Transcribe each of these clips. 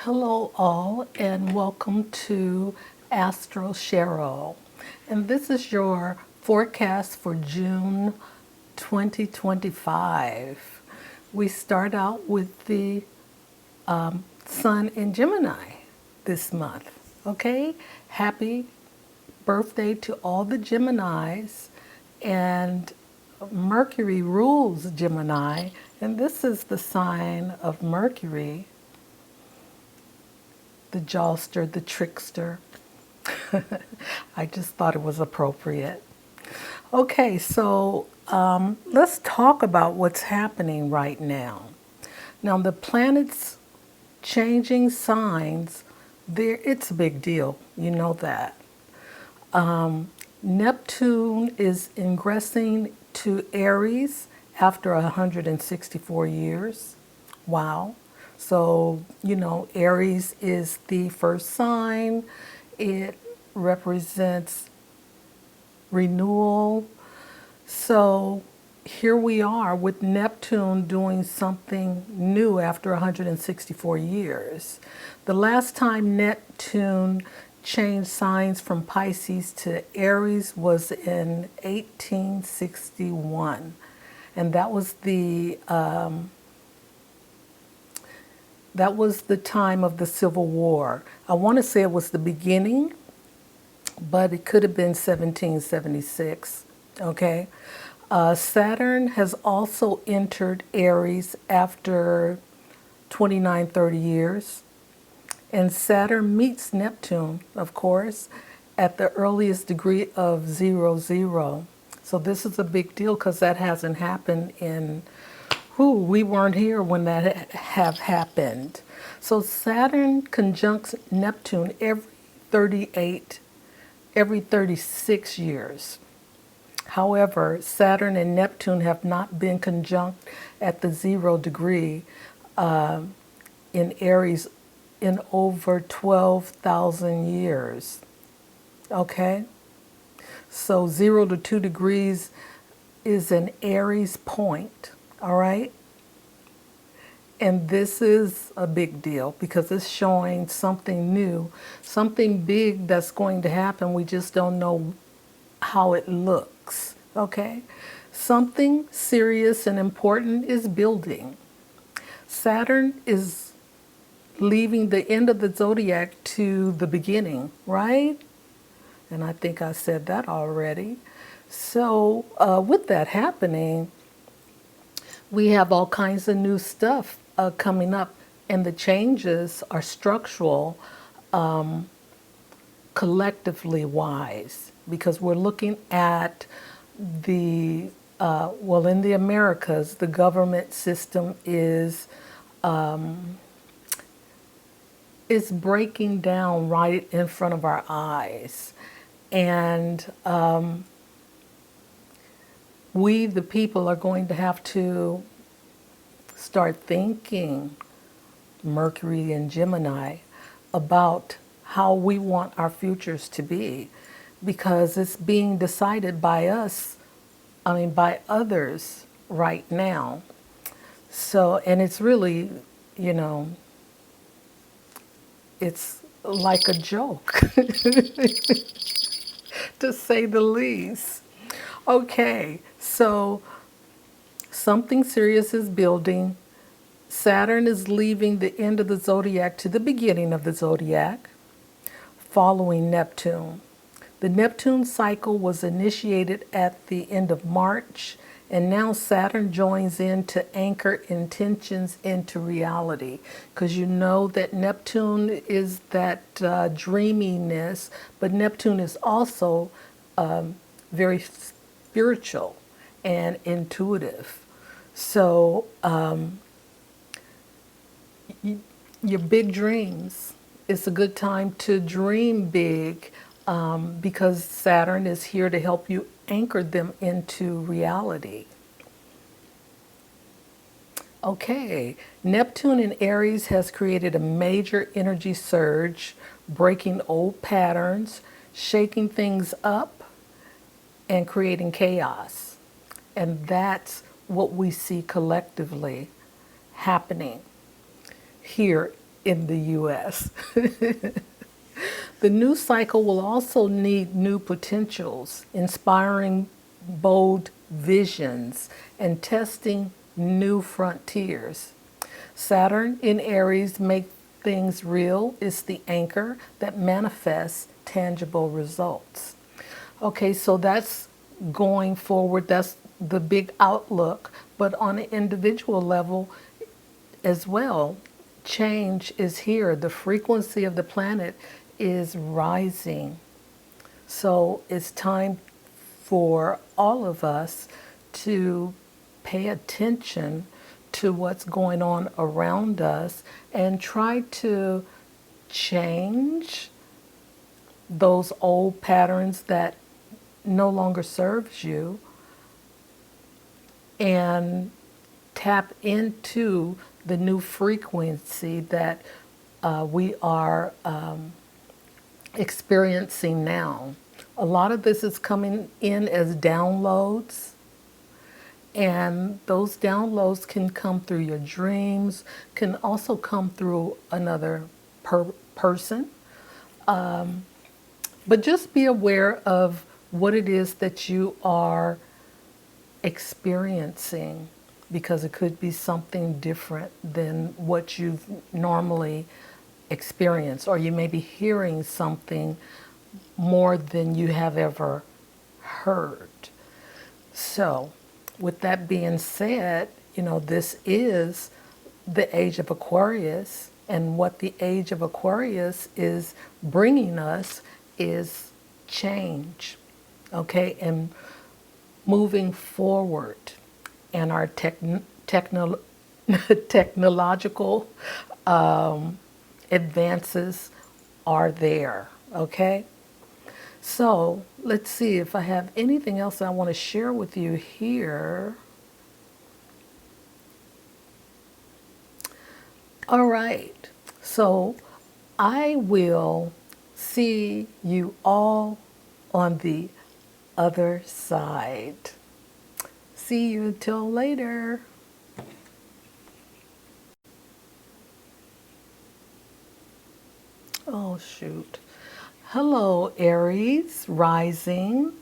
Hello, all, and welcome to Astro Cheryl. And this is your forecast for June 2025. We start out with the Sun in Gemini this month. Okay? Happy birthday to all the Geminis. And Mercury rules Gemini, and this is the sign of Mercury, the jawster, the trickster. I just thought it was appropriate. Okay, so let's talk about what's happening right now. Now, the planets changing signs, it's a big deal. You know that. Neptune is ingressing to Aries after 164 years. Wow. So, Aries is the first sign. It represents renewal. So, here we are with Neptune doing something new after 164 years. The last time Neptune changed signs from Pisces to Aries was in 1861, and that was the time of the Civil War. I want to say it was the beginning, but it could have been 1776. Okay. Saturn has also entered Aries after 29, 30 years. And Saturn meets Neptune, of course, at the earliest degree of 00. So this is a big deal because that hasn't happened we weren't here when that have happened. So Saturn conjuncts Neptune every 36 years. However, Saturn and Neptune have not been conjunct at the 0 degree in Aries in over 12,000 years. Okay? So 0 to 2 degrees is an Aries point, all right? And this is a big deal because it's showing something new, something big that's going to happen. We just don't know how it looks, okay? Something serious and important is building. Saturn is leaving the end of the zodiac to the beginning, right? And I think I said that already. So with that happening, we have all kinds of new stuff coming up, and the changes are structural, collectively wise, because we're looking at in the Americas, the government system is breaking down right in front of our eyes. And we, the people, are going to have to start thinking, Mercury and Gemini, about how we want our futures to be, because it's being decided by by others right now. So, and it's really, it's like a joke, to say the least. Okay, so something serious is building. Saturn is leaving the end of the zodiac to the beginning of the zodiac, following Neptune. The Neptune cycle was initiated at the end of March, and now Saturn joins in to anchor intentions into reality. Because you know that Neptune is that dreaminess, but Neptune is also very spiritual and intuitive. So your big dreams, it's a good time to dream big, because Saturn is here to help you anchor them into reality. Okay, Neptune in Aries has created a major energy surge, breaking old patterns, shaking things up, and creating chaos. And that's what we see collectively happening here in the US. The new cycle will also need new potentials, inspiring bold visions, and testing new frontiers. Saturn in Aries makes things real. It's the anchor that manifests tangible results. Okay, so that's going forward. That's the big outlook. But on an individual level as well, change is here. The frequency of the planet is rising. So it's time for all of us to pay attention to what's going on around us and try to change those old patterns that no longer serves you and tap into the new frequency that we are experiencing now. A lot of this is coming in as downloads, and those downloads can come through your dreams, can also come through another person. But just be aware of what it is that you are experiencing, because it could be something different than what you've normally experienced, or you may be hearing something more than you have ever heard. So, with that being said, this is the age of Aquarius, and what the age of Aquarius is bringing us is change, okay, and moving forward, and our technological advances are there, okay? So let's see if I have anything else I want to share with you here. All right, so I will see you all on the other side. See you until later. Oh, shoot. Hello, Aries rising.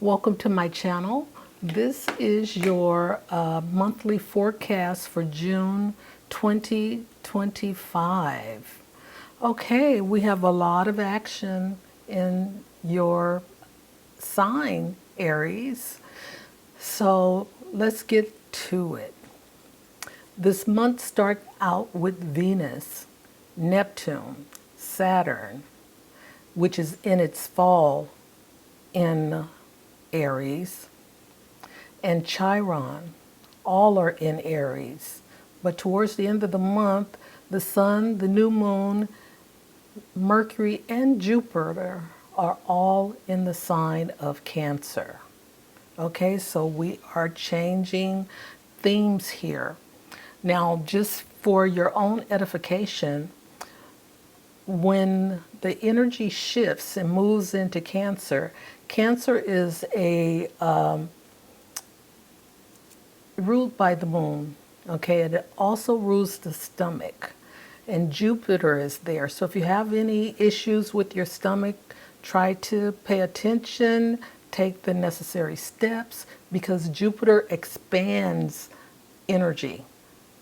Welcome to my channel. This is your monthly forecast for June 2025. Okay, we have a lot of action in your sign, Aries. So let's get to it. This month starts out with Venus, Neptune, Saturn, which is in its fall in Aries, and Chiron. All are in Aries. But towards the end of the month, the Sun, the new moon, Mercury, and Jupiter are all in the sign of Cancer. Okay, so we are changing themes here. Now, just for your own edification, when the energy shifts and moves into Cancer, Cancer is ruled by the moon, okay, and it also rules the stomach, and Jupiter is there. So if you have any issues with your stomach, try to pay attention, take the necessary steps, because Jupiter expands energy,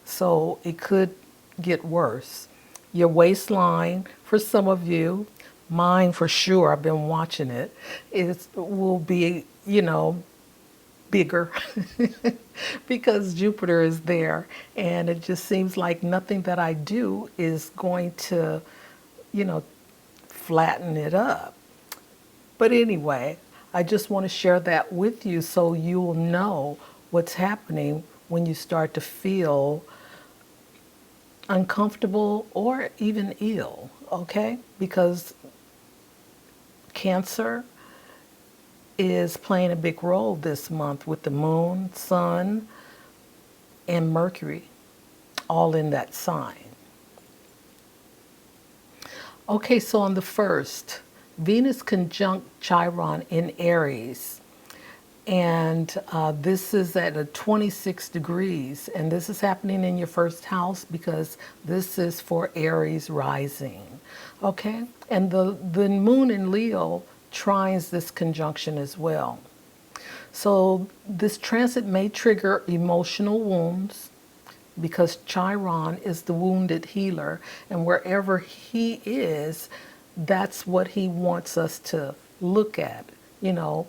so it could get worse. Your waistline, for some of you, mine for sure, I've been watching it, will be, bigger because Jupiter is there, and it just seems like nothing that I do is going to, flatten it up. But anyway, I just want to share that with you so you'll know what's happening when you start to feel uncomfortable or even ill, okay? Because Cancer is playing a big role this month with the moon, sun, and Mercury all in that sign. Okay, so on the 1st, Venus conjunct Chiron in Aries. And this is at a 26 degrees, and this is happening in your first house because this is for Aries rising. Okay, and the moon in Leo trines this conjunction as well. So this transit may trigger emotional wounds because Chiron is the wounded healer, and wherever he is, that's what he wants us to look at. You know,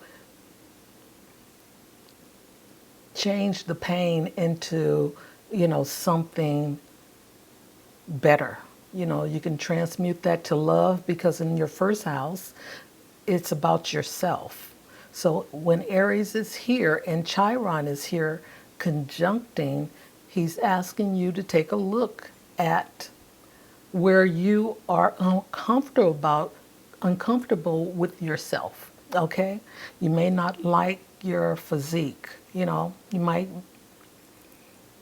change the pain into, something better. You can transmute that to love because in your first house, it's about yourself. So when Aries is here and Chiron is here conjuncting, he's asking you to take a look at where you are uncomfortable with yourself. Okay? You may not like your physique. You might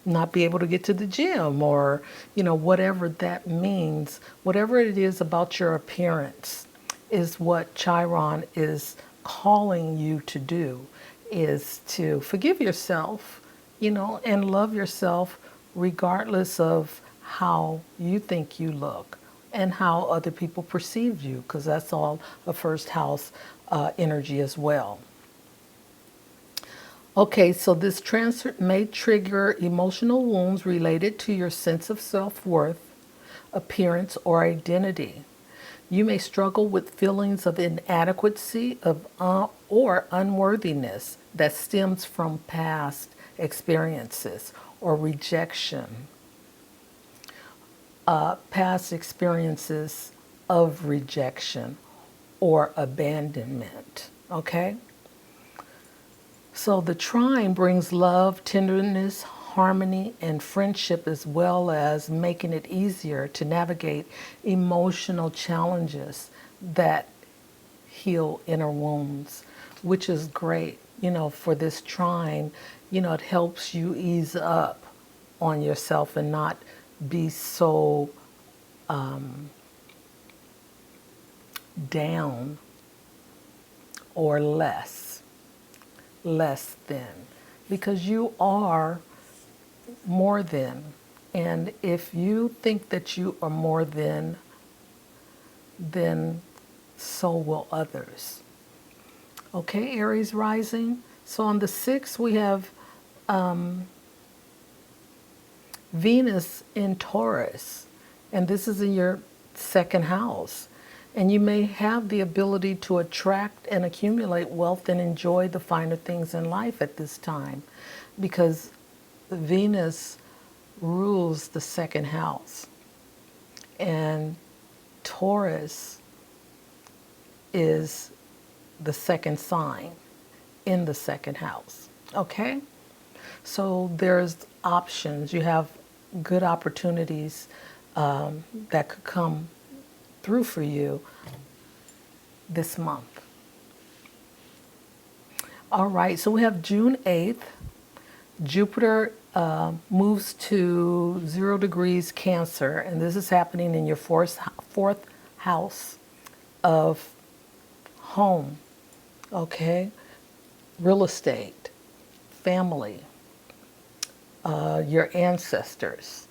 not be able to get to the gym or, whatever that means. Whatever it is about your appearance is what Chiron is calling you to do, is to forgive yourself, and love yourself regardless of how you think you look and how other people perceive you, because that's all a first house energy as well. Okay, so this transit may trigger emotional wounds related to your sense of self-worth, appearance, or identity. You may struggle with feelings of inadequacy or unworthiness that stems from past experiences or rejection, past experiences of rejection or abandonment. Okay? So the trine brings love, tenderness, harmony, and friendship, as well as making it easier to navigate emotional challenges that heal inner wounds, which is great. For this trine, it helps you ease up on yourself and not be so down or less than, because you are more than. And if you think that you are more than, then so will others. Okay, Aries rising. So on the 6th, we have Venus in Taurus, and this is in your second house. And you may have the ability to attract and accumulate wealth and enjoy the finer things in life at this time, because Venus rules the second house. And Taurus is the second sign in the second house. Okay? So there's options. You have good opportunities that could come through for you this month. All right, so we have June 8th. Jupiter moves to 0 degrees Cancer, and this is happening in your fourth house of home, okay? Real estate, family, your ancestors.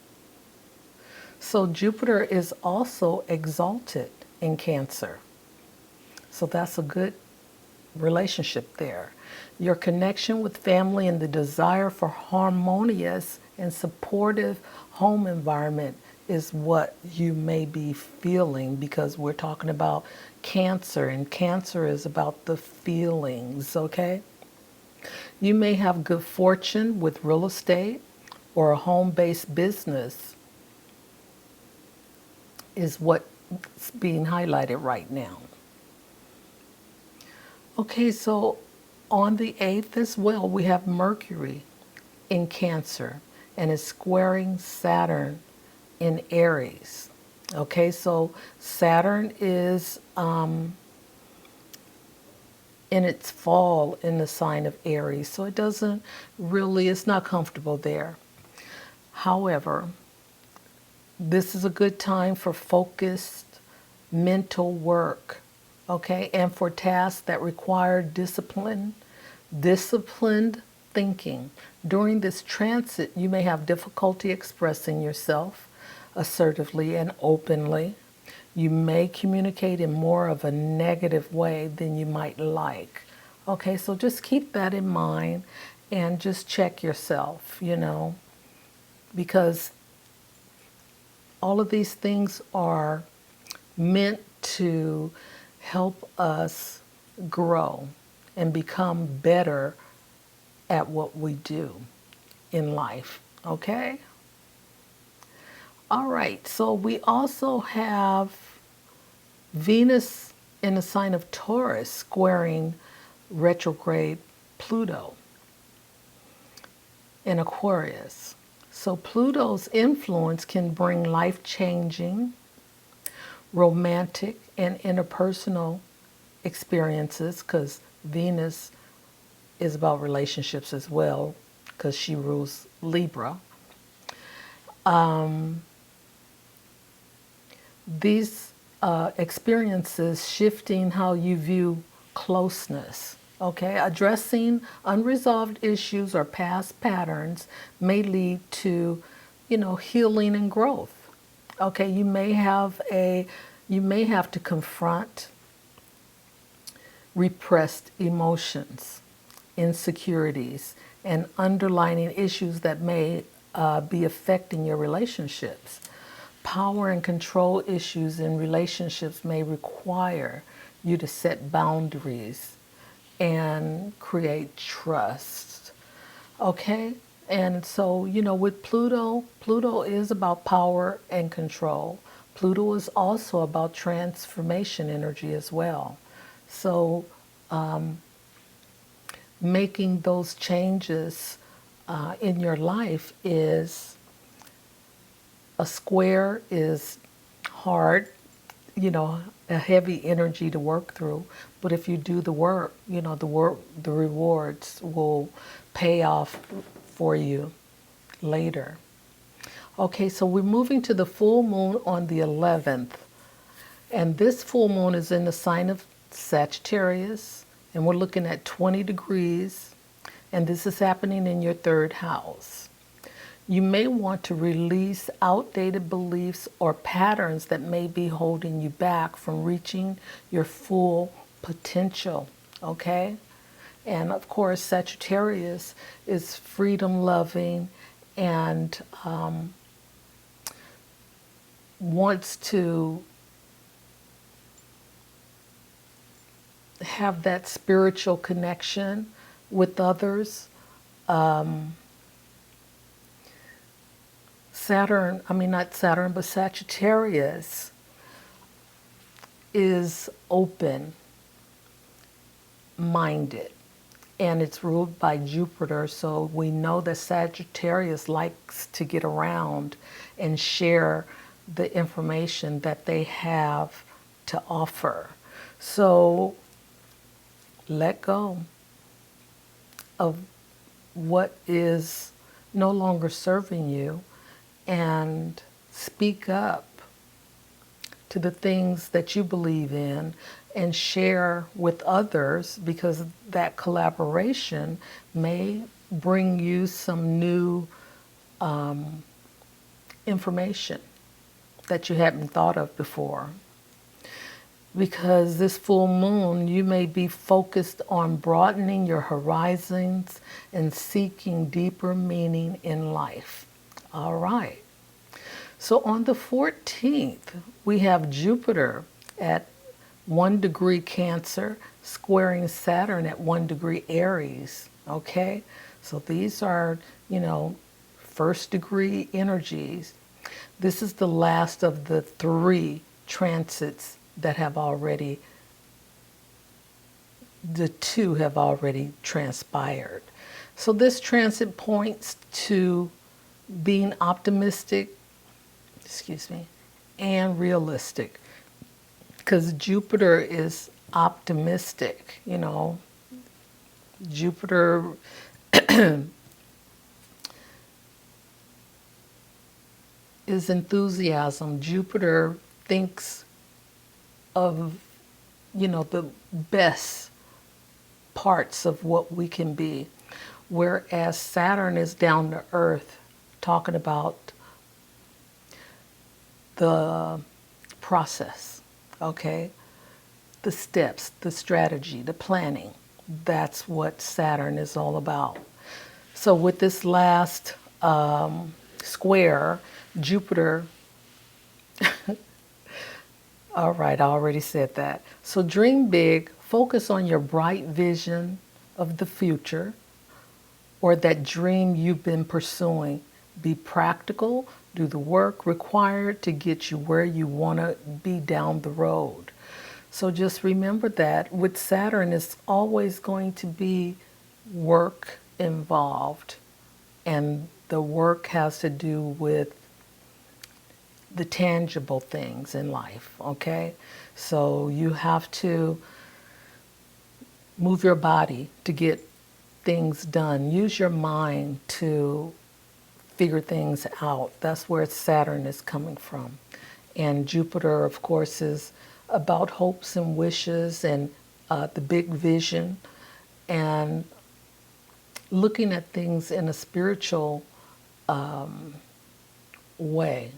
So Jupiter is also exalted in Cancer. So that's a good relationship there. Your connection with family and the desire for harmonious and supportive home environment is what you may be feeling, because we're talking about Cancer, and Cancer is about the feelings, okay? You may have good fortune with real estate or a home-based business is what's being highlighted right now. Okay, so on the 8th as well, we have Mercury in Cancer, and it's squaring Saturn in Aries. Okay, so Saturn is in its fall in the sign of Aries, so it's not comfortable there. However, this is a good time for focused mental work, okay, and for tasks that require discipline, disciplined thinking. During this transit, you may have difficulty expressing yourself assertively and openly. You may communicate in more of a negative way than you might like. Okay, so just keep that in mind and just check yourself, because all of these things are meant to help us grow and become better at what we do in life. Okay? All right, so we also have Venus in the sign of Taurus squaring retrograde Pluto in Aquarius. So Pluto's influence can bring life-changing, romantic, and interpersonal experiences, because Venus is about relationships as well, because she rules Libra. These experiences shifting how you view closeness. Okay, addressing unresolved issues or past patterns may lead to, healing and growth. Okay, you may have to confront repressed emotions, insecurities, and underlying issues that may be affecting your relationships. Power and control issues in relationships may require you to set boundaries and create trust. Okay? And so, with Pluto is about power and control. Pluto is also about transformation energy as well. So, making those changes in your life is a square is hard, a heavy energy to work through. But if you do the work, the rewards will pay off for you later. Okay, so we're moving to the full moon on the 11th. And this full moon is in the sign of Sagittarius. And we're looking at 20 degrees. And this is happening in your third house. You may want to release outdated beliefs or patterns that may be holding you back from reaching your full potential, okay? And of course, Sagittarius is freedom loving and wants to have that spiritual connection with others. Sagittarius is open minded and it's ruled by Jupiter. So we know that Sagittarius likes to get around and share the information that they have to offer. So let go of what is no longer serving you and speak up to the things that you believe in and share with others, because that collaboration may bring you some new information that you hadn't thought of before. Because this full moon, you may be focused on broadening your horizons and seeking deeper meaning in life. All right. So on the 14th, we have Jupiter at 1 degree Cancer, squaring Saturn at 1 degree Aries. Okay? So these are, first degree energies. This is the last of the 3 transits that have already, the 2 have already transpired. So this transit points to being optimistic, and realistic, because Jupiter is optimistic, Jupiter is enthusiasm. Jupiter thinks of, the best parts of what we can be. Whereas Saturn is down to earth, talking about the process, okay? The steps, the strategy, the planning. That's what Saturn is all about. So with this last square, Jupiter, all right, I already said that. So dream big, focus on your bright vision of the future or that dream you've been pursuing. Be practical, do the work required to get you where you want to be down the road. So just remember that with Saturn, it's always going to be work involved. And the work has to do with the tangible things in life, okay? So you have to move your body to get things done. Use your mind to figure things out. That's where Saturn is coming from. And Jupiter, of course, is about hopes and wishes and the big vision and looking at things in a spiritual way.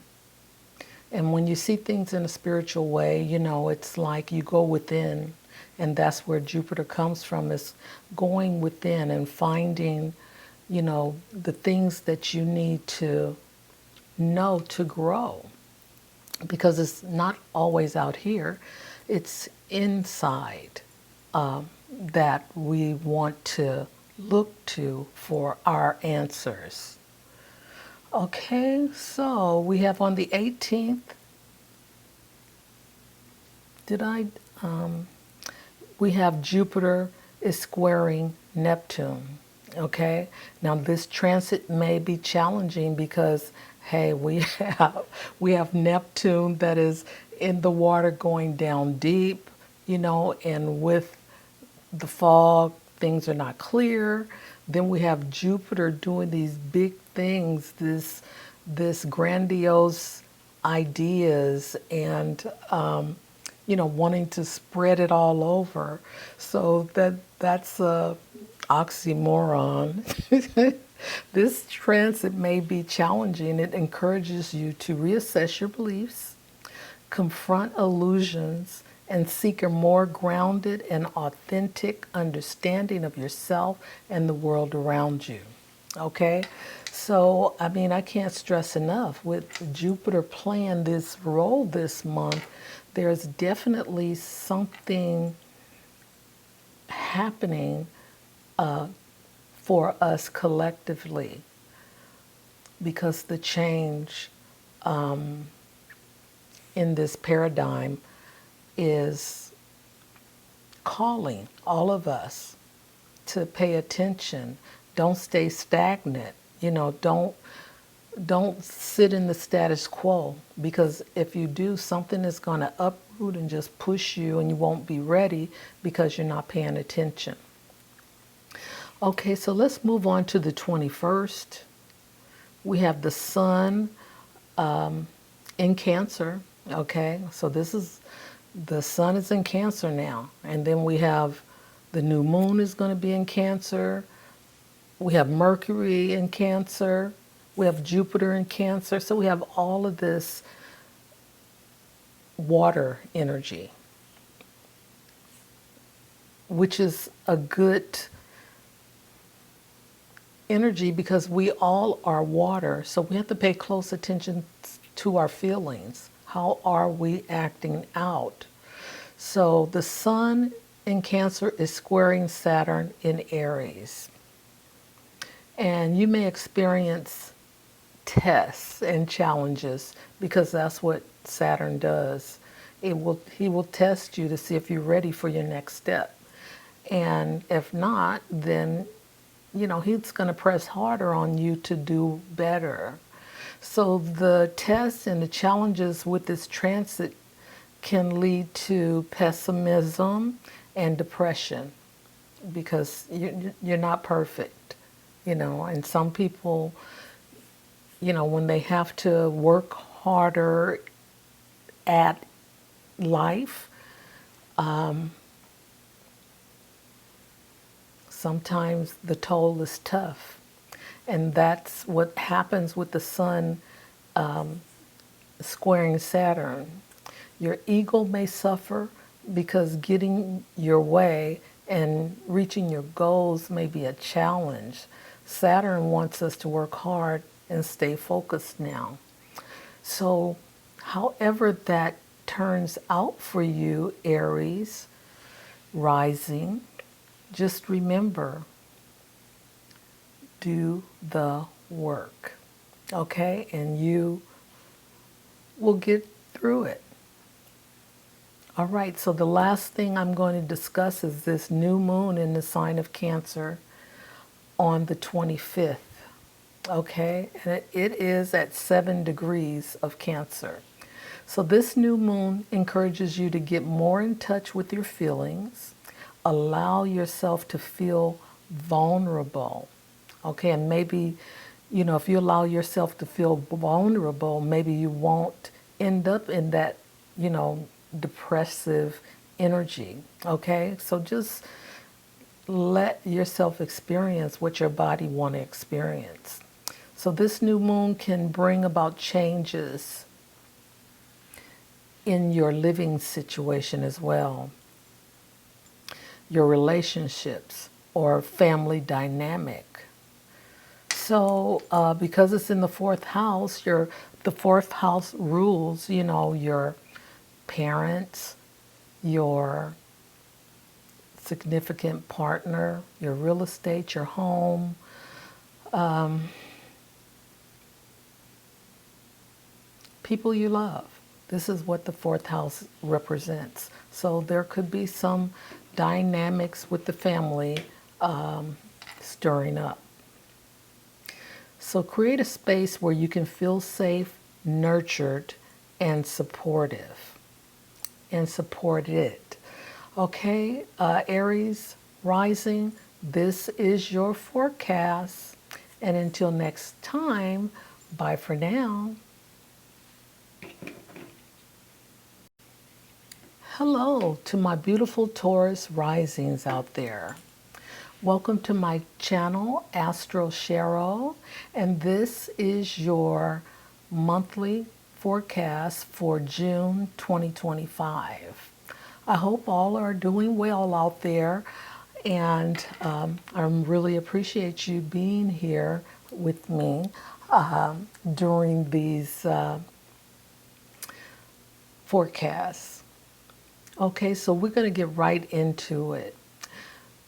And when you see things in a spiritual way, you know, it's like you go within, and that's where Jupiter comes from, is going within and finding, you know, the things that you need to know to grow. Because it's not always out here, it's inside that we want to look to for our answers. Okay, so we have on the 18th, we have Jupiter is squaring Neptune. Okay, now this transit may be challenging because, hey, we have Neptune that is in the water going down deep, you know, and with the fog, things are not clear. Then we have Jupiter doing these big things, this grandiose ideas, and you know, wanting to spread it all over. So that's a oxymoron. This transit may be challenging. It encourages you to reassess your beliefs, confront illusions, and seek a more grounded and authentic understanding of yourself and the world around you. Okay? So, I mean, I can't stress enough with Jupiter playing this role this month, there's definitely something happening for us collectively because the change in this paradigm is calling all of us to pay attention. Don't stay stagnant. You know, don't sit in the status quo, because if you do, something is going to uproot and just push you, and you won't be ready because you're not paying attention. Okay, so let's move on to the 21st. We have the Sun in Cancer. Okay, so this is, the Sun is in Cancer now. And then we have the new moon is going to be in Cancer. We have Mercury in Cancer. We have Jupiter in Cancer. So we have all of this water energy, which is a good energy because we all are water. So we have to pay close attention to our feelings. How are we acting out? So the Sun in Cancer is squaring Saturn in Aries. And you may experience tests and challenges because that's what Saturn does. He will test you to see if you're ready for your next step. And if not, then, you know, he's going to press harder on you to do better. So the tests and the challenges with this transit can lead to pessimism and depression because you're not perfect, you know, and some people, you know, when they have to work harder at life, Sometimes the toll is tough. And that's what happens with the sun squaring Saturn. Your ego may suffer because getting your way and reaching your goals may be a challenge. Saturn wants us to work hard and stay focused now. So, however that turns out for you, Aries rising, just remember, do the work, okay? And you will get through it. All right, so the last thing I'm going to discuss is this new moon in the sign of Cancer on the 25th, okay? And it is at 7 degrees of Cancer. So this new moon encourages you to get more in touch with your feelings, allow yourself to feel vulnerable, okay? And maybe, if you allow yourself to feel vulnerable, maybe you won't end up in that, depressive energy, okay? So just let yourself experience what your body want to experience. So this new moon can bring about changes in your living situation as well, your relationships or family dynamic. So because it's in the fourth house, the fourth house rules, your parents, your significant partner, your real estate, your home, people you love. This is what the fourth house represents. So there could be some dynamics with the family stirring up. So create a space where you can feel safe, nurtured, and supportive. And support it. Okay, Aries rising, this is your forecast. And until next time, bye for now. Hello to my beautiful Taurus risings out there. Welcome to my channel, Astro Cheryl, and this is your monthly forecast for June 2025. I hope all are doing well out there, and I really appreciate you being here with me during these forecasts. Okay, so we're going to get right into it.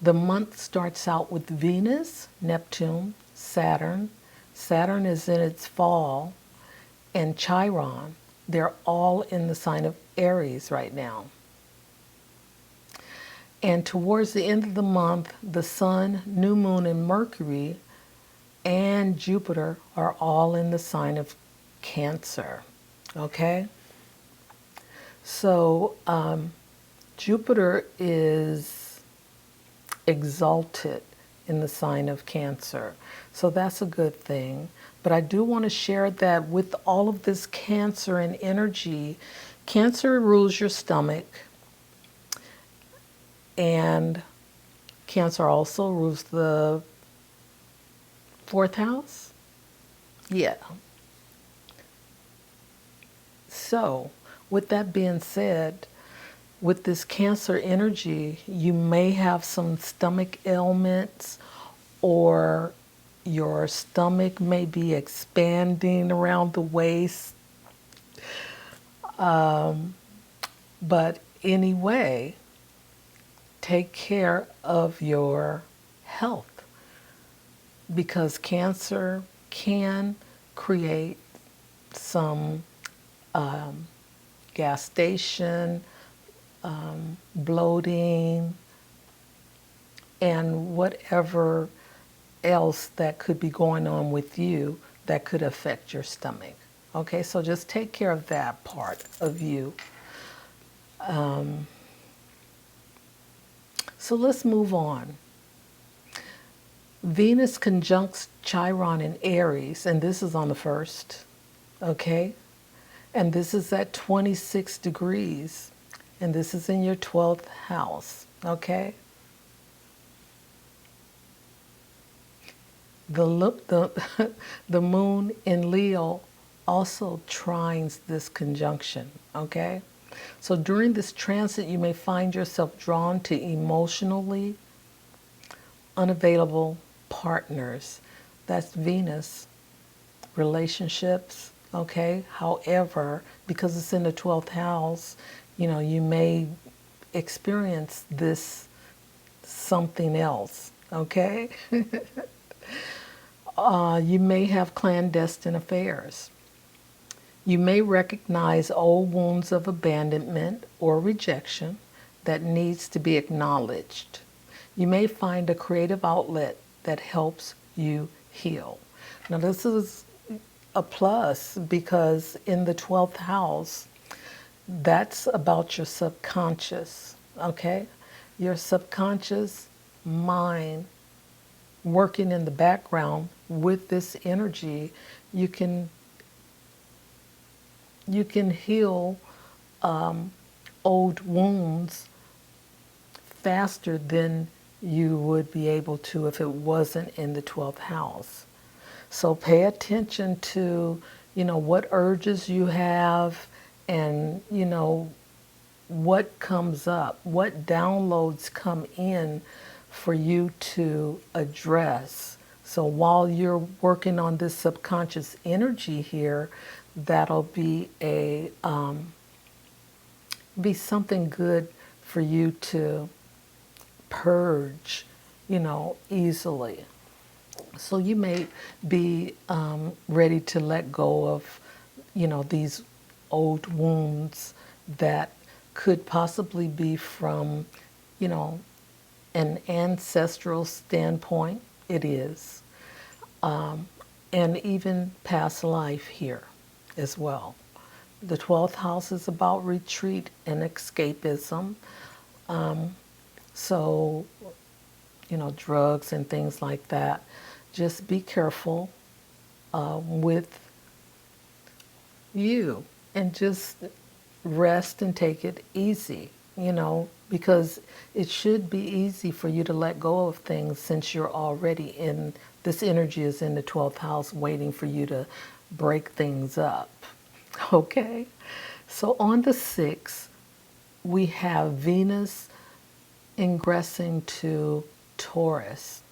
The month starts out with Venus, Neptune, Saturn. Saturn is in its fall, and Chiron. They're all in the sign of Aries right now. And towards the end of the month, the Sun, New Moon, and Mercury and Jupiter are all in the sign of Cancer. Okay? So Jupiter is exalted in the sign of Cancer. So that's a good thing. But I do want to share that with all of this Cancer and energy, Cancer rules your stomach, and Cancer also rules the fourth house. Yeah. So, with that being said, with this Cancer energy, you may have some stomach ailments, or your stomach may be expanding around the waist. But anyway, take care of your health, because Cancer can create some gastation, bloating, and whatever else that could be going on with you that could affect your stomach. Okay, so just take care of that part of you. So let's move on. Venus conjuncts Chiron in Aries, and this is on the 1st, okay? And this is at 26 degrees, and this is in your 12th house, okay? The the moon in Leo also trines this conjunction, okay? So during this transit, you may find yourself drawn to emotionally unavailable partners. That's Venus, relationships, okay? However, because it's in the 12th house, you may experience this something else, okay? You may have clandestine affairs. You may recognize old wounds of abandonment or rejection that needs to be acknowledged. You may find a creative outlet that helps you heal. Now, this is a plus because in the 12th house, that's about your subconscious, okay? Your subconscious mind working in the background with this energy, you can heal old wounds faster than you would be able to if it wasn't in the 12th house. So pay attention to, what urges you have and, what comes up, what downloads come in for you to address. So while you're working on this subconscious energy here, that'll be something good for you to purge, easily. So you may be ready to let go of, these old wounds that could possibly be from, an ancestral standpoint. It is. And even past life here as well. The 12th house is about retreat and escapism. So, drugs and things like that. Just be careful with you and just rest and take it easy, because it should be easy for you to let go of things since you're already in this energy is in the 12th house waiting for you to break things up. Okay? So on the 6th, we have Venus ingressing to Taurus.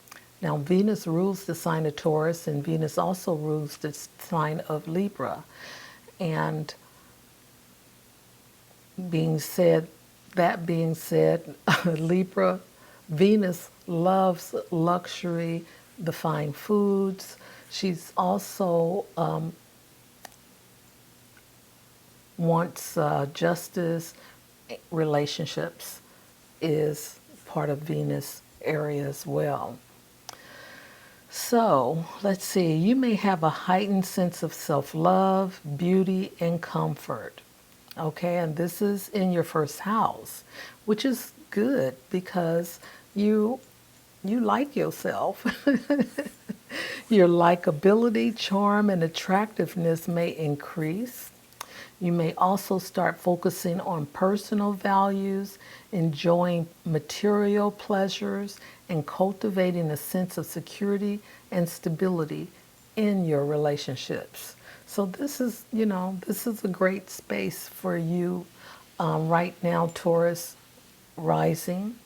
Now, Venus rules the sign of Taurus, and Venus also rules the sign of Libra. And that being said, Libra, Venus loves luxury, the fine foods. She's also wants justice, relationships is part of Venus area as well. So let's see, you may have a heightened sense of self-love, beauty, and comfort. Okay, and this is in your first house, which is good because you like yourself. Your likability, charm, and attractiveness may increase. You may also start focusing on personal values, enjoying material pleasures, and cultivating a sense of security and stability in your relationships. So this is a great space for you right now, Taurus rising.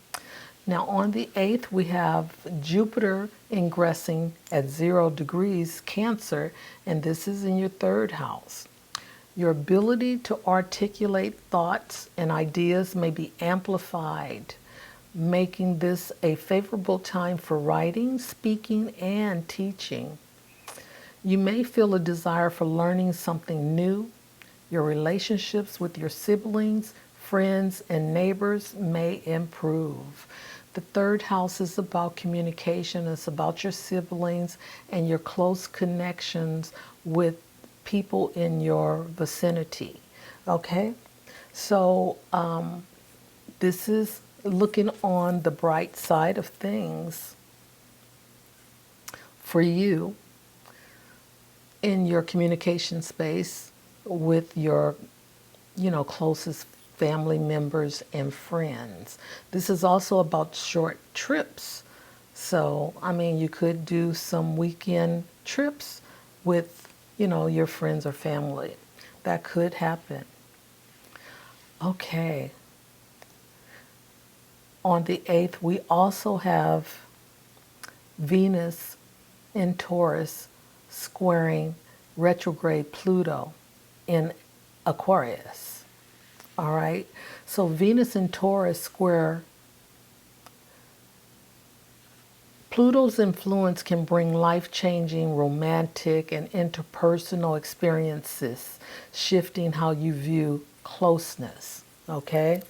Now on the 8th, we have Jupiter ingressing at 0 degrees Cancer, and this is in your 3rd house. Your ability to articulate thoughts and ideas may be amplified, making this a favorable time for writing, speaking, and teaching. You may feel a desire for learning something new. Your relationships with your siblings, friends, and neighbors may improve. The 3rd house is about communication. It's about your siblings and your close connections with people in your vicinity. Okay? So this is looking on the bright side of things for you in your communication space with your, closest family members and friends. This is also about short trips. So, I mean, you could do some weekend trips with, your friends or family. That could happen. Okay. On the 8th, we also have Venus in Taurus squaring retrograde Pluto in Aquarius. All right. So Venus in Taurus square Pluto's influence can bring life-changing romantic and interpersonal experiences, shifting how you view closeness. Okay?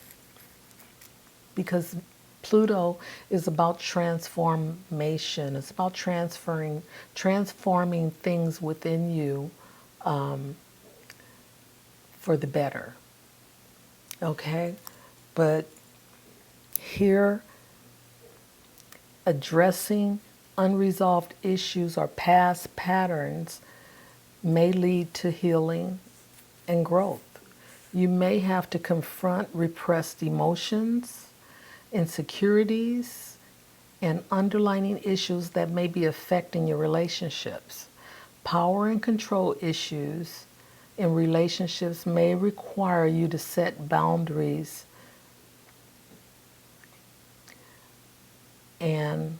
Because Pluto is about transformation. It's about transforming things within you for the better. Okay? But here, addressing unresolved issues or past patterns may lead to healing and growth. You may have to confront repressed emotions, insecurities, and underlying issues that may be affecting your relationships. Power and control issues in relationships may require you to set boundaries and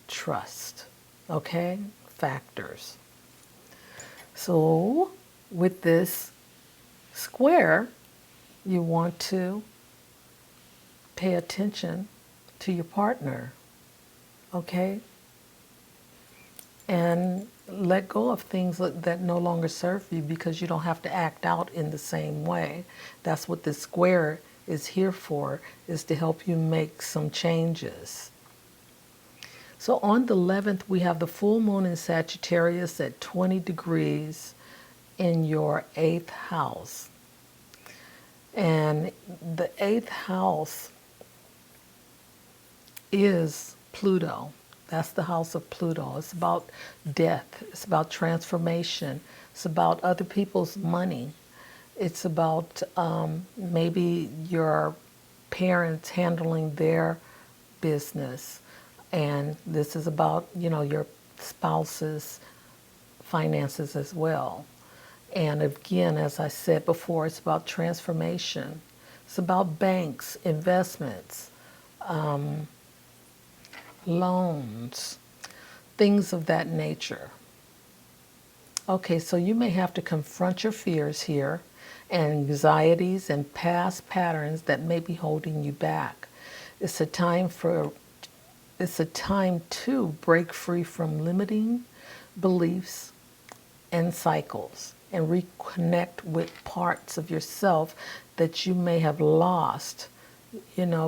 trust. Okay? Factors. So, with this square, you want to pay attention to your partner. Okay? And let go of things that no longer serve you, because you don't have to act out in the same way. That's what this square is here for, is to help you make some changes. So on the 11th, we have the full moon in Sagittarius at 20 degrees in your 8th house. And the 8th house is Pluto. That's the house of Pluto. It's about death. It's about transformation. It's about other people's money. It's about maybe your parents handling their business. And this is about, your spouse's finances as well. And again, as I said before, it's about transformation. It's about banks, investments, loans, things of that nature. Okay, so you may have to confront your fears here, anxieties and past patterns that may be holding you back. It's a time to break free from limiting beliefs and cycles and reconnect with parts of yourself that you may have lost,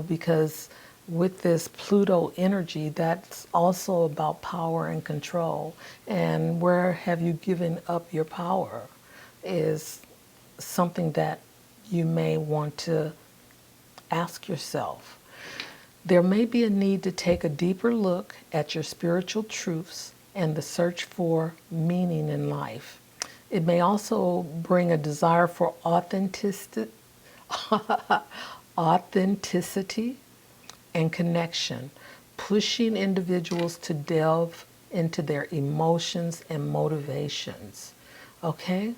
because with this Pluto energy, that's also about power and control. And where have you given up your power is something that you may want to ask yourself. There may be a need to take a deeper look at your spiritual truths and the search for meaning in life. It may also bring a desire for authenticity and connection, pushing individuals to delve into their emotions and motivations. Okay?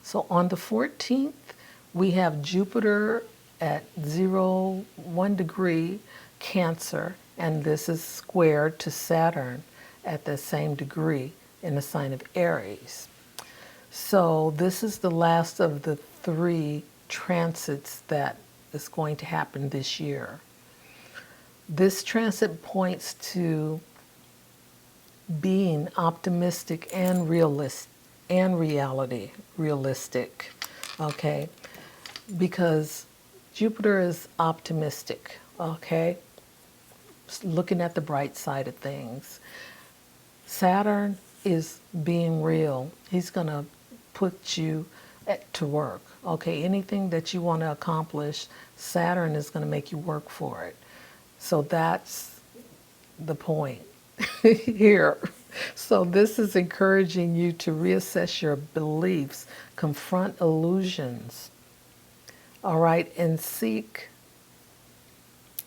So on the 14th, we have Jupiter at 1 degree Cancer, and this is squared to Saturn at the same degree in the sign of Aries. So this is the last of the 3 transits that is going to happen this year. This transit points to being optimistic and realistic, okay? Because Jupiter is optimistic, okay? Looking at the bright side of things. Saturn is being real. He's going to put you to work. Okay, anything that you want to accomplish, Saturn is going to make you work for it. So that's the point here. So this is encouraging you to reassess your beliefs, confront illusions, all right, and seek,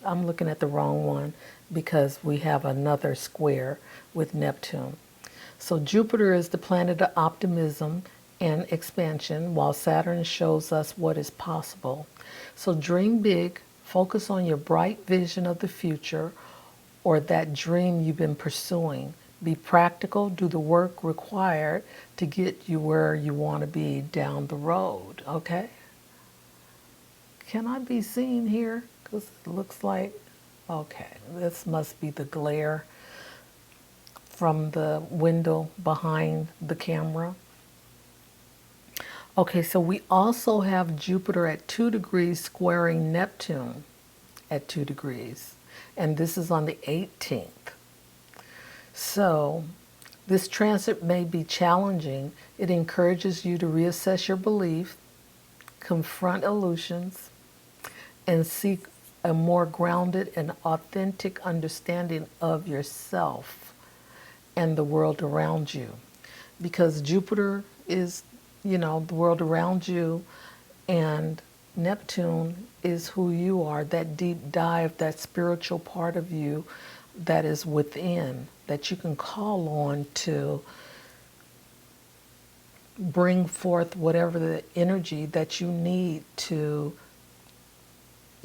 I'm looking at the wrong one, because we have another square with Neptune. So Jupiter is the planet of optimism and expansion, while Saturn shows us what is possible. So dream big, focus on your bright vision of the future or that dream you've been pursuing. Be practical, do the work required to get you where you want to be down the road, okay? Can I be seen here? Because it looks like, okay, this must be the glare from the window behind the camera. Okay, so we also have Jupiter at 2 degrees squaring Neptune at 2 degrees, and this is on the 18th. So this transit may be challenging. It encourages you to reassess your belief, confront illusions, and seek a more grounded and authentic understanding of yourself and the world around you. Because Jupiter is, the world around you, and Neptune is who you are, that deep dive, that spiritual part of you that is within, that you can call on to bring forth whatever the energy that you need to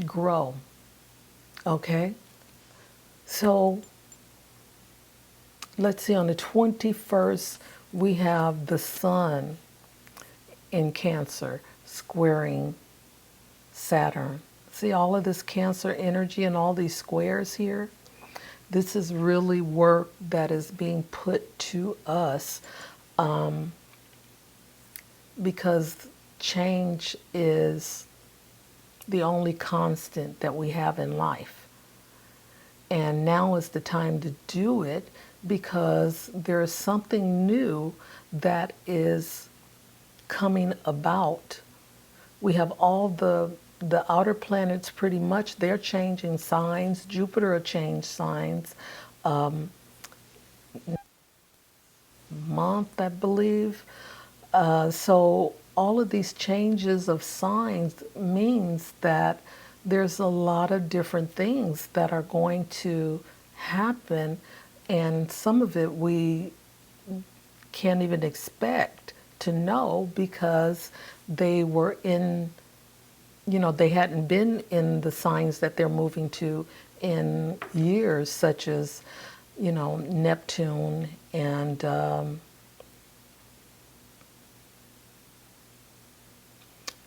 grow. Okay? So let's see, on the 21st, we have the Sun in Cancer squaring Saturn. See all of this Cancer energy and all these squares here? This is really work that is being put to us because change is the only constant that we have in life. And now is the time to do it because there is something new that is coming about. We have all the outer planets pretty much, they're changing signs. Jupiter will change signs month, I believe. So all of these changes of signs means that there's a lot of different things that are going to happen, and some of it we can't even expect to know because they were in, they hadn't been in the signs that they're moving to in years, such as, Neptune and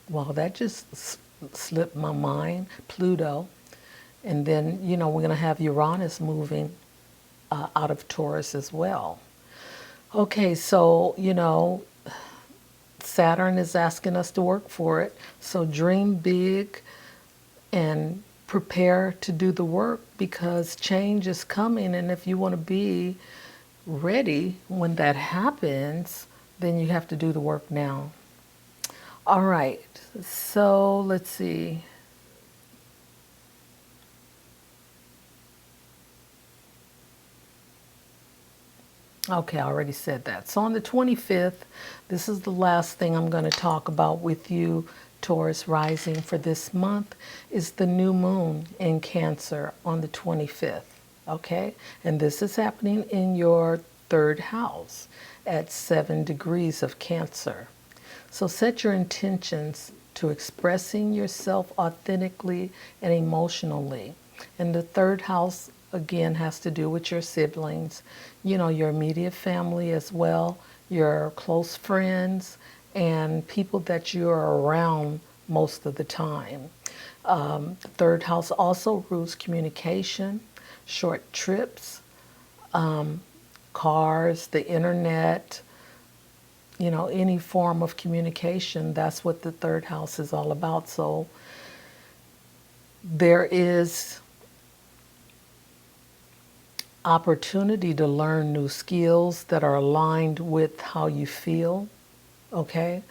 well, that just slipped my mind, Pluto. And then, we're going to have Uranus moving out of Taurus as well. Okay, so, Saturn is asking us to work for it. So dream big and prepare to do the work because change is coming. And if you want to be ready when that happens, then you have to do the work now. All right, so let's see. Okay, I already said that. So on the 25th, this is the last thing I'm going to talk about with you, Taurus rising, for this month, is the new moon in Cancer on the 25th. Okay, and this is happening in your 3rd house at 7 degrees of Cancer. So set your intentions to expressing yourself authentically and emotionally. And the 3rd house, again, has to do with your siblings, your immediate family as well, your close friends, and people that you are around most of the time. The 3rd house also rules communication, short trips, cars, the internet, any form of communication. That's what the 3rd house is all about. So there is opportunity to learn new skills that are aligned with how you feel, okay?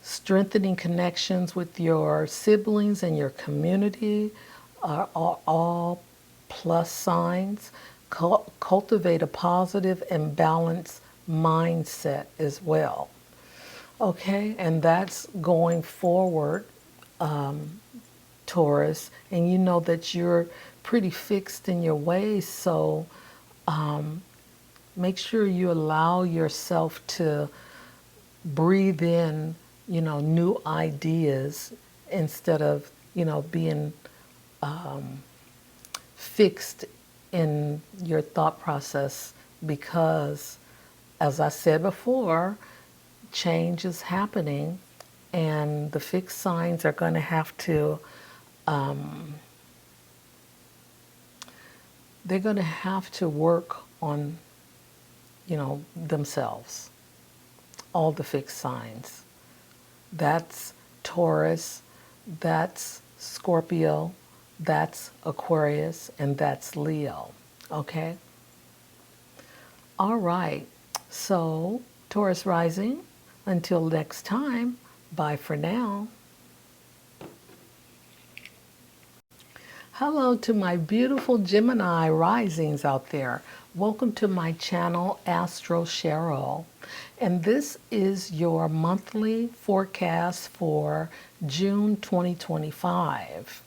Strengthening connections with your siblings and your community are all plus signs. Cultivate a positive and balanced mindset as well. Okay, and that's going forward, Taurus, and you know that you're pretty fixed in your ways. So make sure you allow yourself to breathe in, new ideas instead of, being fixed in your thought process, because, as I said before, change is happening and the fixed signs are going to have to, they're going to have to work on, themselves. All the fixed signs. That's Taurus, that's Scorpio, that's Aquarius, and that's Leo. Okay? All right. So, Taurus rising, until next time, bye for now. Hello to my beautiful Gemini risings out there. Welcome to my channel, Astro Cheryl. And this is your monthly forecast for June 2025.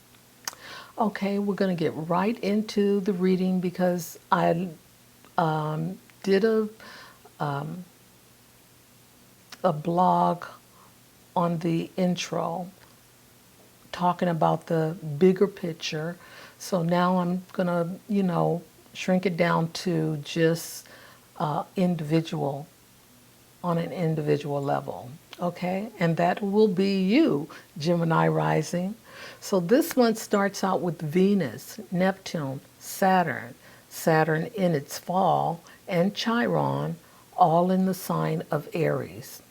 Okay, we're going to get right into the reading because I did a blog on the intro talking about the bigger picture. So now I'm going to, shrink it down to just individual, on an individual level. Okay? And that will be you, Gemini rising. So this month starts out with Venus, Neptune, Saturn in its fall, and Chiron, all in the sign of Aries.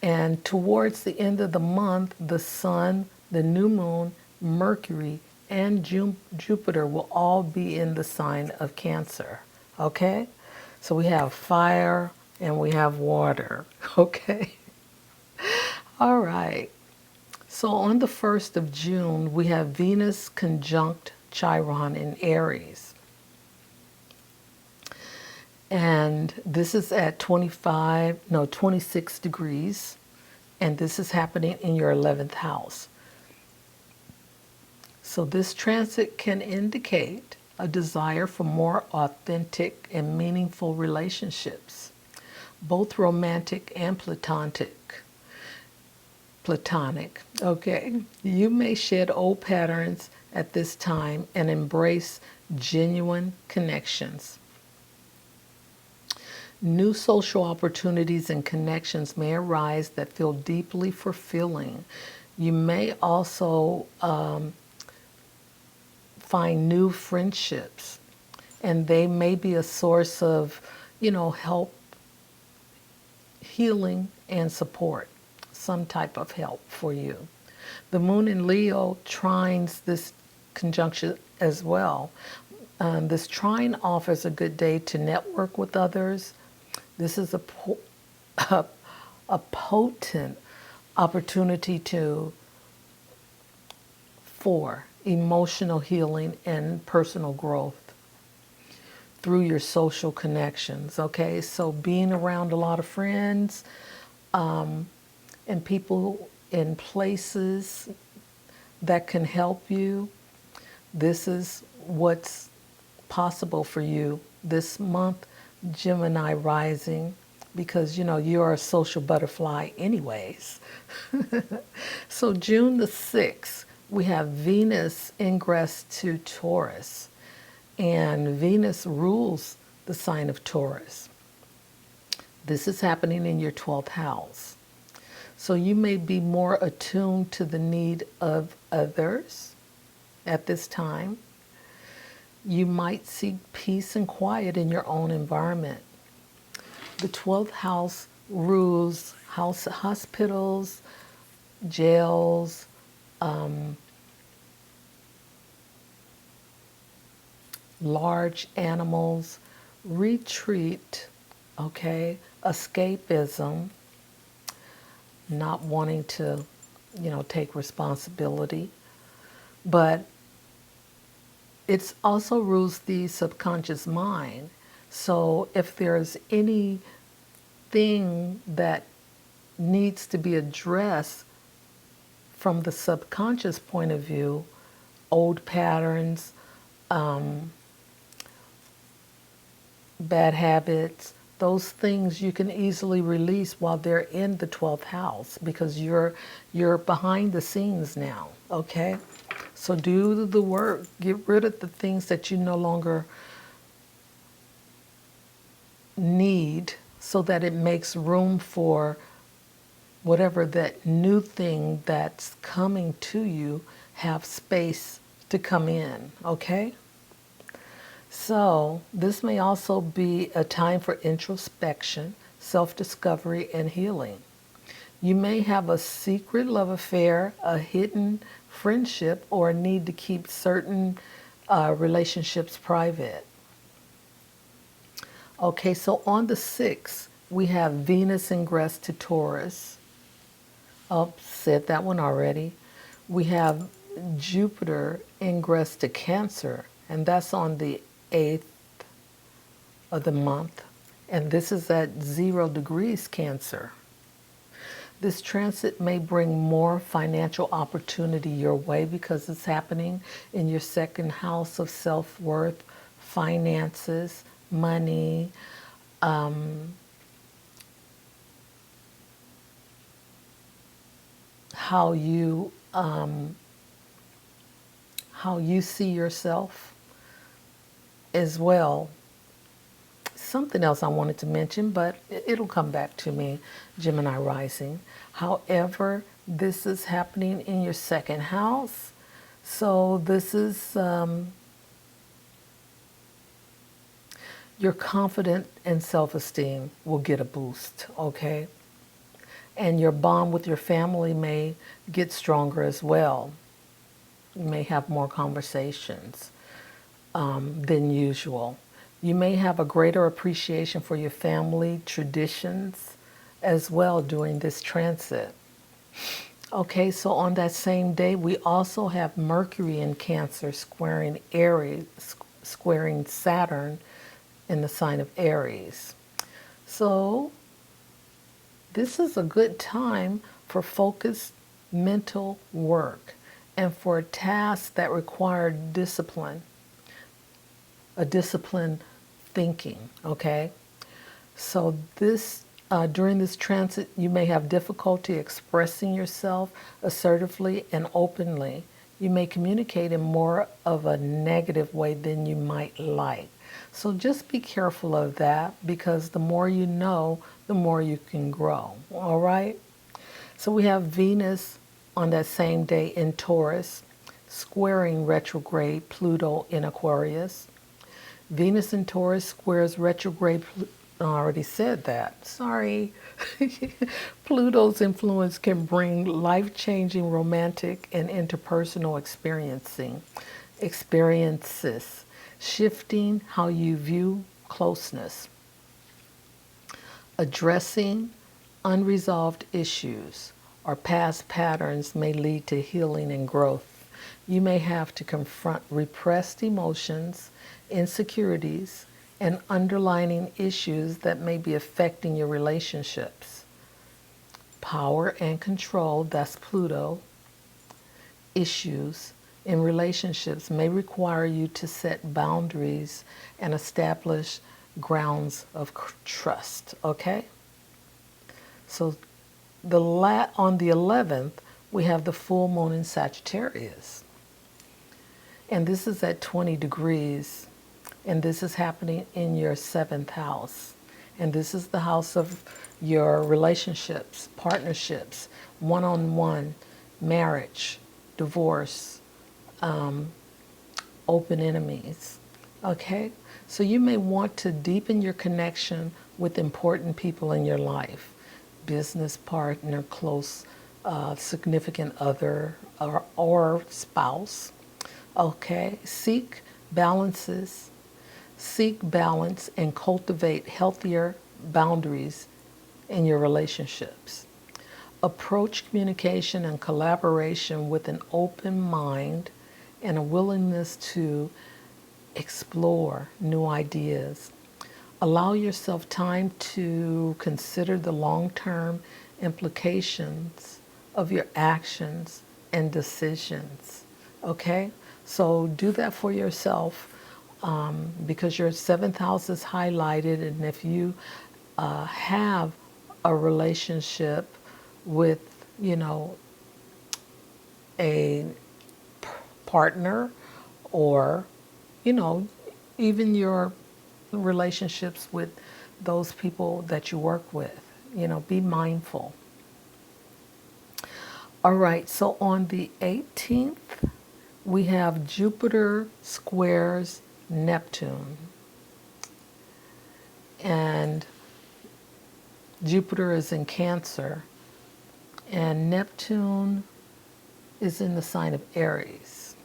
And towards the end of the month, the Sun, the new moon, Mercury, and Jupiter will all be in the sign of Cancer. Okay? So we have fire and we have water. Okay? All right. So on the 1st of June, we have Venus conjunct Chiron in Aries. And this is at 26 degrees. And this is happening in your 11th house. So this transit can indicate a desire for more authentic and meaningful relationships, both romantic and platonic. Okay. You may shed old patterns at this time and embrace genuine connections. New social opportunities and connections may arise that feel deeply fulfilling. You may also find new friendships, and they may be a source of, help, healing, and support, some type of help for you. The moon in Leo trines this conjunction as well. This trine offers a good day to network with others. This is a potent opportunity for emotional healing and personal growth through your social connections. Okay, so being around a lot of friends and people in places that can help you, this is what's possible for you this month, Gemini rising, because you're a social butterfly anyways. So June the 6th, we have Venus ingress to Taurus, and Venus rules the sign of Taurus. This is happening in your 12th house. So you may be more attuned to the need of others at this time. You might seek peace and quiet in your own environment. The 12th house rules hospitals, jails, large animals, retreat, okay, escapism, not wanting to, take responsibility. But it also rules the subconscious mind. So if there's anything that needs to be addressed from the subconscious point of view, old patterns, bad habits, those things you can easily release while they're in the 12th house because you're behind the scenes now, okay? So do the work. Get rid of the things that you no longer need so that it makes room for whatever that new thing that's coming to you have space to come in, okay? So, this may also be a time for introspection, self discovery, and healing. You may have a secret love affair, a hidden friendship, or a need to keep certain relationships private. Okay, so on the 6th, we have Venus ingress to Taurus. Oh, said that one already. We have Jupiter ingress to Cancer, and that's on the 8th of the month. And this is at 0 degrees Cancer. This transit may bring more financial opportunity your way because it's happening in your second house of self-worth, finances, money, how you see yourself as well. Something else I wanted to mention, but it'll come back to me, Gemini rising. However, this is happening in your second house. So this is your confidence and self-esteem will get a boost, okay? And your bond with your family may get stronger as well. You may have more conversations than usual. You may have a greater appreciation for your family traditions as well during this transit. Okay, so on that same day, we also have Mercury in Cancer squaring Aries, squaring Saturn in the sign of Aries. So this is a good time for focused mental work and for tasks that require discipline, a disciplined thinking, okay? So this during this transit, you may have difficulty expressing yourself assertively and openly. You may communicate in more of a negative way than you might like. So just be careful of that because the more you know, the more you can grow. All right? So we have Venus on that same day in Taurus, squaring retrograde Pluto in Aquarius. Venus in Taurus squares retrograde I already said that. Sorry. Pluto's influence can bring life-changing romantic and interpersonal experiences, shifting how you view closeness, addressing unresolved issues or past patterns may lead to healing and growth. You may have to confront repressed emotions, insecurities, and underlying issues that may be affecting your relationships. Power and control, that's Pluto, issues in relationships may require you to set boundaries and establish grounds of trust, okay? So on the 11th, we have the full moon in Sagittarius. And this is at 20 degrees. And this is happening in your 7th house. And this is the house of your relationships, partnerships, one-on-one, marriage, divorce, open enemies. Okay? So you may want to deepen your connection with important people in your life. Business partner, close, significant other, or spouse. Okay? Seek balance and cultivate healthier boundaries in your relationships. Approach communication and collaboration with an open mind and a willingness to explore new ideas. Allow yourself time to consider the long-term implications of your actions and decisions. Okay? So do that for yourself, because your seventh house is highlighted. And if you have a relationship with, you know, a partner, or, you know, even your relationships with those people that you work with, you know, be mindful. All right, so on the 18th, we have Jupiter squares Neptune. And Jupiter is in Cancer, and Neptune is in the sign of Aries.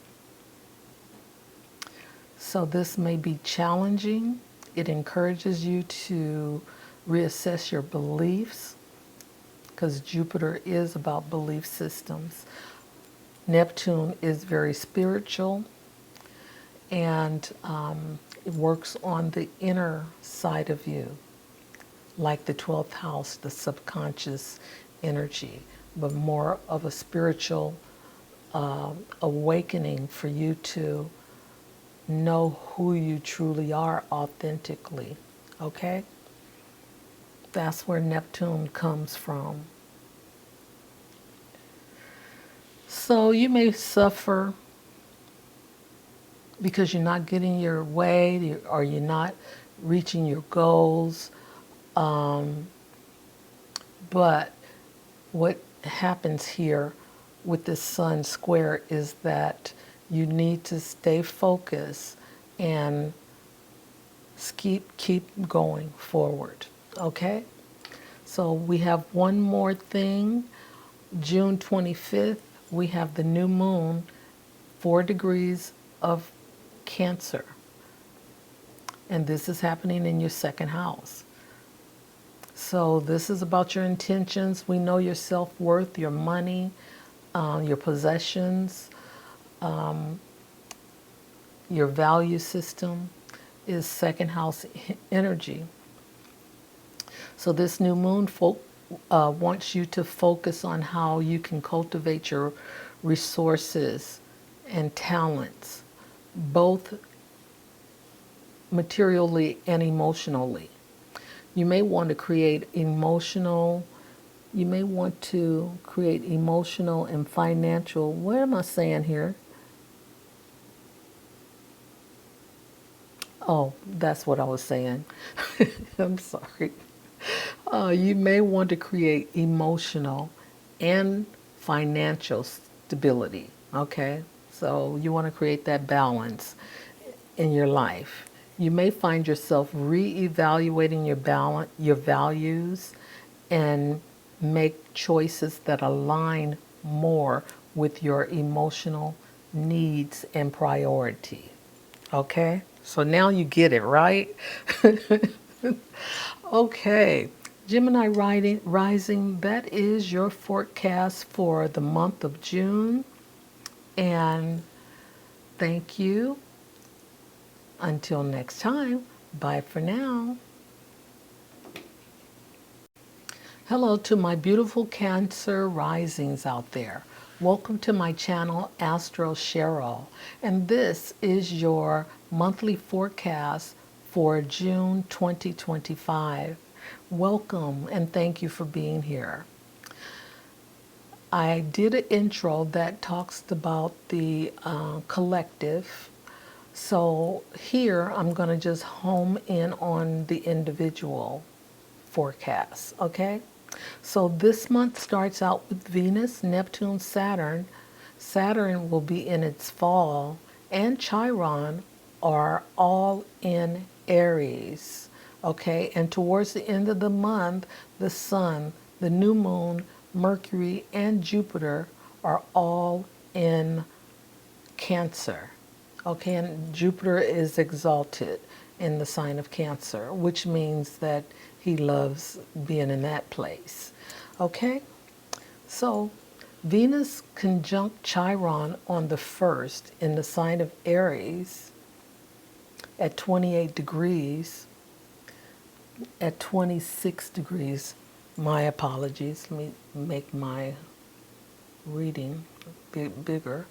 So this may be challenging. It encourages you to reassess your beliefs, because Jupiter is about belief systems. Neptune is very spiritual, and it works on the inner side of you, like the 12th house, the subconscious energy, but more of a spiritual awakening for you to know who you truly are authentically. Okay? That's where Neptune comes from. So you may suffer because you're not getting your way, or you're not reaching your goals. But what happens here with this Sun square is that you need to stay focused and keep going forward. Okay? So we have one more thing. June 25th, we have the new moon, 4 degrees of Cancer. And this is happening in your second house. So this is about your intentions. We know your self-worth, your money, your possessions, your value system is second house energy. So this new moon wants you to focus on how you can cultivate your resources and talents, both materially and emotionally. You may want to create emotional and financial, what am I saying here? Oh, that's what I was saying. I'm sorry. You may want to create emotional and financial stability, okay? So you want to create that balance in your life. You may find yourself re-evaluating your values, and make choices that align more with your emotional needs and priority. Okay? So now you get it, right? Okay. Gemini rising, that is your forecast for the month of June. And thank you. Until next time, bye for now. Hello to my beautiful Cancer risings out there. Welcome to my channel, Astro Cheryl. And this is your monthly forecast for June 2025. Welcome and thank you for being here. I did an intro that talks about the collective. So here I'm going to just home in on the individual forecast, okay? So this month starts out with Venus, Neptune, Saturn. Saturn will be in its fall, and Chiron are all in Aries, okay? And towards the end of the month, the Sun, the new moon, Mercury, and Jupiter are all in Cancer. Okay, and Jupiter is exalted in the sign of Cancer, which means that he loves being in that place. Okay, so Venus conjunct Chiron on the 1st in the sign of Aries at 28 degrees, at 26 degrees. My apologies, let me make my reading bigger.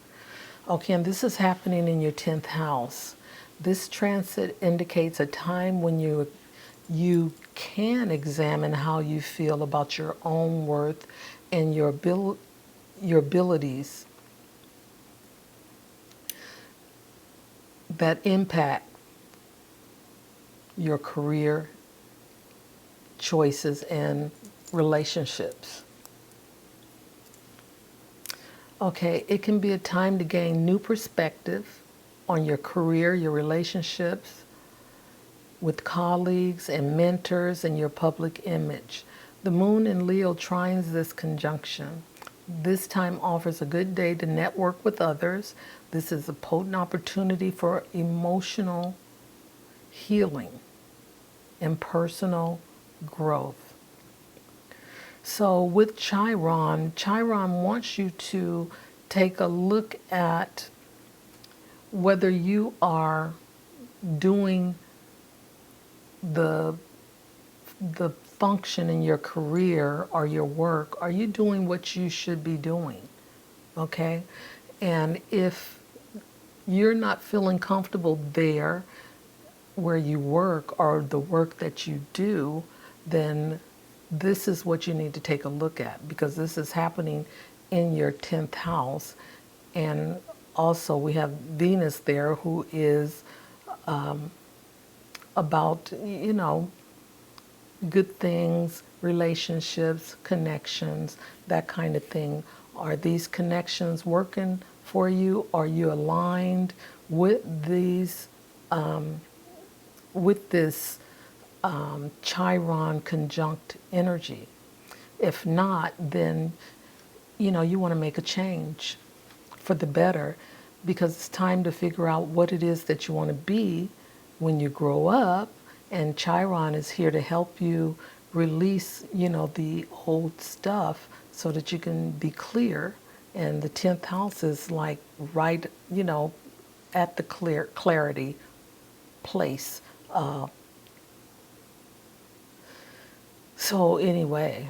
Okay, and this is happening in your 10th house. This transit indicates a time when you can examine how you feel about your own worth and your abilities that impact your career choices and relationships. Okay, it can be a time to gain new perspective on your career, your relationships with colleagues and mentors, and your public image. The moon in Leo trines this conjunction. This time offers a good day to network with others. This is a potent opportunity for emotional healing and personal growth. So with Chiron, Chiron wants you to take a look at whether you are doing the the function in your career or your work. Are you doing what you should be doing? Okay? And if you're not feeling comfortable there where you work or the work that you do, then this is what you need to take a look at, because this is happening in your 10th house. And also we have Venus there, who is about, good things, relationships, connections, that kind of thing. Are these connections working for you? Are you aligned with these, with this Chiron conjunct energy? If not, then you want to make a change for the better, because it's time to figure out what it is that you want to be when you grow up. And Chiron is here to help you release, the old stuff so that you can be clear. And the 10th house is like right, at the clarity place. So anyway,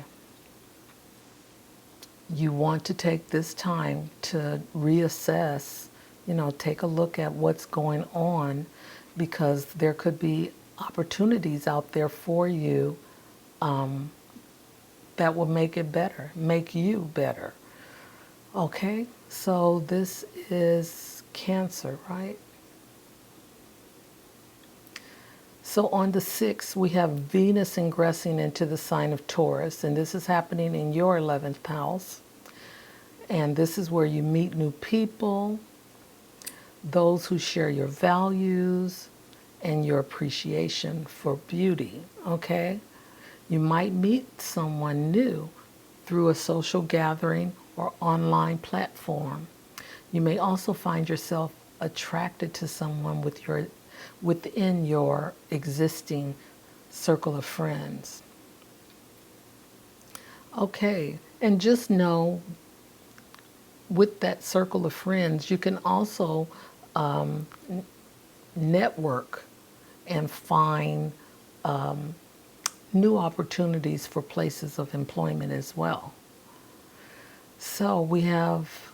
you want to take this time to reassess, take a look at what's going on, because there could be opportunities out there for you that will make it better, make you better. Okay, so this is Cancer, right? So on the 6th, we have Venus ingressing into the sign of Taurus, and this is happening in your 11th house. And this is where you meet new people, those who share your values and your appreciation for beauty, okay? You might meet someone new through a social gathering or online platform. You may also find yourself attracted to someone within your existing circle of friends. Okay, and just know, with that circle of friends, you can also network and find new opportunities for places of employment as well. So we have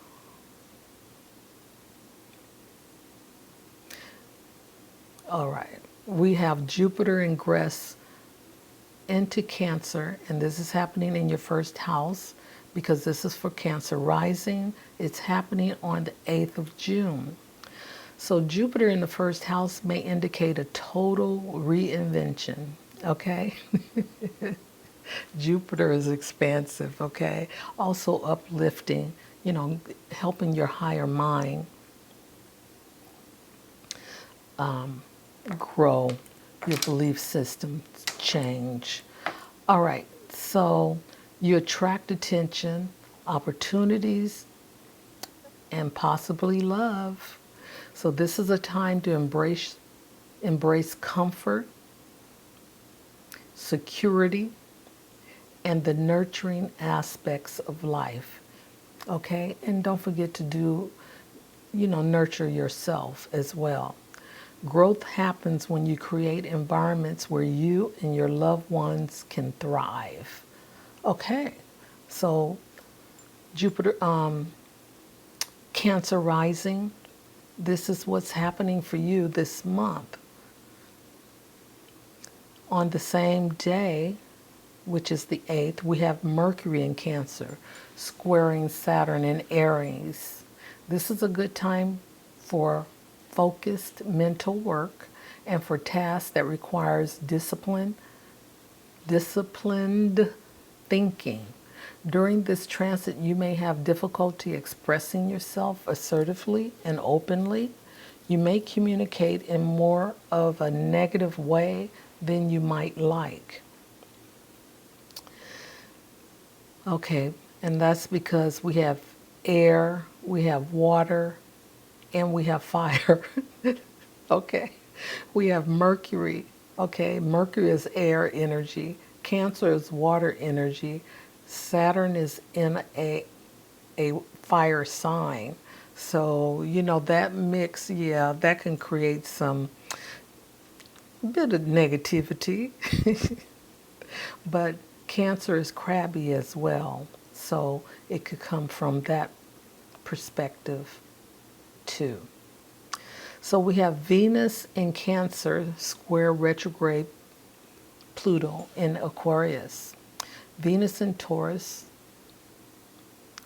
all right, we have Jupiter ingress into Cancer, and this is happening in your first house, because this is for Cancer rising. It's happening on the 8th of June. So Jupiter in the first house may indicate a total reinvention, okay? Jupiter is expansive, okay? Also uplifting, helping your higher mind grow, your belief system change. All right, so you attract attention, opportunities, and possibly love. So this is a time to embrace comfort, security, and the nurturing aspects of life. Okay, and don't forget to do, nurture yourself as well. Growth happens when you create environments where you and your loved ones can thrive. Okay, so Jupiter, Cancer rising, This is what's happening for you this month. On the same day, which is the 8th, we have Mercury in Cancer, squaring Saturn in Aries. This is a good time for focused mental work and for tasks that requires disciplined thinking. During this transit, you may have difficulty expressing yourself assertively and openly. You may communicate in more of a negative way than you might like. Okay, and that's because we have air, we have water, and we have fire. Okay, we have Mercury. Okay, Mercury is air energy, Cancer is water energy, Saturn is in a fire sign. So, that mix, yeah, that can create some bit of negativity. But Cancer is crabby as well. So it could come from that perspective too. So we have Venus in Cancer square retrograde Pluto in Aquarius. Venus in Taurus.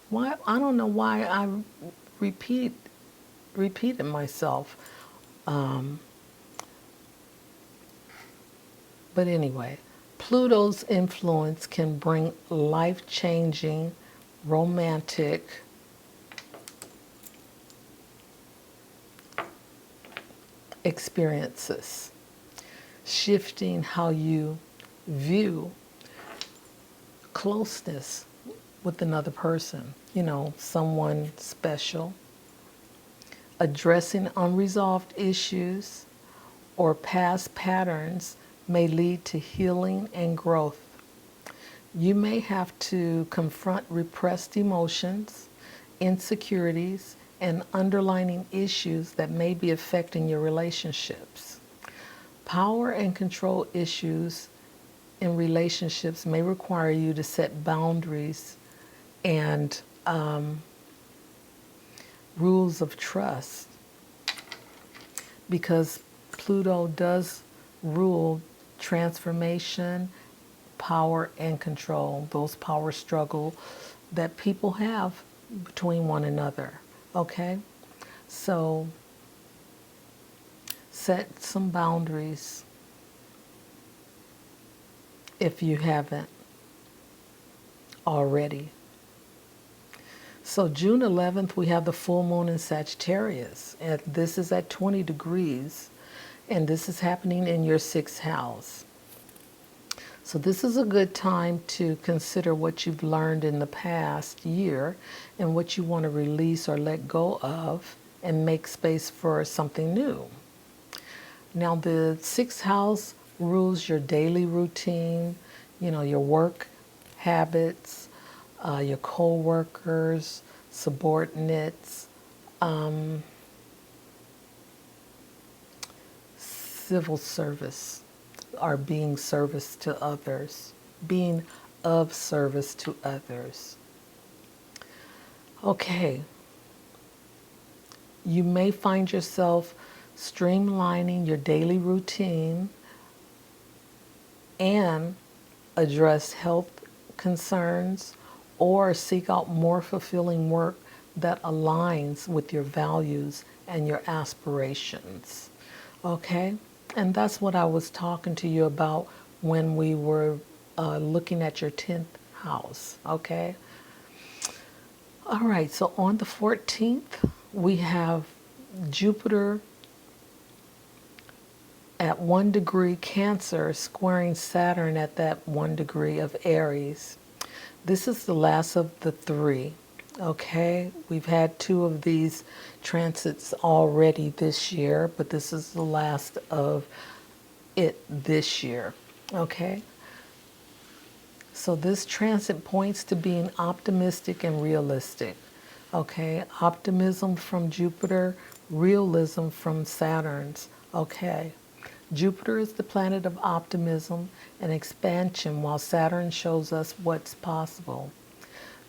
Why? I don't know why I repeated myself. But anyway, Pluto's influence can bring life-changing, romantic, experiences, shifting how you view closeness with another person, someone special, addressing unresolved issues or past patterns may lead to healing and growth. You may have to confront repressed emotions, insecurities, and underlying issues that may be affecting your relationships. Power and control issues in relationships may require you to set boundaries and rules of trust, because Pluto does rule transformation, power, and control, those power struggle that people have between one another. Okay? So set some boundaries if you haven't already. So June 11th, we have the full moon in Sagittarius, and this is at 20 degrees, and this is happening in your 6th house. So this is a good time to consider what you've learned in the past year and what you want to release or let go of and make space for something new. Now the 6th house rules your daily routine, your work habits, your co-workers, subordinates, civil service, are being service to others, being of service to others. Okay. You may find yourself streamlining your daily routine and address health concerns or seek out more fulfilling work that aligns with your values and your aspirations. Okay? And that's what I was talking to you about when we were looking at your 10th house. Okay? All right, so on the 14th, we have Jupiter at 1 degree Cancer squaring Saturn at that 1 degree of Aries. This is the last of the 3. Okay, we've had 2 of these transits already this year, but this is the last of it this year. Okay, so this transit points to being optimistic and realistic. Okay, optimism from Jupiter, realism from Saturn's. Okay, Jupiter is the planet of optimism and expansion, while Saturn shows us what's possible.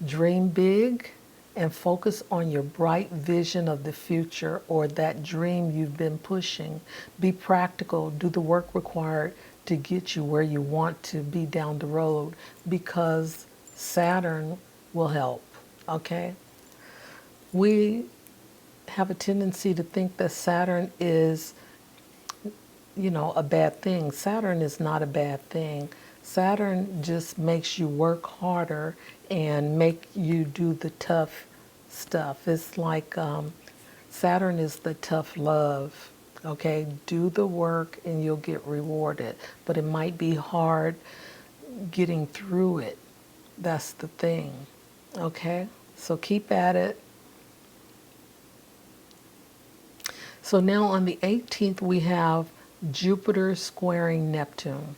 Dream big, and focus on your bright vision of the future or that dream you've been pushing. Be practical, do the work required to get you where you want to be down the road, because Saturn will help, okay? We have a tendency to think that Saturn is, a bad thing. Saturn is not a bad thing. Saturn just makes you work harder and make you do the tough stuff. It's like Saturn is the tough love. Okay, do the work and you'll get rewarded. But it might be hard getting through it. That's the thing. Okay, so keep at it. So now on the 18th, we have Jupiter squaring Neptune.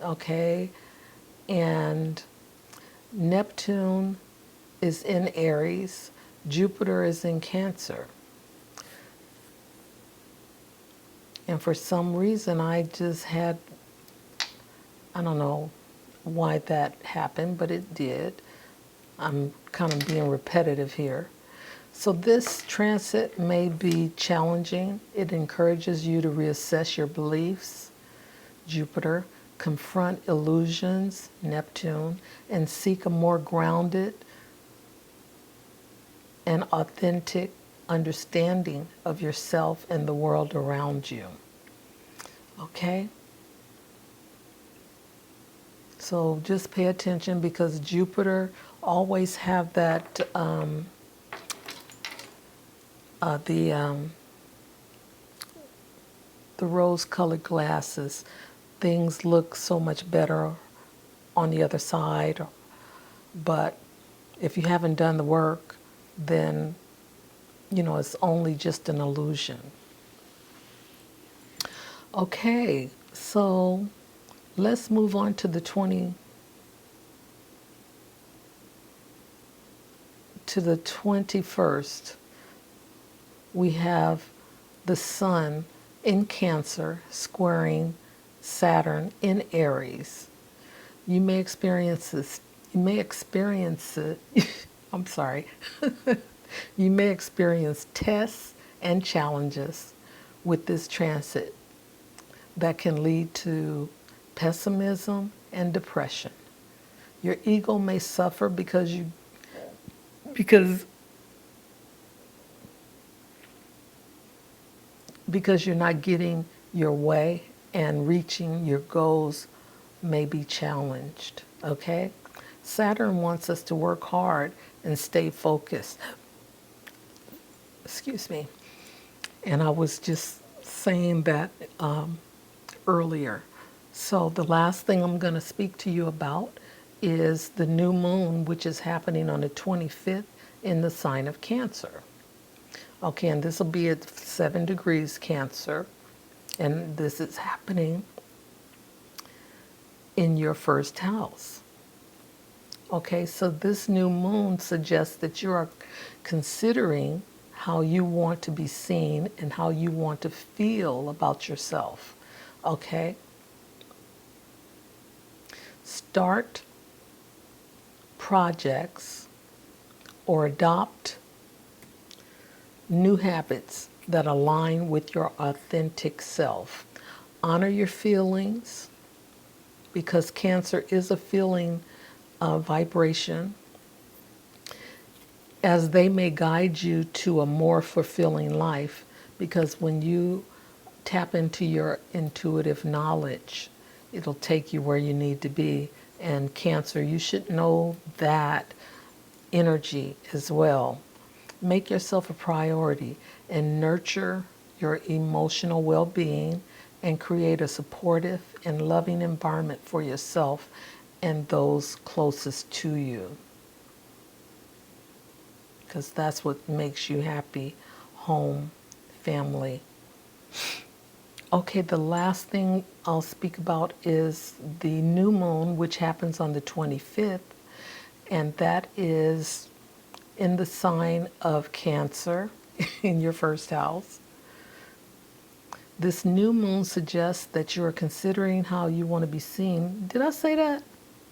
Okay, and Neptune is in Aries, Jupiter is in Cancer. And for some reason, I don't know why that happened, but it did. I'm kind of being repetitive here. So this transit may be challenging. It encourages you to reassess your beliefs, Jupiter, confront illusions, Neptune, and seek a more grounded and authentic understanding of yourself and the world around you. Okay? So just pay attention, because Jupiter always have that the rose-colored glasses. Things look so much better on the other side, but if you haven't done the work, then it's only just an illusion. Okay, so let's move on to the 21st. We have the Sun in Cancer squaring Saturn in Aries. You may experience this. You may experience it. I'm sorry. You may experience tests and challenges with this transit that can lead to pessimism and depression. Your ego may suffer because you're not getting your way, and reaching your goals may be challenged, okay? Saturn wants us to work hard and stay focused. Excuse me. And I was just saying that earlier. So the last thing I'm going to speak to you about is the new moon, which is happening on the 25th in the sign of Cancer. Okay, and this will be at 7 degrees Cancer, and this is happening in your first house. Okay, so this new moon suggests that you are considering how you want to be seen and how you want to feel about yourself. Okay? Start projects or adopt new habits that align with your authentic self. Honor your feelings, because Cancer is a feeling vibration, as they may guide you to a more fulfilling life. Because when you tap into your intuitive knowledge, it'll take you where you need to be. And Cancer, you should know that energy as well. Make yourself a priority and nurture your emotional well-being, and create a supportive and loving environment for yourself and those closest to you, because that's what makes you happy. Home, family. Okay, the last thing I'll speak about is the new moon, which happens on the 25th, and that is in the sign of Cancer in your first house. This new moon suggests that you are considering how you want to be seen. Did I say that?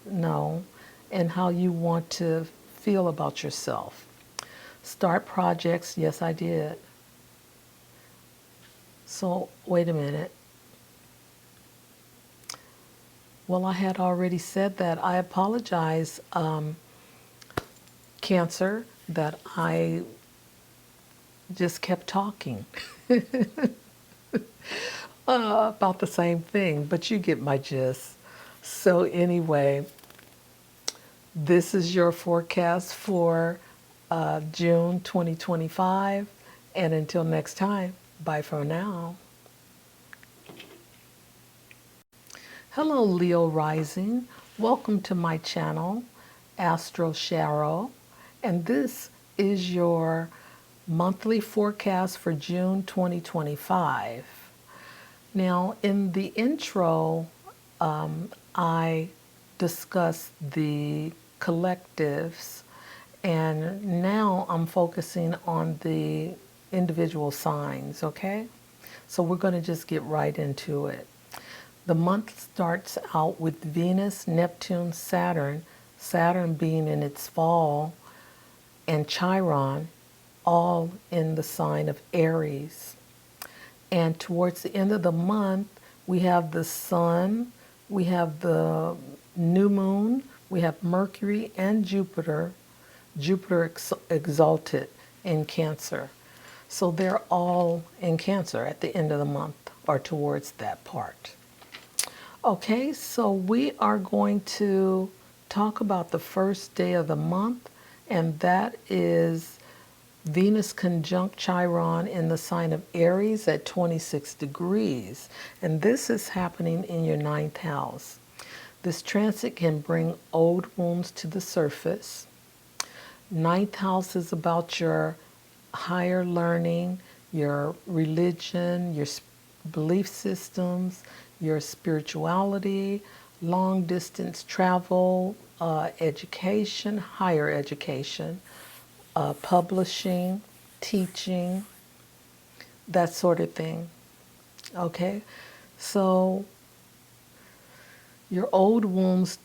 No. And how you want to feel about yourself. Start projects. Yes, I did. So, wait a minute. Well, I had already said that. I apologize, Cancer, that I just kept talking about the same thing, but you get my gist. So, anyway, this is your forecast for June 2025. And until next time, bye for now. Hello, Leo Rising. Welcome to my channel, Astro Sharo. And this is your monthly forecast for June 2025. Now, in the intro, I discussed the collectives, and now I'm focusing on the individual signs, okay? So we're going to just get right into it. The month starts out with Venus, Neptune, Saturn being in its fall, and Chiron all in the sign of Aries. And towards the end of the month, we have the Sun, we have the new moon, we have Mercury and Jupiter, exalted in Cancer. So they're all in Cancer at the end of the month or towards that part. Okay, so we are going to talk about the first day of the month, and that is Venus conjunct Chiron in the sign of Aries at 26 degrees. And this is happening in your ninth house. This transit can bring old wounds to the surface. Ninth house is about your higher learning, your religion, your belief systems, your spirituality, long distance travel, education, higher education, publishing, teaching, that sort of thing. Okay? So your old wounds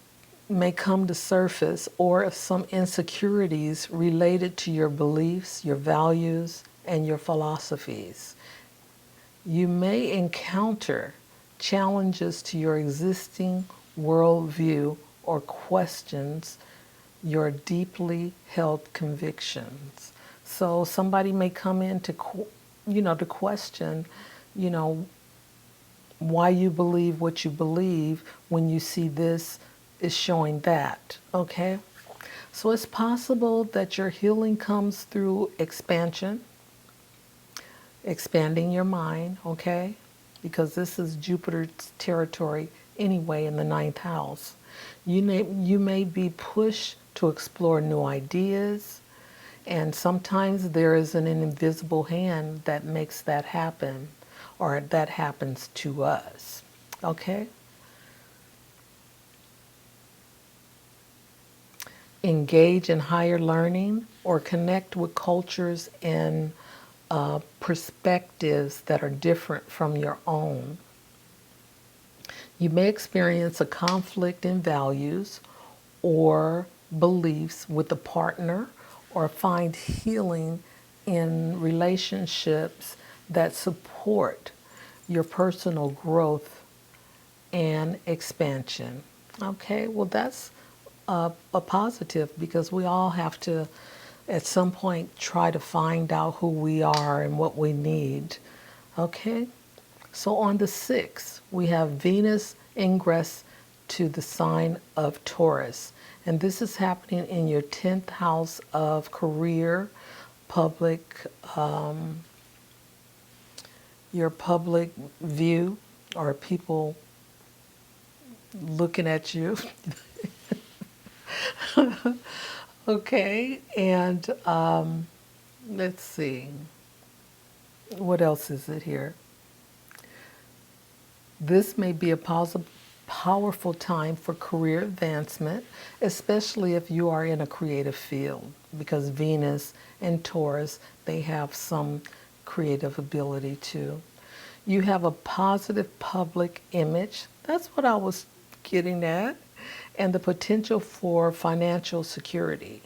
may come to surface, or some insecurities related to your beliefs, your values, and your philosophies. You may encounter challenges to your existing worldview or questions your deeply held convictions. So somebody may come in to, to question, you know, why you believe what you believe when you see this is showing that, okay? So it's possible that your healing comes through expansion, expanding your mind, okay? Because this is Jupiter's territory anyway in the ninth house. You may be pushed to explore new ideas, and sometimes there is an invisible hand that makes that happen, or that happens to us, okay? Engage in higher learning or connect with cultures and perspectives that are different from your own. You may experience a conflict in values or beliefs with a partner, or find healing in relationships that support your personal growth and expansion. Okay, well, that's a positive, because we all have to, at some point, try to find out who we are and what we need. Okay, so on the 6th, we have Venus ingress to the sign of Taurus. And this is happening in your 10th house of career, public, your public view, or people looking at you. Okay, and let's see, what else is it here? This may be a powerful time for career advancement, especially if you are in a creative field, because Venus and Taurus, they have some creative ability too. You have a positive public image. That's what I was getting at. And the potential for financial security.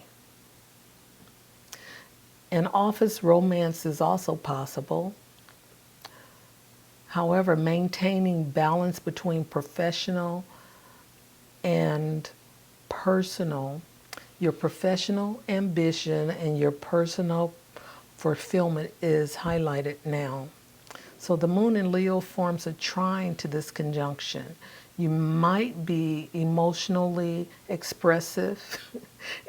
An office romance is also possible. However, maintaining balance between professional and personal, your professional ambition and your personal fulfillment is highlighted now. So the moon in Leo forms a trine to this conjunction. You might be emotionally expressive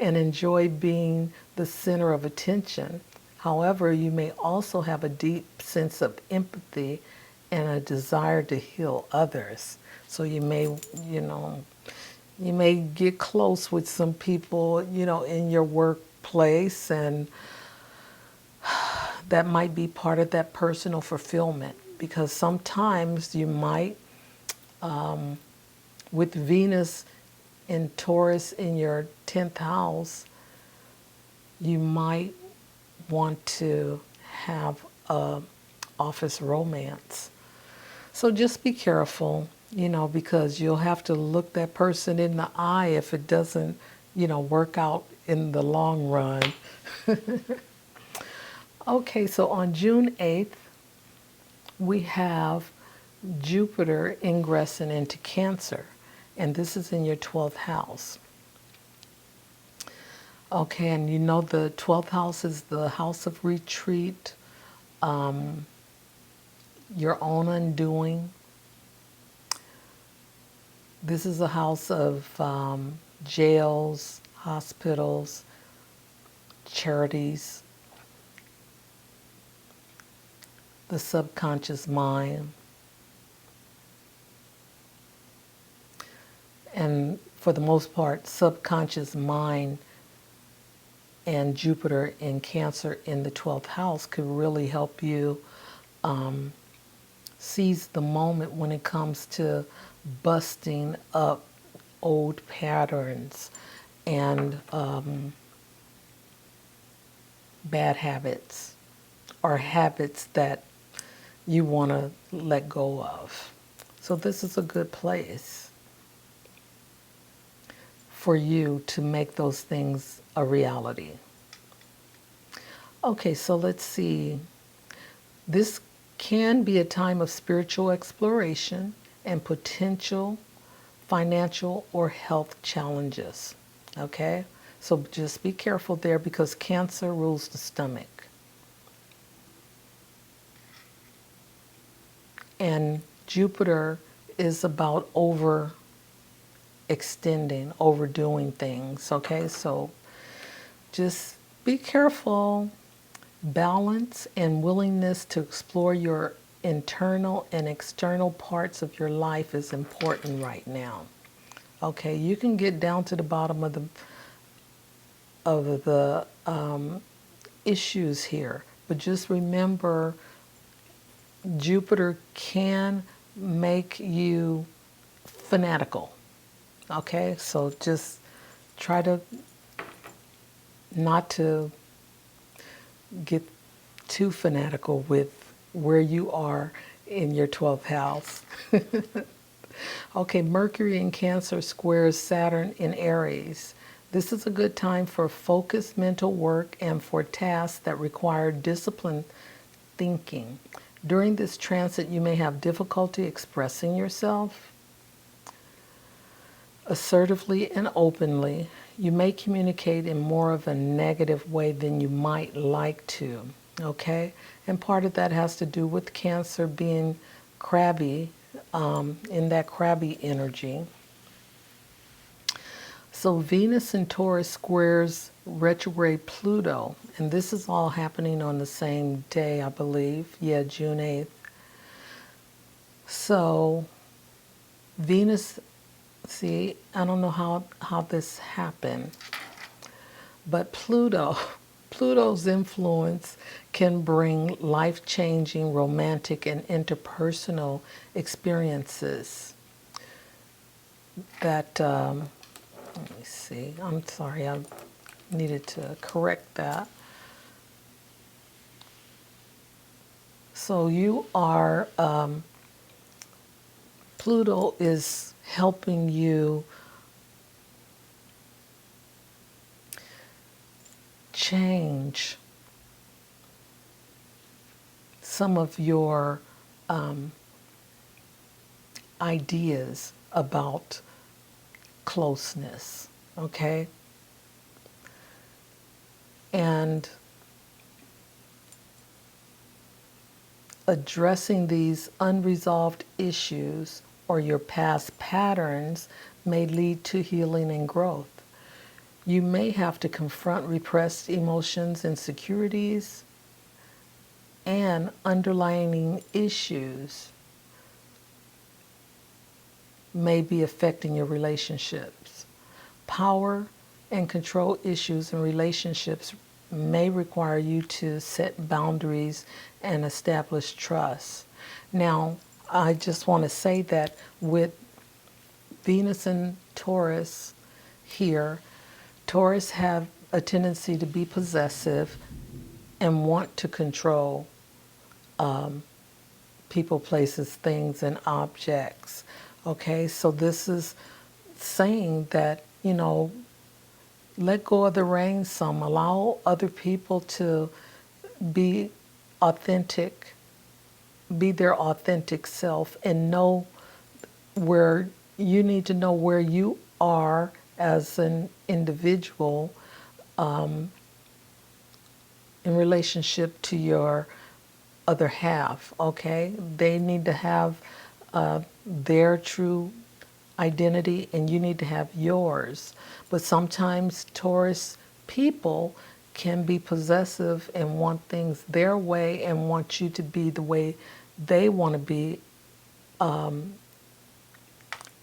and enjoy being the center of attention. However, you may also have a deep sense of empathy and a desire to heal others. So you may, you may get close with some people, in your workplace, and that might be part of that personal fulfillment, because sometimes you might, with Venus in Taurus in your 10th house, you might want to have a office romance. So just be careful, because you'll have to look that person in the eye if it doesn't, work out in the long run. Okay, so on June 8th, we have Jupiter ingressing into Cancer, and this is in your 12th house. Okay, and the 12th house is the house of retreat, your own undoing. This is a house of jails, hospitals, charities, the subconscious mind. And for the most part, subconscious mind and Jupiter in Cancer in the 12th house could really help you seize the moment when it comes to busting up old patterns and bad habits, or habits that you want to let go of. So this is a good place for you to make those things a reality. Okay, so let's see. This can be a time of spiritual exploration and potential financial or health challenges. Okay, so just be careful there, because Cancer rules the stomach. And Jupiter is about overextending, overdoing things. Okay, so just be careful. Balance and willingness to explore your internal and external parts of your life is important right now. Okay, you can get down to the bottom of the issues here, but just remember, Jupiter can make you fanatical. Okay, so just try to not to get too fanatical with where you are in your 12th house. Okay, Mercury in Cancer squares Saturn in Aries. This is a good time for focused mental work and for tasks that require disciplined thinking. During this transit, you may have difficulty expressing yourself assertively and openly. You may communicate in more of a negative way than you might like to, okay? And part of that has to do with Cancer being crabby, in that crabby energy. So Venus in Taurus squares retrograde Pluto, and this is all happening on the same day, I believe. Yeah, June 8th. So Venus, see, I don't know how this happened, but Pluto's influence can bring life-changing romantic and interpersonal experiences that, let me see, I'm sorry, I needed to correct that. So you are, Pluto is helping you change some of your ideas about closeness, okay? And addressing these unresolved issues or your past patterns may lead to healing and growth. You may have to confront repressed emotions, insecurities, and underlying issues may be affecting your relationships. Power and control issues in relationships may require you to set boundaries and establish trust. Now, I just want to say that with Venus and Taurus here, Taurus have a tendency to be possessive and want to control people, places, things, and objects. Okay, so this is saying that, let go of the reins some, allow other people to be authentic, be their authentic self, and know where you need to know where you are as an individual in relationship to your other half, okay? They need to have their true identity and you need to have yours. But sometimes Taurus people can be possessive and want things their way and want you to be the way they want to be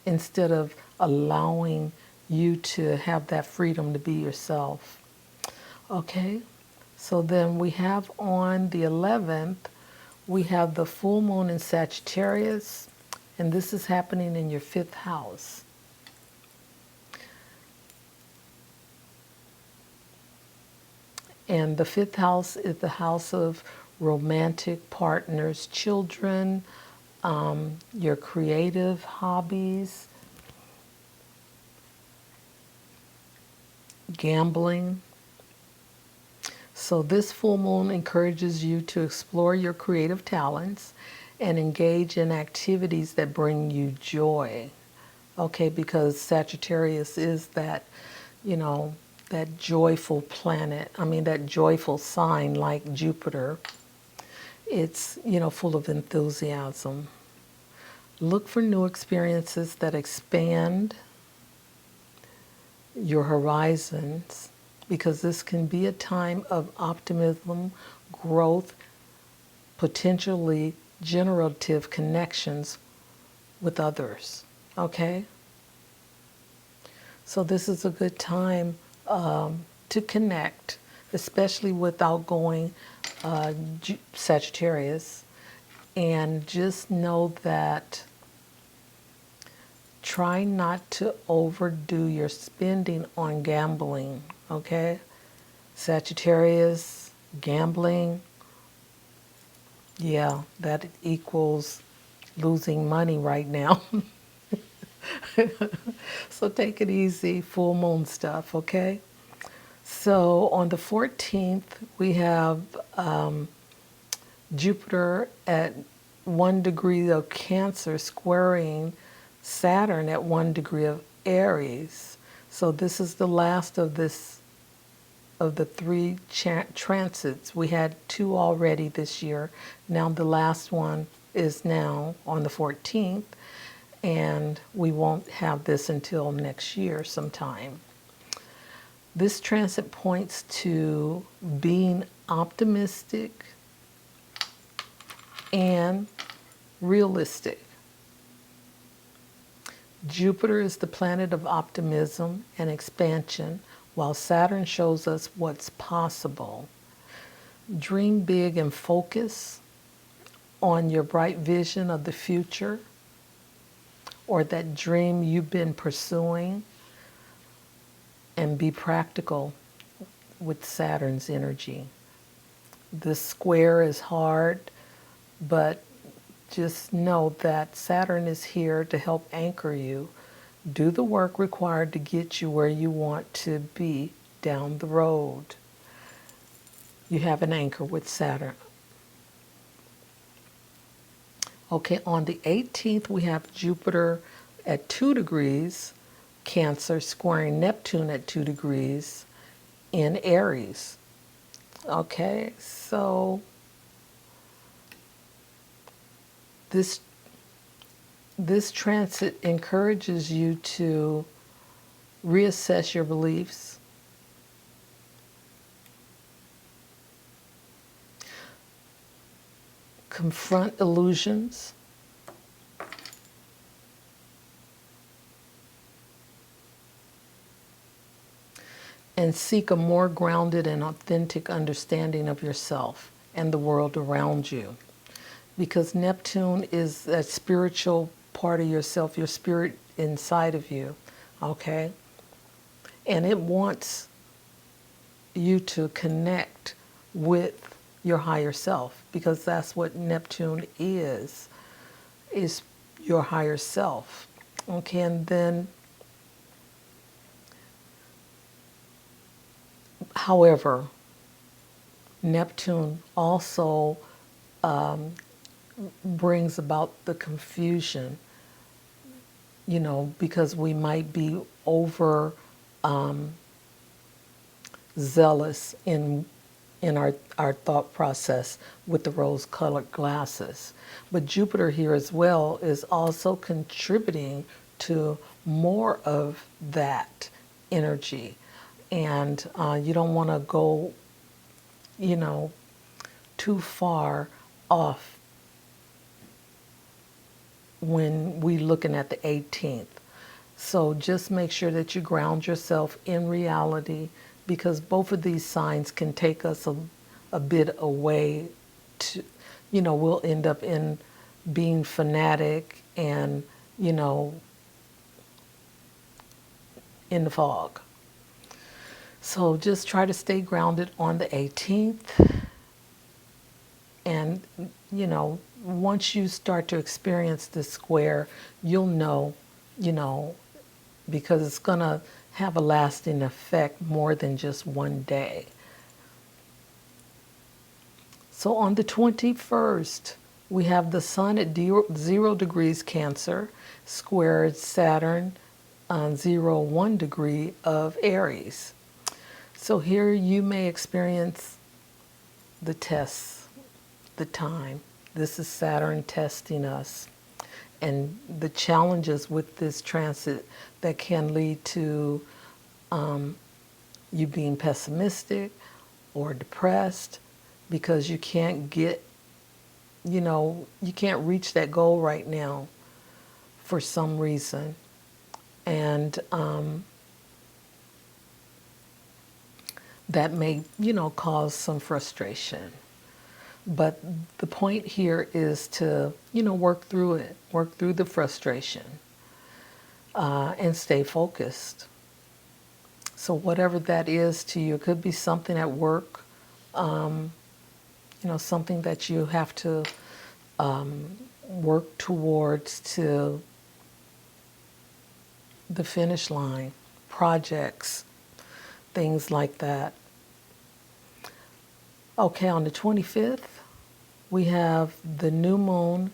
instead of allowing you to have that freedom to be yourself. Okay? So then we have on the 11th, we have the full moon in Sagittarius, and this is happening in your 5th house. And the 5th house is the house of romantic partners, children, your creative hobbies, gambling. So this full moon encourages you to explore your creative talents and engage in activities that bring you joy. Okay, because Sagittarius is that, that joyful planet. That joyful sign like Jupiter. It's, full of enthusiasm. Look for new experiences that expand your horizons, because this can be a time of optimism, growth, potentially generative connections with others. Okay? So this is a good time to connect, especially with outgoing Sagittarius. And just know that try not to overdo your spending on gambling, okay? Sagittarius, gambling, yeah, that equals losing money right now. So take it easy, full moon stuff, okay? So on the 14th, we have Jupiter at 1 degree of Cancer squaring Saturn at 1 degree of Aries. So this is the last of the 3 transits. We had 2 already this year. Now the last one is now on the 14th, and we won't have this until next year sometime. This transit points to being optimistic and realistic. Jupiter is the planet of optimism and expansion, while Saturn shows us what's possible. Dream big and focus on your bright vision of the future or that dream you've been pursuing, and be practical with Saturn's energy. This square is hard, but just know that Saturn is here to help anchor you. Do the work required to get you where you want to be down the road. You have an anchor with Saturn. Okay, on the 18th, we have Jupiter at 2 degrees, Cancer, squaring Neptune at 2 degrees in Aries. Okay, so this transit encourages you to reassess your beliefs, confront illusions, and seek a more grounded and authentic understanding of yourself and the world around you. Because Neptune is that spiritual part of yourself, your spirit inside of you, okay? And it wants you to connect with your higher self, because that's what Neptune is your higher self. Okay, and then, however, Neptune also brings about the confusion, because we might be over zealous in our thought process with the rose-colored glasses. But Jupiter here as well is also contributing to more of that energy. And you don't want to go, too far off when we looking at the 18th. So just make sure that you ground yourself in reality, because both of these signs can take us a bit away to, we'll end up in being fanatic and, in the fog. So just try to stay grounded on the 18th. And, once you start to experience this square, you'll know, because it's going to have a lasting effect more than just one day. So on the 21st, we have the Sun at 0 degrees Cancer, squared Saturn on 1 degree of Aries. So here you may experience the tests, the time. This is Saturn testing us, and the challenges with this transit that can lead to you being pessimistic or depressed because you can't get, you can't reach that goal right now for some reason. And that may, cause some frustration. But the point here is to, work through it, work through the frustration, and stay focused. So whatever that is to you, it could be something at work, something that you have to work towards to the finish line, projects, things like that. Okay, on the 25th, we have the new moon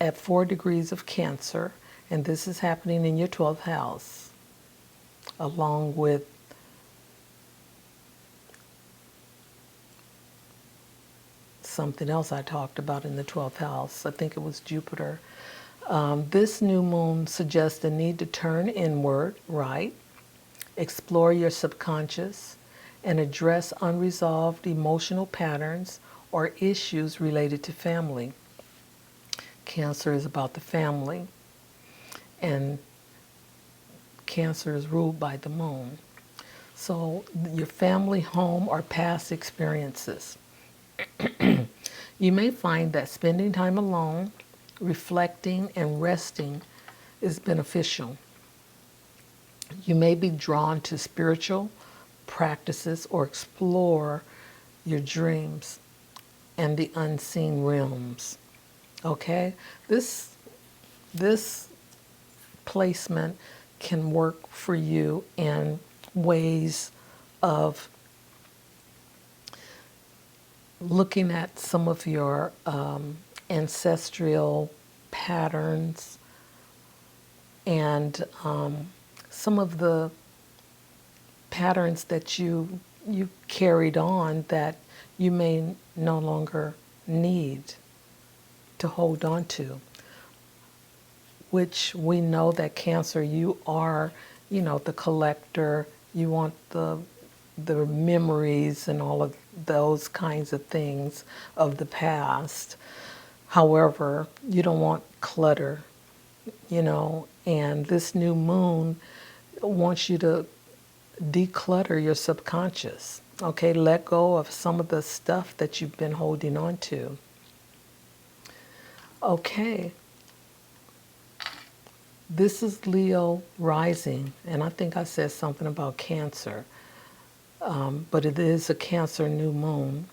at 4 degrees of Cancer, and this is happening in your 12th house, along with something else I talked about in the 12th house. I think it was Jupiter. This new moon suggests the need to turn inward, right? Explore your subconscious and address unresolved emotional patterns or issues related to family. Cancer is about the family, and Cancer is ruled by the moon. So your family, home, or past experiences. You may find that spending time alone, reflecting, and resting is beneficial. You may be drawn to spiritual practices or explore your dreams and the unseen realms. Okay? This placement can work for you in ways of looking at some of your ancestral patterns, and some of the patterns that you carried on that you may no longer need to hold on to, which we know that Cancer, you are, the collector. You want the memories and all of those kinds of things of the past. However, you don't want clutter, and this new moon wants you to declutter your subconscious. Okay, let go of some of the stuff that you've been holding on to. Okay, this is Leo rising, and I think I said something about Cancer, but it is a Cancer new moon.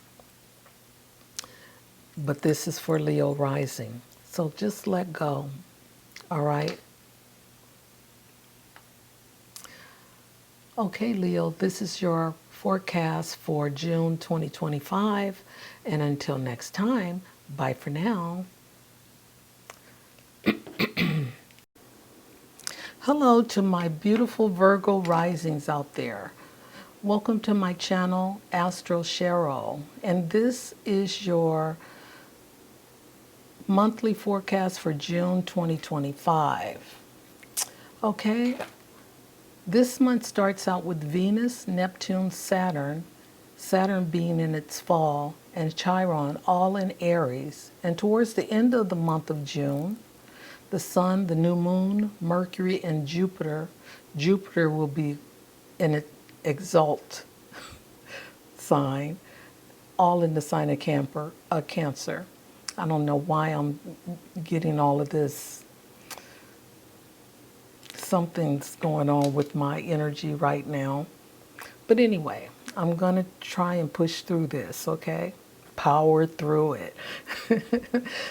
But this is for Leo rising. So just let go, all right? Okay, Leo, this is your forecast for June 2025. And until next time, bye for now. Hello to my beautiful Virgo risings out there. Welcome to my channel, Astro Cheryl. And this is your monthly forecast for June 2025. Okay, this month starts out with Venus, Neptune, Saturn being in its fall, and Chiron all in Aries. And towards the end of the month of June, the Sun, the new moon, Mercury, and Jupiter will be in its exalt sign, all in the sign of Cancer. I don't know why I'm getting all of this. Something's going on with my energy right now. But anyway, I'm going to try and push through this, okay? Power through it.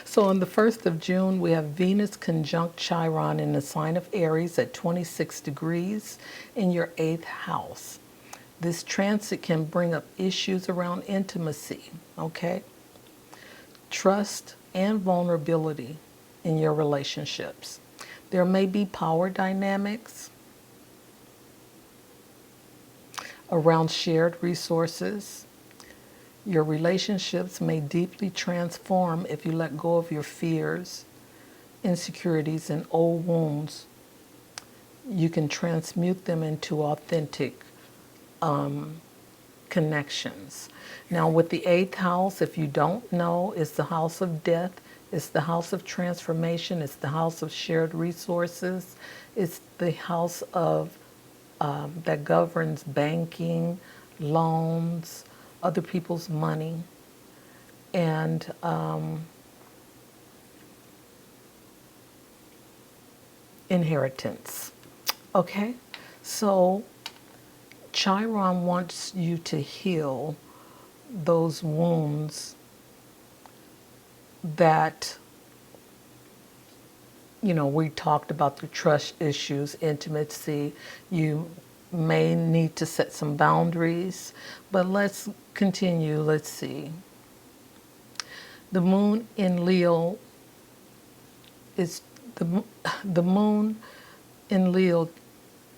So on the 1st of June, we have Venus conjunct Chiron in the sign of Aries at 26 degrees in your 8th house. This transit can bring up issues around intimacy, okay? Trust and vulnerability in your relationships. There may be power dynamics around shared resources. Your relationships may deeply transform if you let go of your fears, insecurities, and old wounds. You can transmute them into authentic connections. Now, with the 8th house, if you don't know, it's the house of death. It's the house of transformation. It's the house of shared resources. It's the house of that governs banking, loans, other people's money, and inheritance. Okay, so Chiron wants you to heal those wounds that, we talked about the trust issues, intimacy. You may need to set some boundaries, but let's continue. Let's see. The moon in Leo is the moon in Leo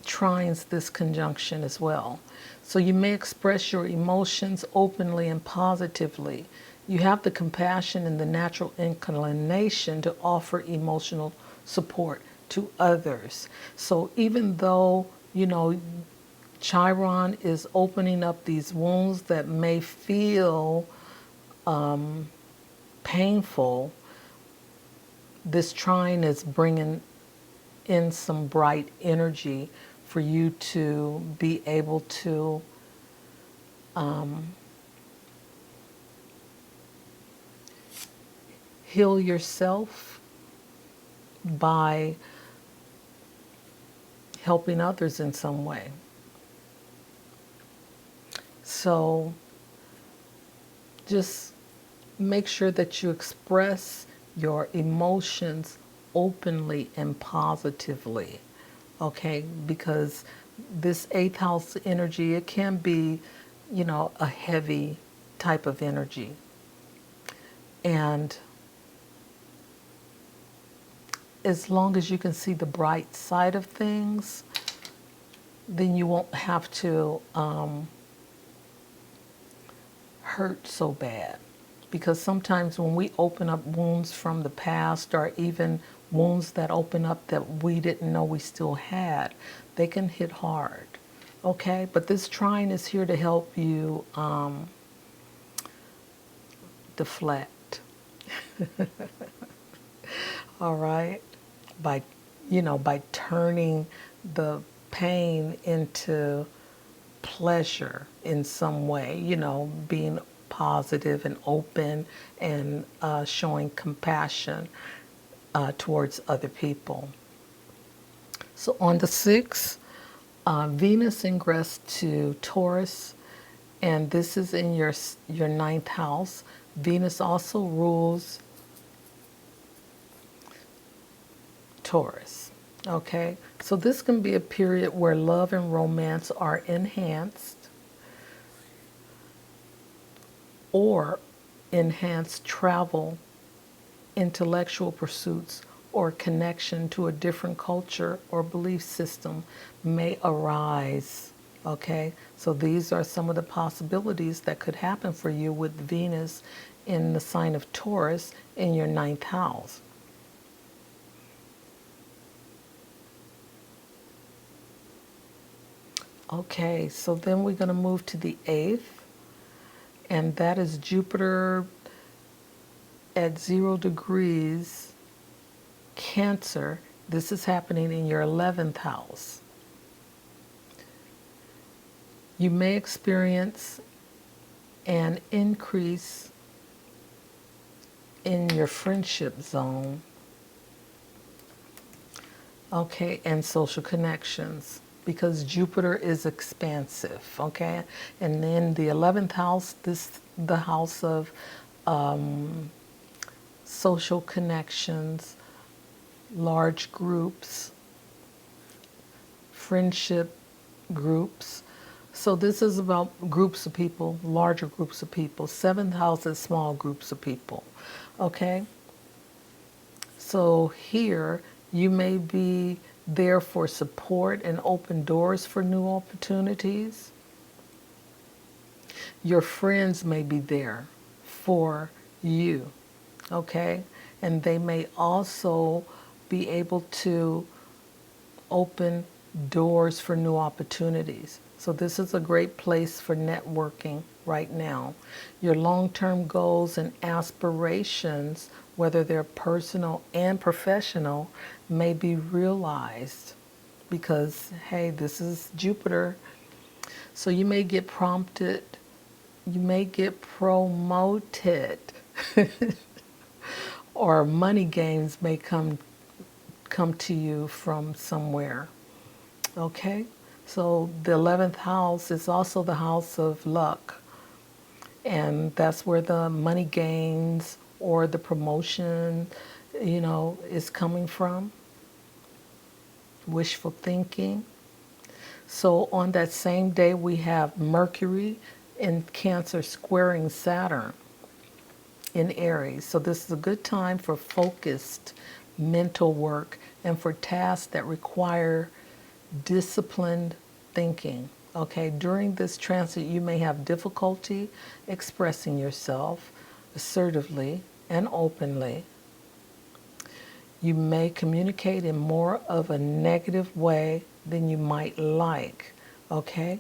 trines this conjunction as well. So you may express your emotions openly and positively. You have the compassion and the natural inclination to offer emotional support to others. So even though, Chiron is opening up these wounds that may feel painful, this trine is bringing in some bright energy for you to be able to heal yourself by helping others in some way. So just make sure that you express your emotions openly and positively, okay? Because this 8th house energy, it can be, a heavy type of energy. And as long as you can see the bright side of things, then you won't have to hurt so bad. Because sometimes when we open up wounds from the past, or even wounds that open up that we didn't know we still had, they can hit hard. Okay, but this trine is here to help you deflect. All right, by by turning the pain into pleasure in some way, being positive and open, and showing compassion towards other people. So on the 6th, Venus ingress to Taurus, and this is in your ninth house. Venus also rules Taurus. Okay, so this can be a period where love and romance are enhanced, or enhanced travel, intellectual pursuits, or connection to a different culture or belief system may arise. Okay, so these are some of the possibilities that could happen for you with Venus in the sign of Taurus in your ninth house. Okay, so then we're going to move to the 8th, and that is Jupiter at 0 degrees Cancer. This is happening in your 11th house. You may experience an increase in your friendship zone, okay, and social connections, because Jupiter is expansive, okay? And then the 11th house, the house of social connections, large groups, friendship groups. So this is about groups of people, larger groups of people. 7th house is small groups of people, okay? So here you may be there for support and open doors for new opportunities. Your friends may be there for you, okay? And they may also be able to open doors for new opportunities. So this is a great place for networking right now. Your long-term goals and aspirations, whether they're personal and professional, may be realized because, hey, this is Jupiter. So you may get prompted, you may get promoted, or money gains may come to you from somewhere. Okay? So the 11th house is also the house of luck. And that's where the money gains or the promotion, is coming from. Wishful thinking. So on that same day, we have Mercury in Cancer squaring Saturn in Aries. So this is a good time for focused mental work and for tasks that require disciplined thinking. Okay, during this transit, you may have difficulty expressing yourself assertively and openly. You may communicate in more of a negative way than you might like. Okay,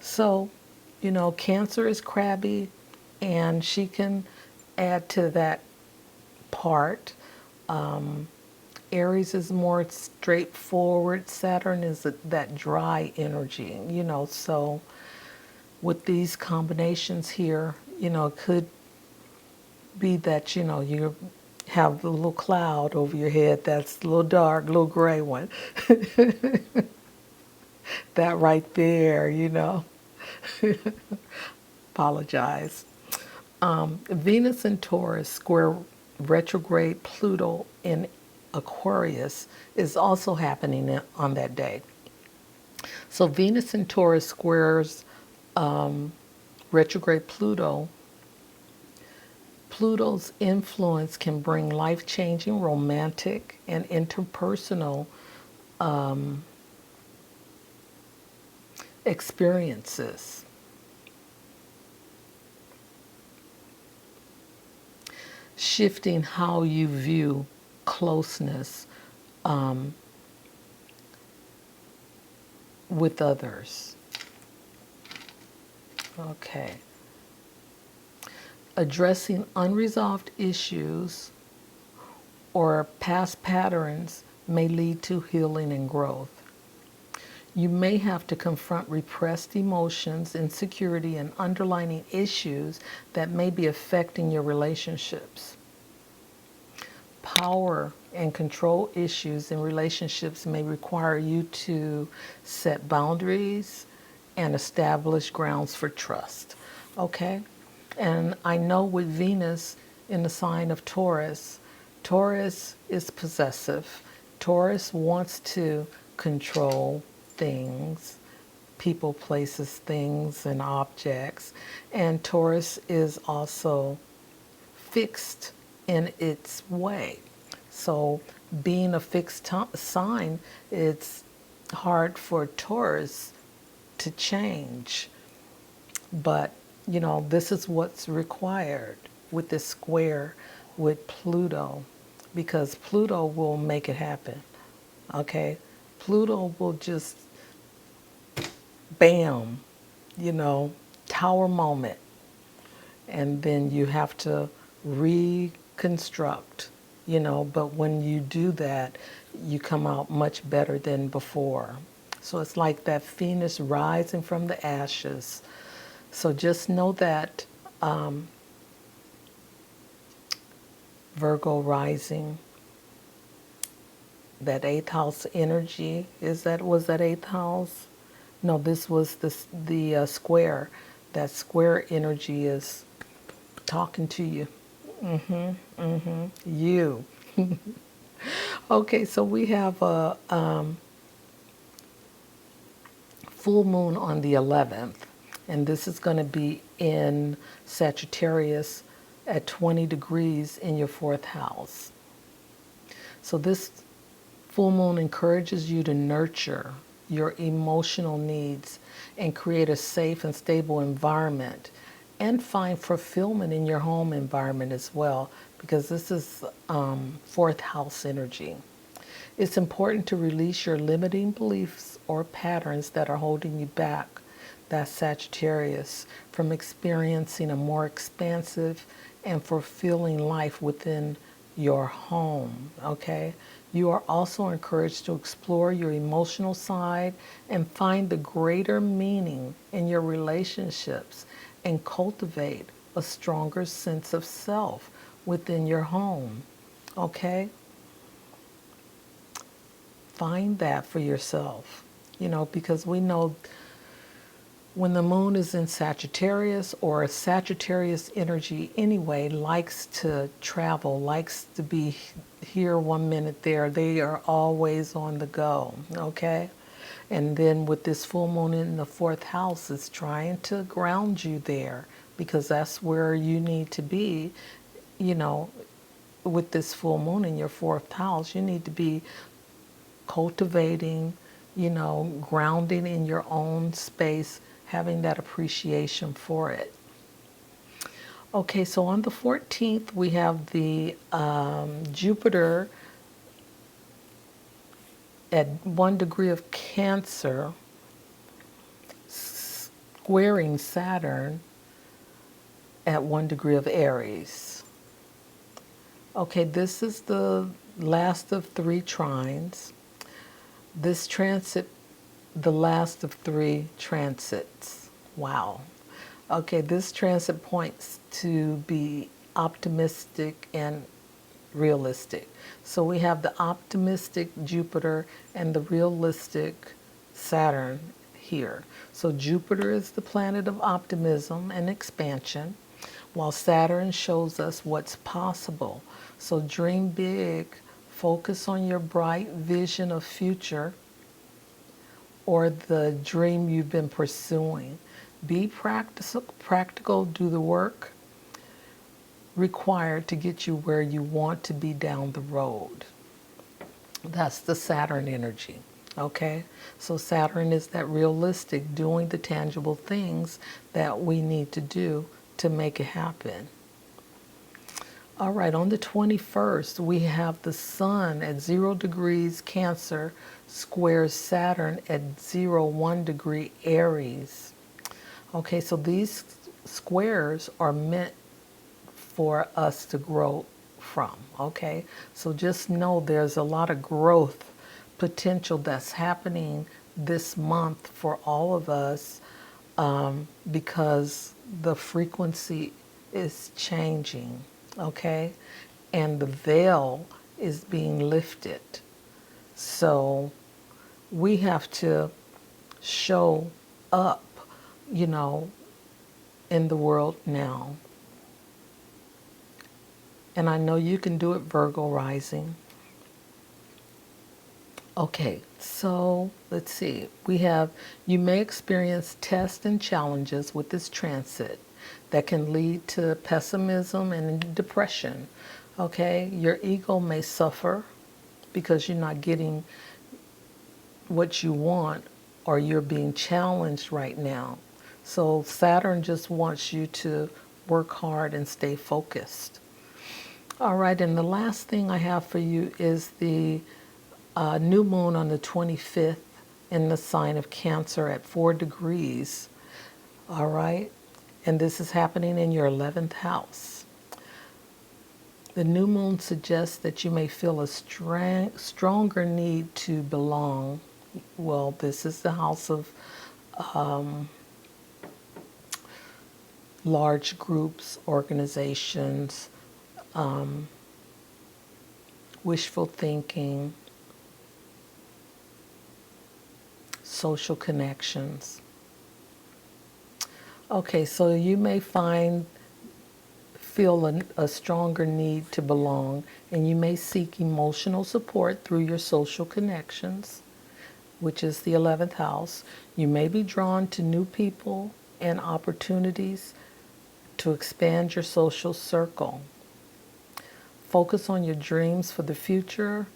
so Cancer is crabby, and she can add to that part. Aries is more straightforward. Saturn is that dry energy, so with these combinations here, it could be that, you have a little cloud over your head that's a little dark, little gray one. That right there. Apologize. Venus in Taurus square retrograde Pluto in Aquarius is also happening on that day. So Venus in Taurus squares retrograde Pluto. Pluto's influence can bring life-changing romantic and interpersonal experiences. Shifting how you view closeness with others. Okay. Addressing unresolved issues or past patterns may lead to healing and growth. You may have to confront repressed emotions, insecurity, and underlying issues that may be affecting your relationships. Power and control issues in relationships may require you to set boundaries and establish grounds for trust. Okay? And I know with Venus in the sign of Taurus, Taurus is possessive. Taurus wants to control things, people, places, things, and objects. And Taurus is also fixed in its way. So being a fixed sign, it's hard for Taurus to change. But, you know, this is what's required with this square with Pluto, because Pluto will make it happen. Okay? Pluto will just, bam, you know, tower moment. And then you have to reconstruct, you know, but when you do that, you come out much better than before. So it's like that phoenix rising from the ashes. So just know that Virgo rising, that eighth house energy, was that eighth house? No, this was the square. That square energy is talking to you. You. Okay, so we have a full moon on the 11th, and this is going to be in Sagittarius at 20 degrees in your fourth house. So this full moon encourages you to nurture your emotional needs and create a safe and stable environment, and find fulfillment in your home environment as well, because this is fourth house energy. It's important to release your limiting beliefs or patterns that are holding you back, that's Sagittarius, from experiencing a more expansive and fulfilling life within your home, okay? You are also encouraged to explore your emotional side and find the greater meaning in your relationships and cultivate a stronger sense of self within your home, okay? Find that for yourself, you know, because we know when the moon is in Sagittarius, or Sagittarius energy anyway, likes to travel, likes to be here 1 minute there. They are always on the go, okay? And then with this full moon in the fourth house, it's trying to ground you there, because that's where you need to be, you know, with this full moon in your fourth house. You need to be cultivating, you know, grounding in your own space, having that appreciation for it. Okay, so on the 14th, we have the Jupiter at 1 degree of Cancer, squaring Saturn at 1 degree of Aries. Okay, this is the last of 3 trines. This transit, the last of 3 transits. Wow. Okay, this transit points to be optimistic and realistic. So we have the optimistic Jupiter and the realistic Saturn here. So Jupiter is the planet of optimism and expansion, while Saturn shows us what's possible. So dream big, focus on your bright vision of future, or the dream you've been pursuing. Be practical, do the work, required to get you where you want to be down the road. That's the Saturn energy. Okay? So Saturn is that realistic, doing the tangible things that we need to do to make it happen. All right, on the 21st, we have the Sun at 0 degrees Cancer squares Saturn at 1 degree Aries. Okay, so these squares are meant for us to grow from. Okay, so just know there's a lot of growth potential that's happening this month for all of us, because the frequency is changing. Okay, and the veil is being lifted. So we have to show up, you know, in the world now. And I know you can do it, Virgo rising. Okay, so let's see. We have, you may experience tests and challenges with this transit that can lead to pessimism and depression. Okay, your ego may suffer because you're not getting what you want, or you're being challenged right now. So Saturn just wants you to work hard and stay focused. All right, and the last thing I have for you is the new moon on the 25th in the sign of Cancer at 4 degrees. All right, and this is happening in your 11th house. The new moon suggests that you may feel a stronger need to belong. Well, this is the house of large groups, organizations, wishful thinking, social connections. Okay, so you may feel a stronger need to belong, and you may seek emotional support through your social connections, which is the 11th house. You may be drawn to new people and opportunities to expand your social circle. Focus on your dreams for the future,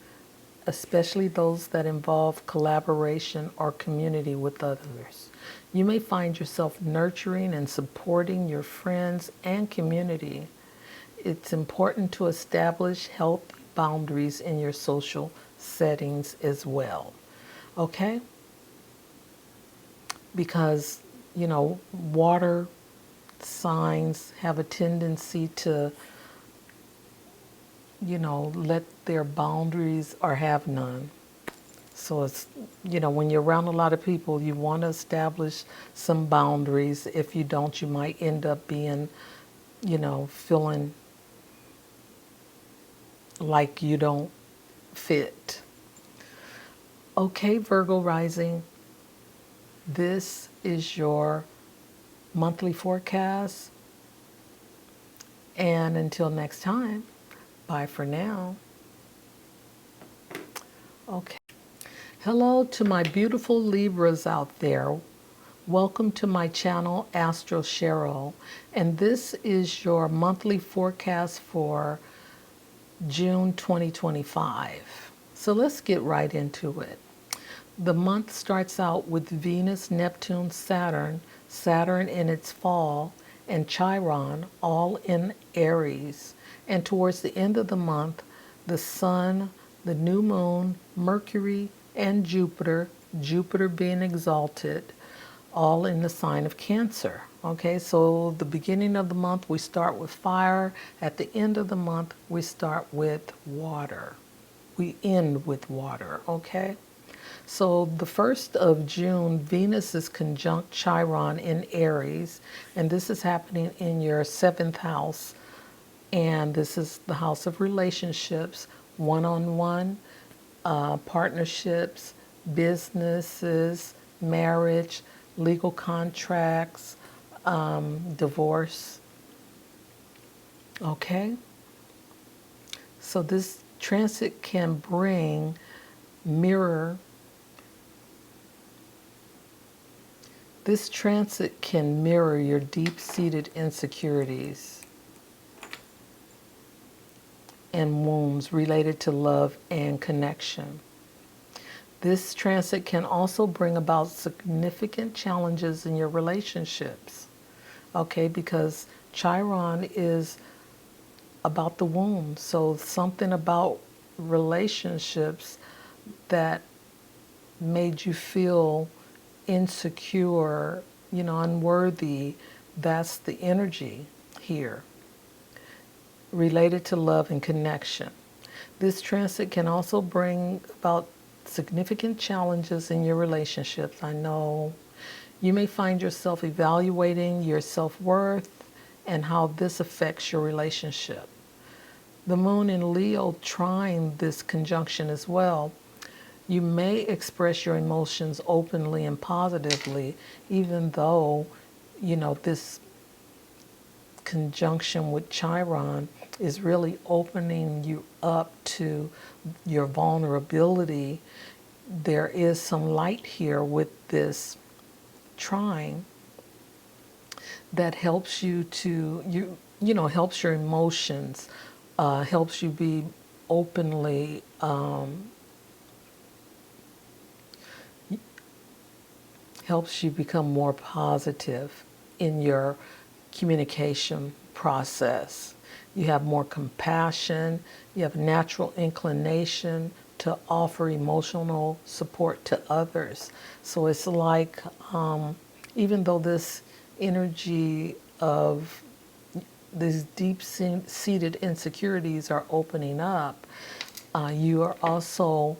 especially those that involve collaboration or community with others. You may find yourself nurturing and supporting your friends and community. It's important to establish healthy boundaries in your social settings as well. Okay? Because, you know, water signs have a tendency to, you know, let their boundaries or have none. So it's, you know, when you're around a lot of people, you want to establish some boundaries. If you don't, you might end up being, you know, feeling like you don't fit. Okay, Virgo rising, this is your monthly forecast. And until next time, bye for now. Okay. Hello to my beautiful Libras out there. Welcome to my channel, Astro Cheryl. And this is your monthly forecast for June 2025. So let's get right into it. The month starts out with Venus, Neptune, Saturn, Saturn in its fall, and Chiron all in Aries. And towards the end of the month, the Sun, the new moon, Mercury, and Jupiter, Jupiter being exalted, all in the sign of Cancer. Okay, so the beginning of the month we start with fire. At the end of the month we start with water. We end with water, okay? So the 1st of June, Venus is conjunct Chiron in Aries, and this is happening in your 7th house. And this is the house of relationships, one-on-one, partnerships, businesses, marriage, legal contracts, divorce. Okay? So this transit can bring mirror. This transit can mirror your deep-seated insecurities. and wounds related to love and connection. This transit can also bring about significant challenges in your relationships, okay, because Chiron is about the womb. So something about relationships that made you feel insecure, unworthy, that's the energy here related to love and connection. This transit can also bring about significant challenges in your relationships. I know you may find yourself evaluating your self-worth and how this affects your relationship. The moon in Leo trine this conjunction as well. You may express your emotions openly and positively, even though, this conjunction with Chiron is really opening you up to your vulnerability. There is some light here with this trine that helps you to helps your emotions, helps you be openly helps you become more positive in your communication process. You have more compassion, you have natural inclination to offer emotional support to others. So it's like, even though this energy of these deep-seated insecurities are opening up, you are also,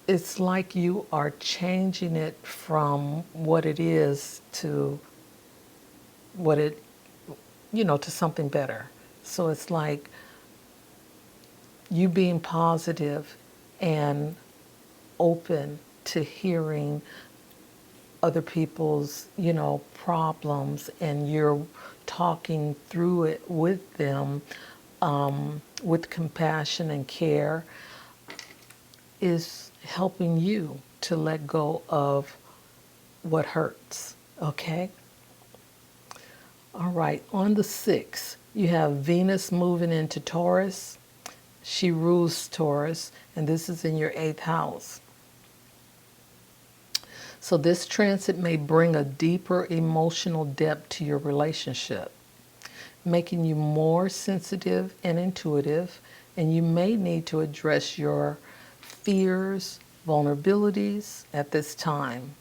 it's like you are changing it from what it is to what it, to something better. So it's like you being positive and open to hearing other people's, problems, and you're talking through it with them, with compassion and care, is helping you to let go of what hurts, okay? All right, on the 6th, you have Venus moving into Taurus. She rules Taurus, and this is in your 8th house. So this transit may bring a deeper emotional depth to your relationship, making you more sensitive and intuitive, and you may need to address your fears, vulnerabilities at this time.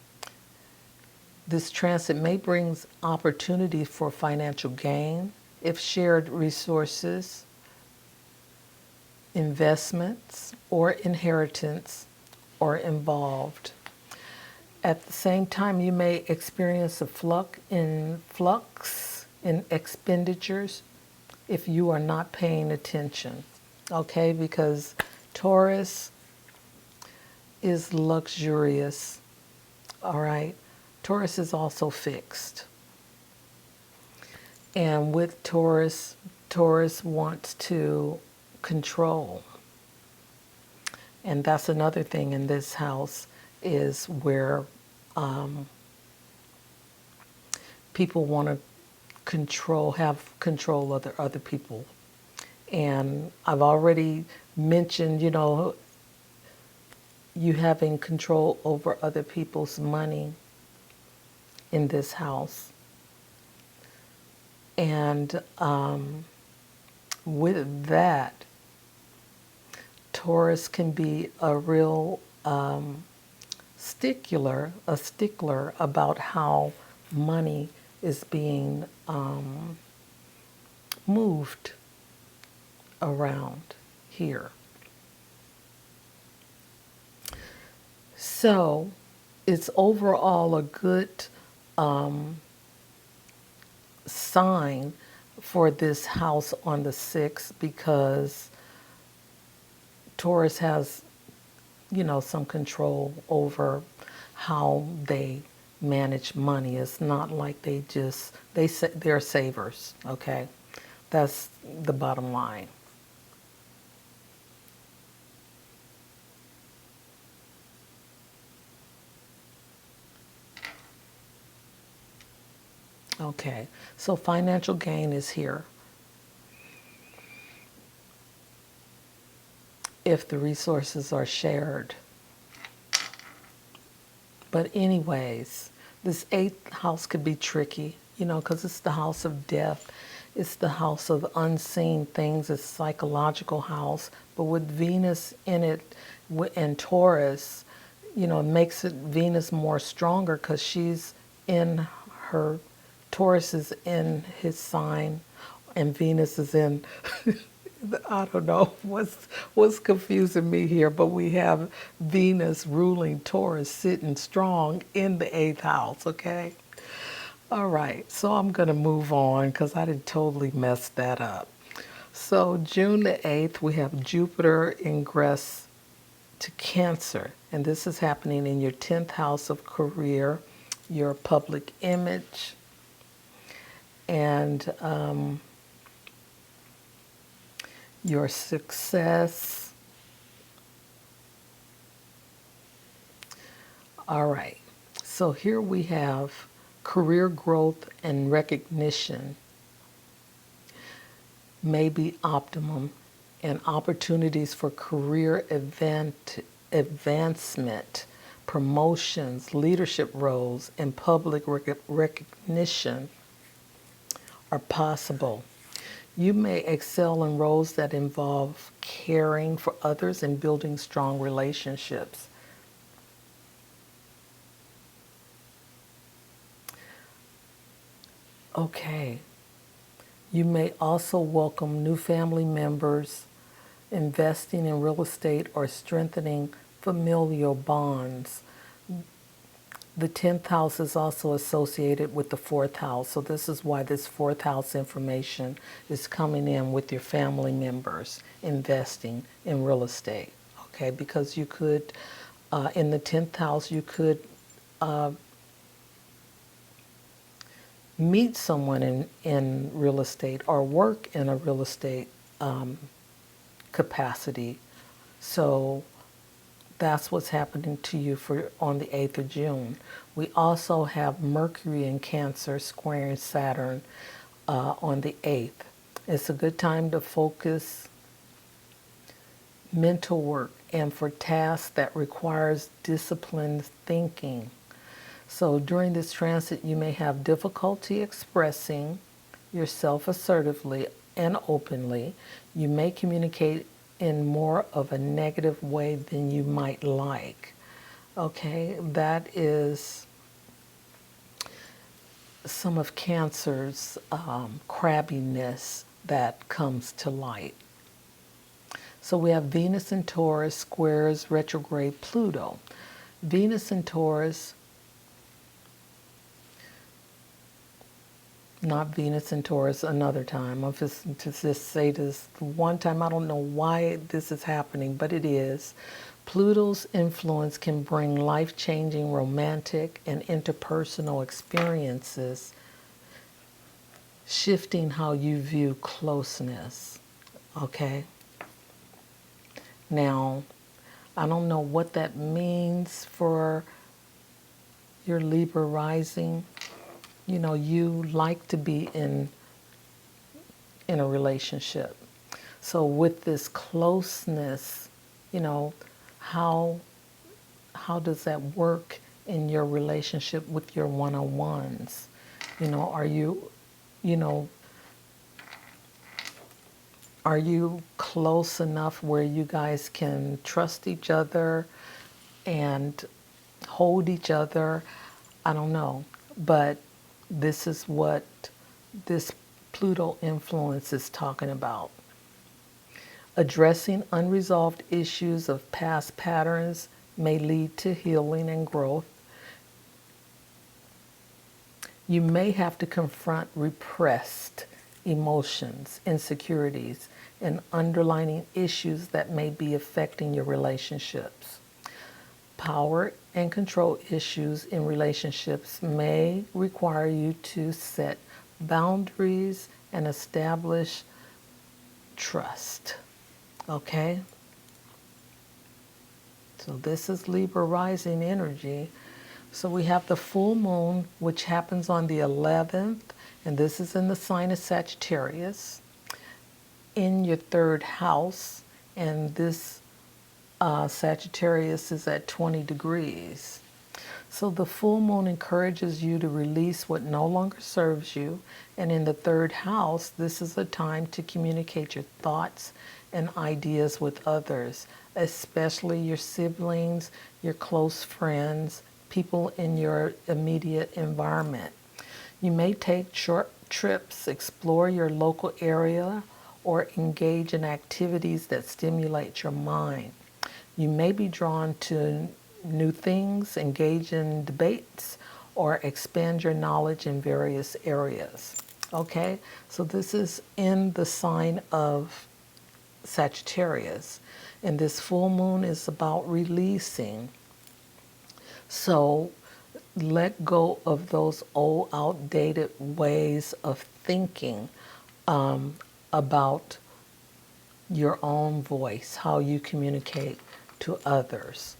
This transit may bring opportunity for financial gain if shared resources, investments, or inheritance are involved. At the same time, you may experience a flux in expenditures if you are not paying attention, okay? Because Taurus is luxurious, all right? Taurus is also fixed. And with Taurus, Taurus wants to control. And that's another thing in this house, is where people want to have control of other people. And I've already mentioned, you having control over other people's money in this house. And with that, Taurus can be a real stickler about how money is being moved around here. So it's overall a good sign for this house on the 6th, because Taurus has, some control over how they manage money. It's not like they're savers, okay? That's the bottom line. Okay, so financial gain is here. if the resources are shared. But anyways, this eighth house could be tricky, because it's the house of death. It's the house of unseen things. It's psychological house. But with Venus in it and Taurus, it makes it Venus more stronger because she's in her, Taurus is in his sign and Venus is in I don't know what's confusing me here, but we have Venus ruling Taurus sitting strong in the eighth house, okay? All right, so I'm going to move on because I did totally mess that up. So June the 8th, we have Jupiter ingress to Cancer, and this is happening in your 10th house of career, your public image, and your success. All right, so here we have career growth and recognition may be optimum, and opportunities for career advancement, promotions, leadership roles, and public recognition are possible. You may excel in roles that involve caring for others and building strong relationships. Okay. You may also welcome new family members, investing in real estate, or strengthening familial bonds. The 10th house is also associated with the 4th house, so this is why this 4th house information is coming in with your family members investing in real estate, okay? Because you could, in the 10th house, you could meet someone in real estate or work in a real estate capacity. So that's what's happening to you for on the 8th of June. We also have Mercury in Cancer squaring Saturn on the 8th. It's a good time to focus mental work and for tasks that requires disciplined thinking. So during this transit, you may have difficulty expressing yourself assertively and openly. You may communicate in more of a negative way than you might like. Okay, that is some of Cancer's crabbiness that comes to light. So we have Venus in Taurus squares retrograde Pluto. Venus in Taurus, not Venus in Taurus another time. I'm just to just say this one time. I don't know why this is happening, but it is. Pluto's influence can bring life-changing romantic and interpersonal experiences, shifting how you view closeness. Okay? Now, I don't know what that means for your Libra rising. You like to be in a relationship. So with this closeness, how does that work in your relationship with your one-on-ones? Are you, are you close enough where you guys can trust each other and hold each other? I don't know, but this is what this Pluto influence is talking about. Addressing unresolved issues of past patterns may lead to healing and growth. You may have to confront repressed emotions, insecurities, and underlying issues that may be affecting your relationships. Power and control issues in relationships may require you to set boundaries and establish trust. Okay? So this is Libra rising energy. So we have the full moon, which happens on the 11th, and this is in the sign of Sagittarius, in your 3rd house, and this Sagittarius is at 20 degrees. So the full moon encourages you to release what no longer serves you. And in the third house, this is a time to communicate your thoughts and ideas with others, especially your siblings, your close friends, people in your immediate environment. You may take short trips, explore your local area, or engage in activities that stimulate your mind. You may be drawn to new things, engage in debates, or expand your knowledge in various areas. Okay, so this is in the sign of Sagittarius, and this full moon is about releasing. So let go of those old, outdated ways of thinking about your own voice, how you communicate to others.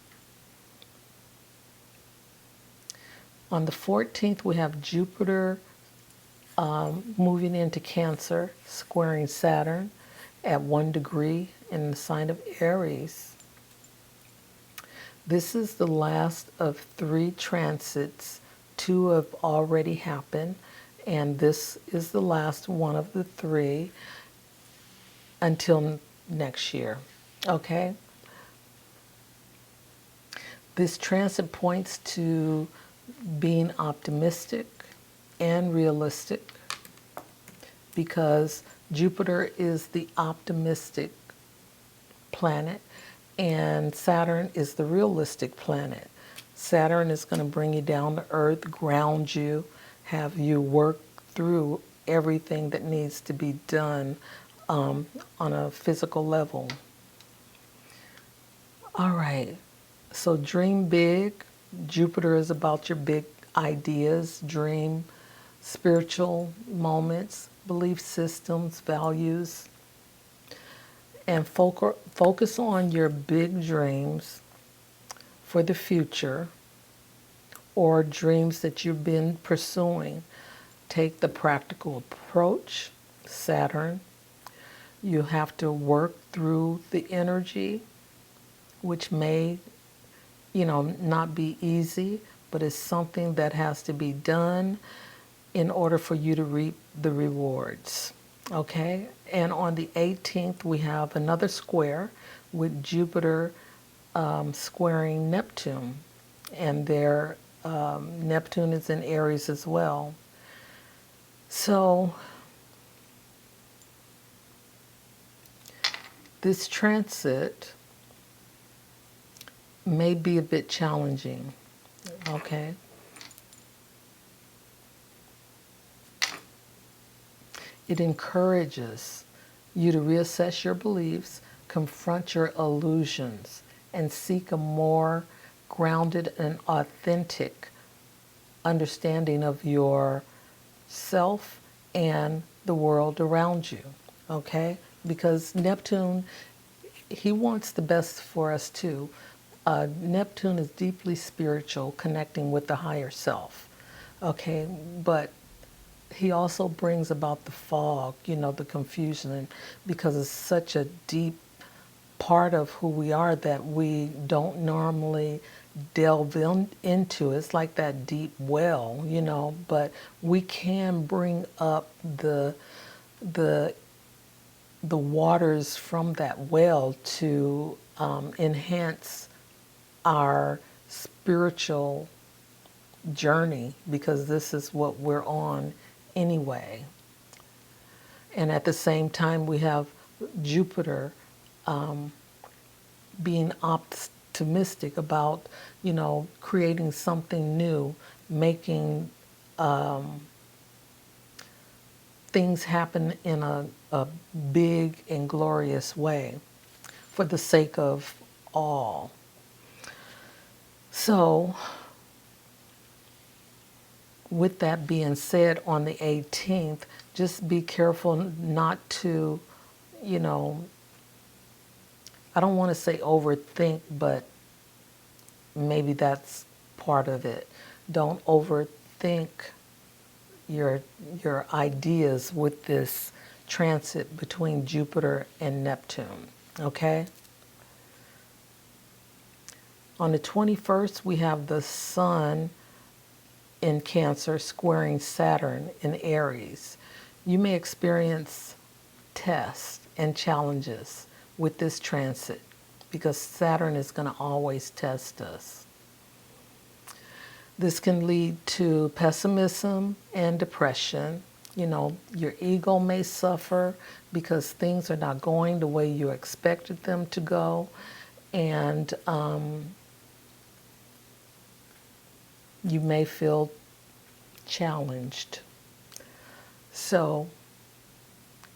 On the 14th, we have Jupiter moving into Cancer, squaring Saturn at 1 degree in the sign of Aries. This is the last of 3 transits. 2 have already happened, and this is the last one of the 3 until next year. Okay? This transit points to being optimistic and realistic, because Jupiter is the optimistic planet and Saturn is the realistic planet. Saturn is going to bring you down to earth, ground you, have you work through everything that needs to be done on a physical level. All right, so dream big. Jupiter is about your big ideas, dream, spiritual moments, belief systems, values, and focus on your big dreams for the future or dreams that you've been pursuing. Take the practical approach, Saturn. You have to work through the energy, which may, not be easy, but it's something that has to be done in order for you to reap the rewards. Okay? And on the 18th, we have another square with Jupiter squaring Neptune. And their Neptune is in Aries as well. So this transit may be a bit challenging, okay? It encourages you to reassess your beliefs, confront your illusions, and seek a more grounded and authentic understanding of yourself and the world around you, okay? Because Neptune, he wants the best for us too. Neptune is deeply spiritual, connecting with the higher self, okay? But he also brings about the fog, the confusion, and because it's such a deep part of who we are that we don't normally delve into. It's like that deep well, but we can bring up the waters from that well to enhance our spiritual journey, because this is what we're on anyway. And at the same time, we have Jupiter being optimistic about, creating something new, making things happen in a big and glorious way for the sake of all. So, with that being said, on the 18th, just be careful not to, I don't want to say overthink, but maybe that's part of it. Don't overthink your ideas with this transit between Jupiter and Neptune, okay? On the 21st, we have the Sun in Cancer squaring Saturn in Aries. You may experience tests and challenges with this transit because Saturn is going to always test us. This can lead to pessimism and depression. You know, your ego may suffer because things are not going the way you expected them to go. And you may feel challenged. So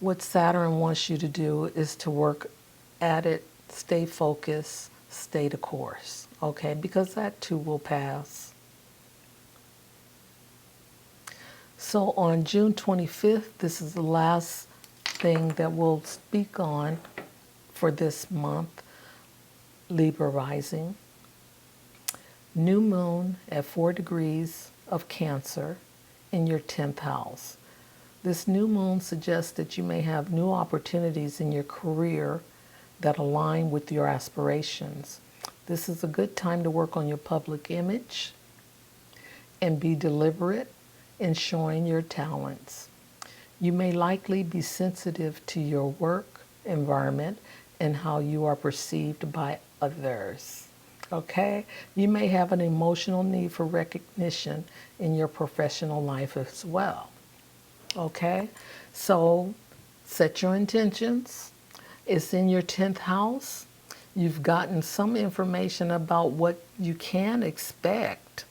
what Saturn wants you to do is to work at it, stay focused, stay the course, okay? Because that too will pass. So on June 25th, this is the last thing that we'll speak on for this month, Libra rising. New moon at 4 degrees of Cancer in your 10th house. This new moon suggests that you may have new opportunities in your career that align with your aspirations. This is a good time to work on your public image and be deliberate in showing your talents. You may likely be sensitive to your work environment and how you are perceived by others. Okay? You may have an emotional need for recognition in your professional life as well. Okay? So set your intentions. It's in your 10th house. You've gotten some information about what you can expect.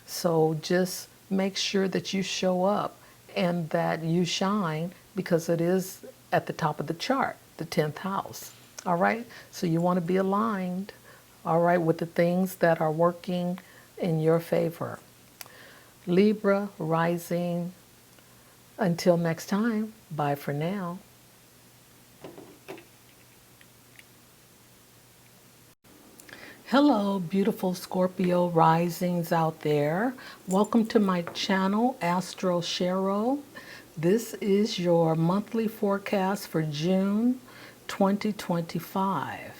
So just make sure that you show up and that you shine because it is at the top of the chart, the 10th house. All right? So you want to be aligned, all right, with the things that are working in your favor. Libra rising. Until next time, bye for now. Hello, beautiful Scorpio risings out there. Welcome to my channel, Astro Shero. This is your monthly forecast for June 2025.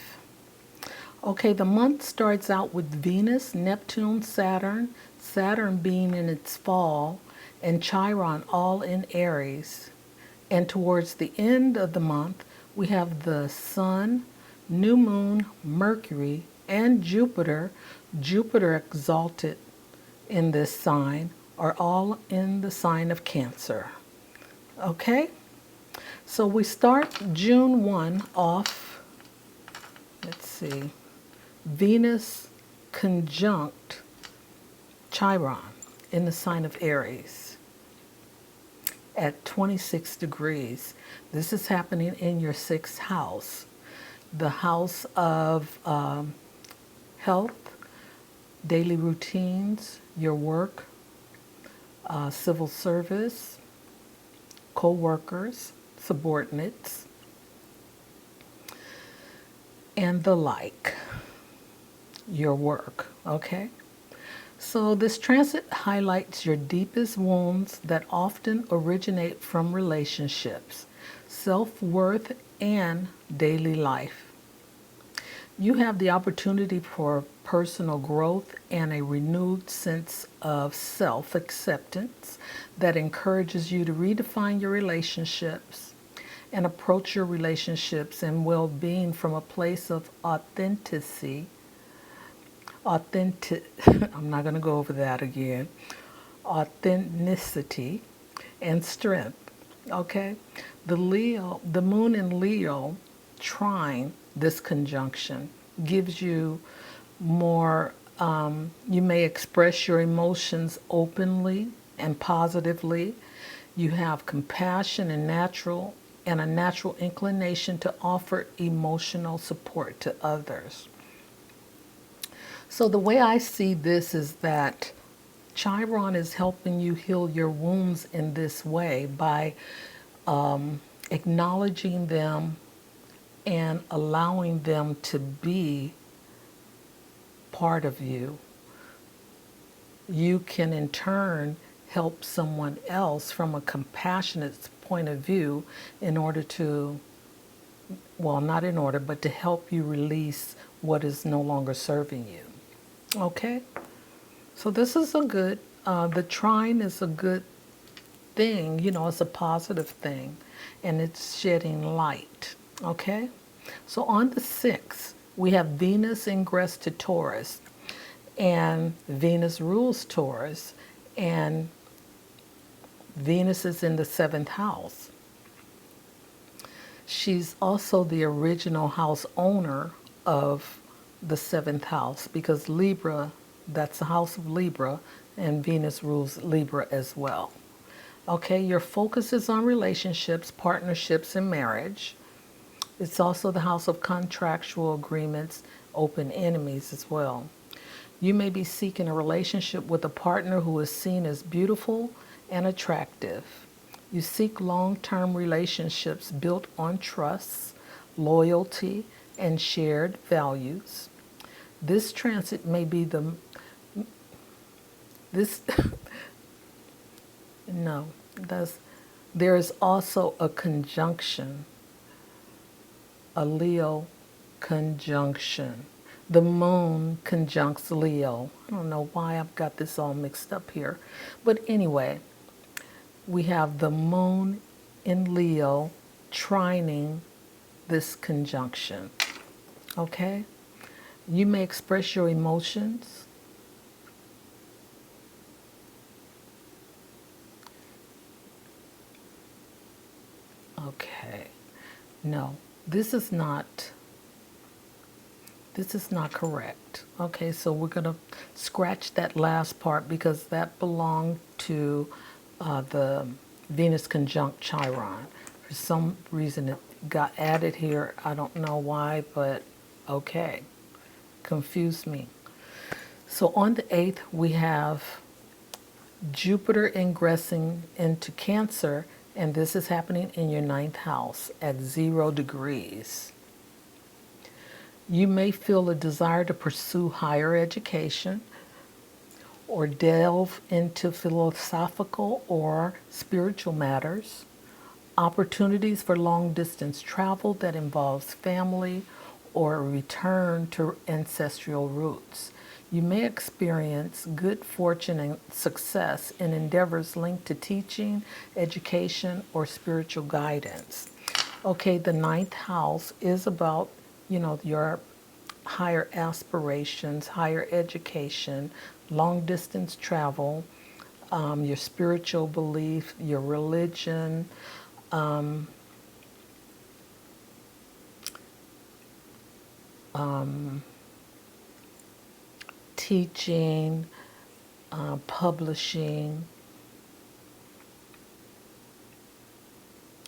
Okay, the month starts out with Venus, Neptune, Saturn being in its fall, and Chiron all in Aries. And towards the end of the month, we have the Sun, New Moon, Mercury, and Jupiter exalted in this sign, are all in the sign of Cancer. Okay? So we start June 1 off, let's see, Venus conjunct Chiron in the sign of Aries at 26 degrees. This is happening in your 6th house, the house of health, daily routines, your work, civil service, co-workers, subordinates, and the like, your work, okay? So this transit highlights your deepest wounds that often originate from relationships, self-worth, and daily life. You have the opportunity for personal growth and a renewed sense of self-acceptance that encourages you to redefine your relationships and approach your relationships and well-being from a place of authenticity. I'm not going to go over that again. Authenticity and strength. Okay? The moon in Leo trine this conjunction gives you more, you may express your emotions openly and positively. You have compassion and a natural inclination to offer emotional support to others. So the way I see this is that Chiron is helping you heal your wounds in this way by acknowledging them and allowing them to be part of you. You can in turn help someone else from a compassionate point of view in order to, well, not in order, but to help you release what is no longer serving you. Okay, so this is a good, the trine is a good thing, it's a positive thing, and it's shedding light. Okay, so on the 6th, we have Venus ingress to Taurus, and Venus rules Taurus, and Venus is in the 7th house. She's also the original house owner of the 7th house because Libra, that's the house of Libra, and Venus rules Libra as well. Okay, your focus is on relationships, partnerships, and marriage. It's also the house of contractual agreements, open enemies as well. You may be seeking a relationship with a partner who is seen as beautiful and attractive. You seek long-term relationships built on trust, loyalty, and shared values. This transit may be this no, that's there is also a conjunction, a Leo conjunction. The moon conjuncts Leo. I don't know why I've got this all mixed up here. But anyway, we have the moon in Leo trining this conjunction. Okay? You may express your emotions. Okay. No, this is not correct. Okay, so we're going to scratch that last part because that belonged to the Venus conjunct Chiron. For some reason it got added here. I don't know why, but okay. Confused me. So on the 8th, we have Jupiter ingressing into Cancer, and this is happening in your 9th house at 0 degrees. You may feel a desire to pursue higher education or delve into philosophical or spiritual matters. Opportunities for long distance travel that involves family or a return to ancestral roots. You may experience good fortune and success in endeavors linked to teaching, education, or spiritual guidance. Okay, the 9th house is about, your higher aspirations, higher education, long distance travel, your spiritual belief, your religion, teaching, publishing,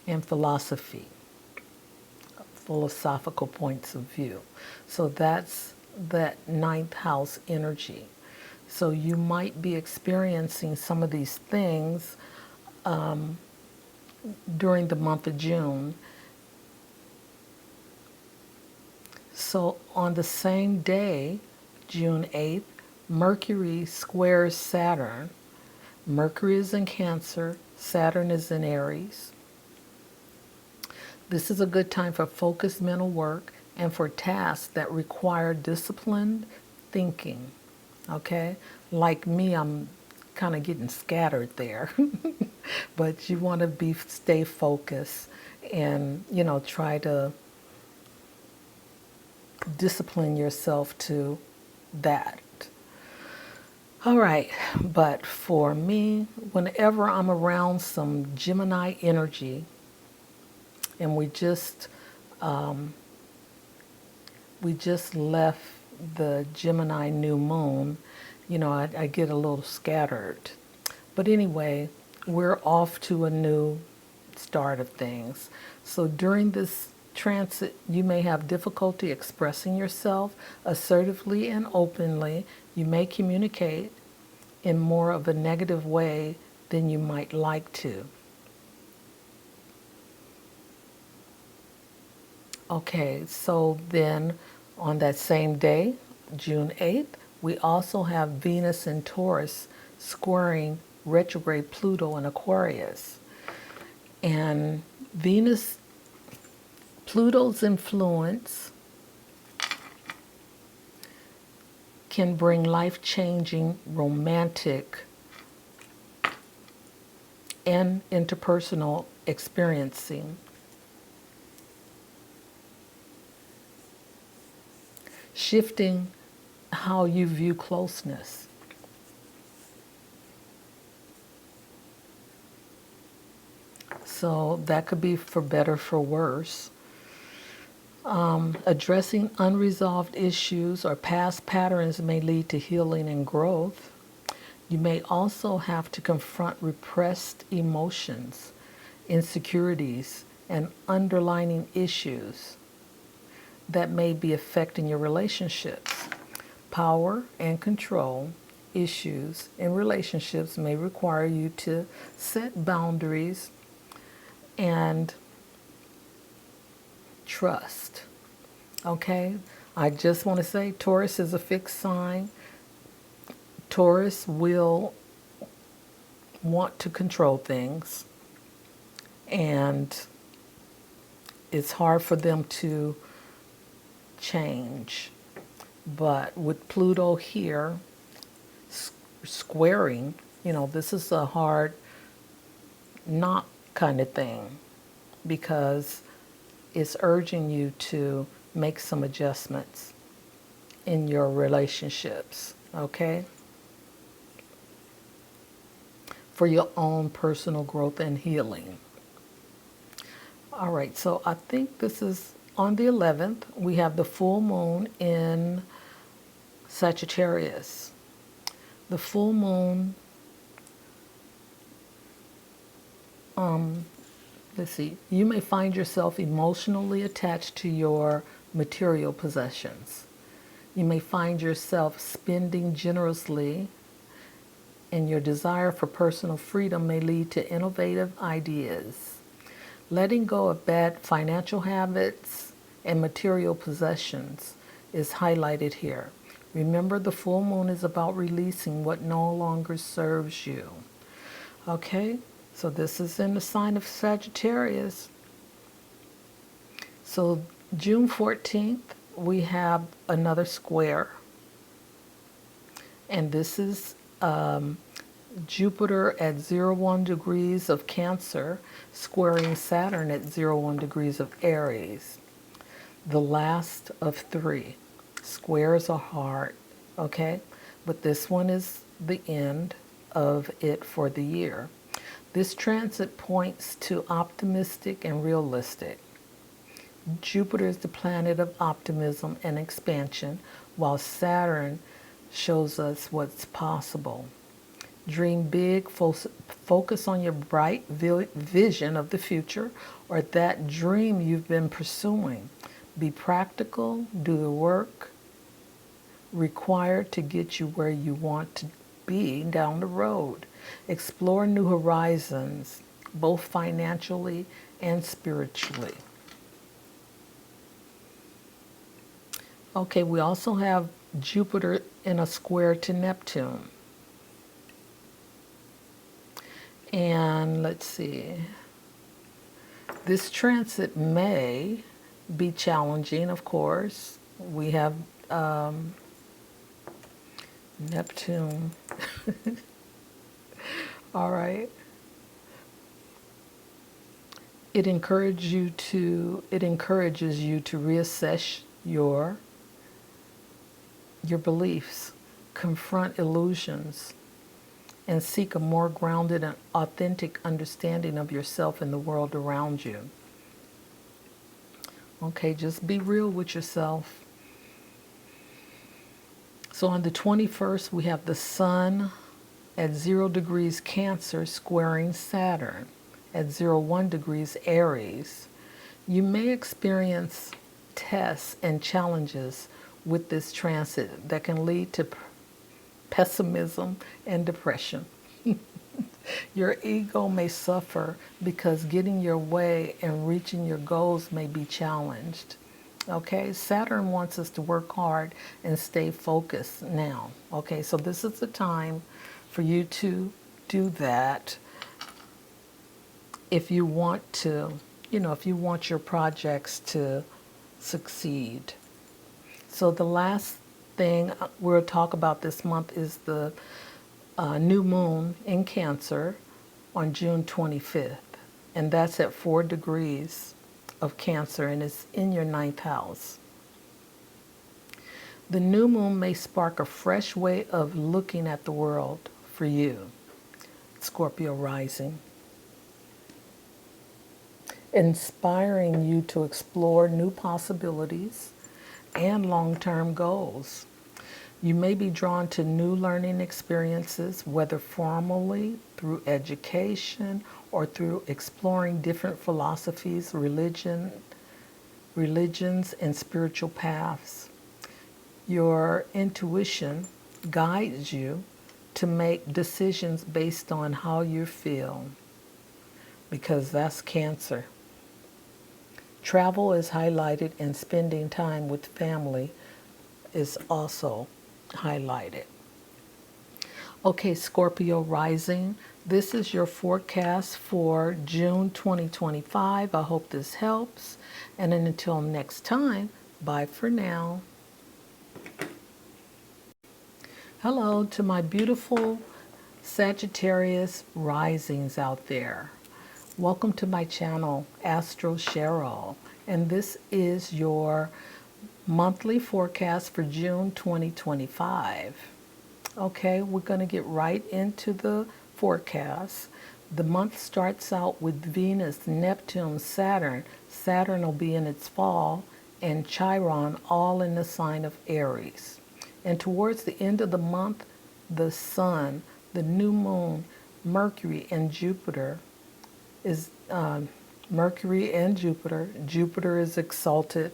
and philosophical points of view. So that's that 9th house energy. So you might be experiencing some of these things during the month of June. So on the same day, June 8th, Mercury squares Saturn. Mercury is in Cancer, Saturn is in Aries. This is a good time for focused mental work and for tasks that require disciplined thinking. Okay? Like me, I'm kind of getting scattered there. But you want to stay focused and, try to discipline yourself to that. All right, but for me, whenever I'm around some Gemini energy, and we just left the Gemini new moon, I get a little scattered. But anyway, we're off to a new start of things. So during this transit, you may have difficulty expressing yourself assertively and openly. You may communicate in more of a negative way than you might like to. Okay, so then on that same day, June 8th, we also have Venus in Taurus squaring retrograde Pluto in Aquarius. And Pluto's influence can bring life-changing romantic and interpersonal experiencing. Shifting how you view closeness. So that could be for better, for worse. Addressing unresolved issues or past patterns may lead to healing and growth. You may also have to confront repressed emotions, insecurities, and underlying issues that may be affecting your relationships. Power and control issues in relationships may require you to set boundaries and trust. Okay? I just want to say Taurus is a fixed sign. Taurus will want to control things, and it's hard for them to change. But with Pluto here squaring, this is a hard knock kind of thing, because it's urging you to make some adjustments in your relationships, okay? For your own personal growth and healing. All right, so I think this is on the 11th. We have the full moon in Sagittarius. The full moon, let's see, you may find yourself emotionally attached to your material possessions. You may find yourself spending generously, and your desire for personal freedom may lead to innovative ideas. Letting go of bad financial habits and material possessions is highlighted here. Remember, the full moon is about releasing what no longer serves you. Okay, so this is in the sign of Sagittarius. So June 14th, we have another square. And this is Jupiter at 01 degrees of Cancer, squaring Saturn at 01 degrees of Aries. The last of three. Squares are hard, okay? But this one is the end of it for the year. This transit points to optimistic and realistic. Jupiter is the planet of optimism and expansion, while Saturn shows us what's possible. Dream big, focus on your bright vision of the future or that dream you've been pursuing. Be practical, do the work required to get you where you want to be down the road. Explore new horizons, both financially and spiritually. Okay, we also have Jupiter in a square to Neptune. And let's see, this transit may be challenging, of course. We have Neptune. All right. It encourages you to reassess your beliefs, confront illusions, and seek a more grounded and authentic understanding of yourself and the world around you. Okay, just be real with yourself. So on the 21st, we have the Sun at 0 degrees Cancer squaring Saturn at 01 degrees Aries. You may experience tests and challenges with this transit that can lead to pessimism and depression. Your ego may suffer because getting your way and reaching your goals may be challenged. Okay, Saturn wants us to work hard and stay focused now. Okay, so this is the time for you to do that if you want to, if you want your projects to succeed. So the last thing we'll talk about this month is the new moon in Cancer on June 25th. And that's at 4 degrees of Cancer, and it's in your ninth house. The new moon may spark a fresh way of looking at the world for you, Scorpio rising, inspiring you to explore new possibilities and long-term goals. You may be drawn to new learning experiences, whether formally through education or through exploring different philosophies, religions, and spiritual paths. Your intuition guides you to make decisions based on how you feel, because that's Cancer. Travel is highlighted, and spending time with family is also highlighted. Okay, Scorpio rising, this is your forecast for June 2025. I hope this helps. And then until next time, bye for now. Hello to my beautiful Sagittarius risings out there. Welcome to my channel, Astro Cheryl, and this is your monthly forecast for June 2025. Okay, we're going to get right into the forecast. The month starts out with Venus, Neptune, Saturn. Saturn will be in its fall, and Chiron all in the sign of Aries. And towards the end of the month, the Sun, the new moon, Mercury, and Jupiter is Jupiter is exalted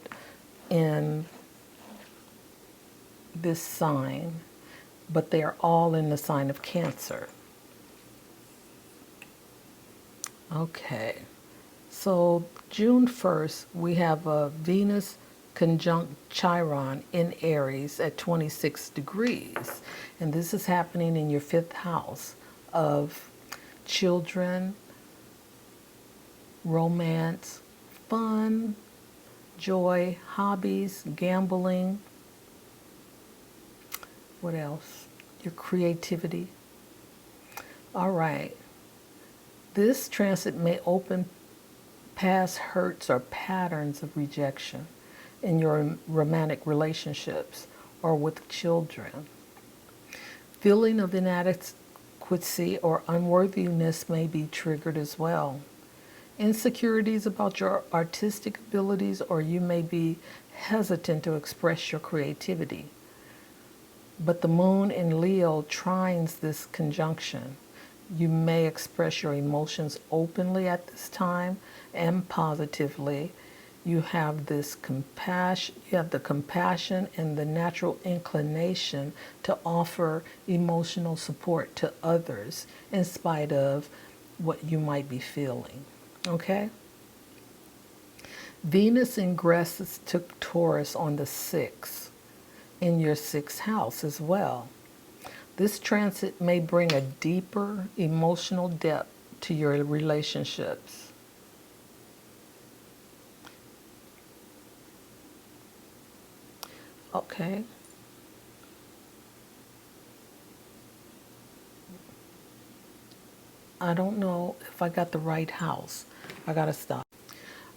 in this sign, but they are all in the sign of Cancer. Okay, so June 1st, we have a Venus conjunct Chiron in Aries at 26 degrees. And this is happening in your 5th house of children, romance, fun, joy, hobbies, gambling. What else? Your creativity. All right. This transit may open past hurts or patterns of rejection in your romantic relationships or with children. Feeling of inadequacy or unworthiness may be triggered as well. Insecurities about your artistic abilities, or you may be hesitant to express your creativity. But the moon in Leo trines this conjunction. You may express your emotions openly at this time and positively. You have this compassion, the compassion and the natural inclination to offer emotional support to others in spite of what you might be feeling. Okay? Venus ingresses to Taurus on the 6th in your 6th house as well. This transit may bring a deeper emotional depth to your relationships. Okay. I don't know if I got the right house. I gotta stop.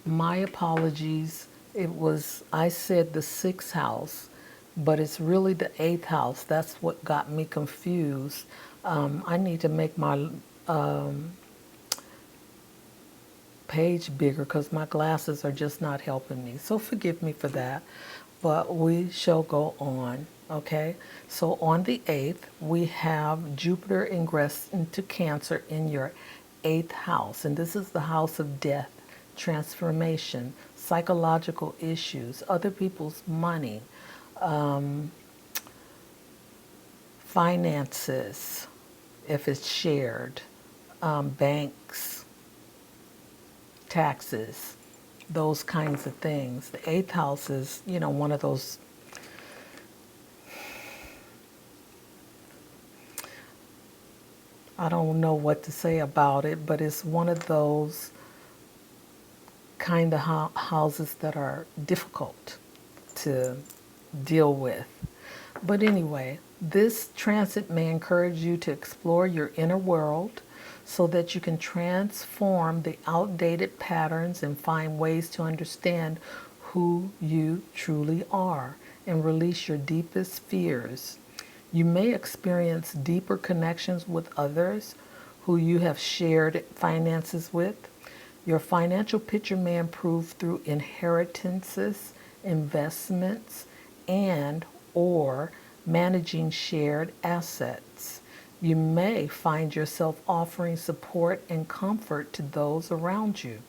My apologies. I said the 6th house, but it's really the 8th house. That's what got me confused. I need to make my page bigger because my glasses are just not helping me. So forgive me for that, but we shall go on. Okay, so on the 8th, we have Jupiter ingress into Cancer in your 8th house. And this is the house of death, transformation, psychological issues, other people's money, finances, if it's shared, banks, taxes, those kinds of things. The 8th house is, one of those I don't know what to say about it, but it's one of those kind of houses that are difficult to deal with. But anyway, this transit may encourage you to explore your inner world so that you can transform the outdated patterns and find ways to understand who you truly are and release your deepest fears. You may experience deeper connections with others who you have shared finances with. Your financial picture may improve through inheritances, investments, and or managing shared assets. You may find yourself offering support and comfort to those around you.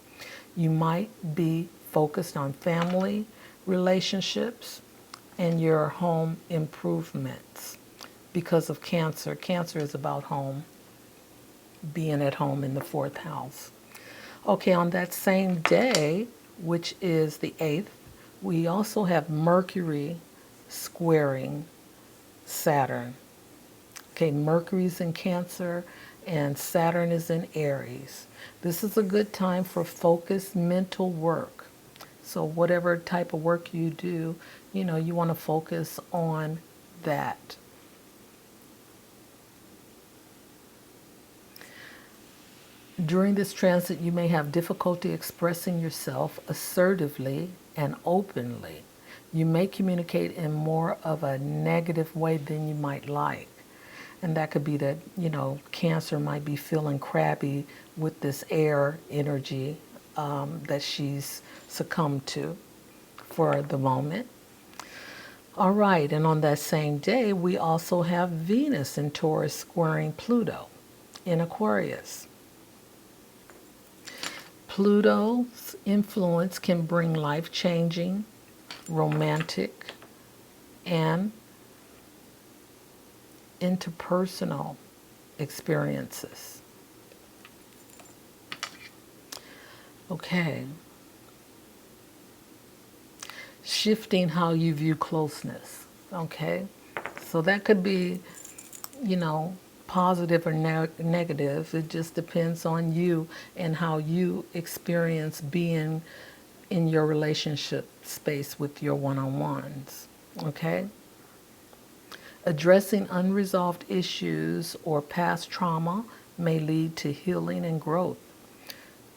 You might be focused on family, relationships, and your home improvements because of Cancer. Cancer is about home, being at home in the fourth house. Okay, on that same day, which is the 8th, we also have Mercury squaring Saturn. Okay, Mercury's in Cancer and Saturn is in Aries. This is a good time for focused mental work. So whatever type of work you do, you want to focus on that. During this transit, you may have difficulty expressing yourself assertively and openly. You may communicate in more of a negative way than you might like. And that could be that, Cancer might be feeling crabby with this air energy that she's succumbed to for the moment. All right, and on that same day, we also have Venus in Taurus squaring Pluto in Aquarius. Pluto's influence can bring life-changing, romantic, and interpersonal experiences. Okay. Shifting how you view closeness. Okay. So that could be, positive or negative. It just depends on you and how you experience being in your relationship space with your one-on-ones. Okay. Addressing unresolved issues or past trauma may lead to healing and growth.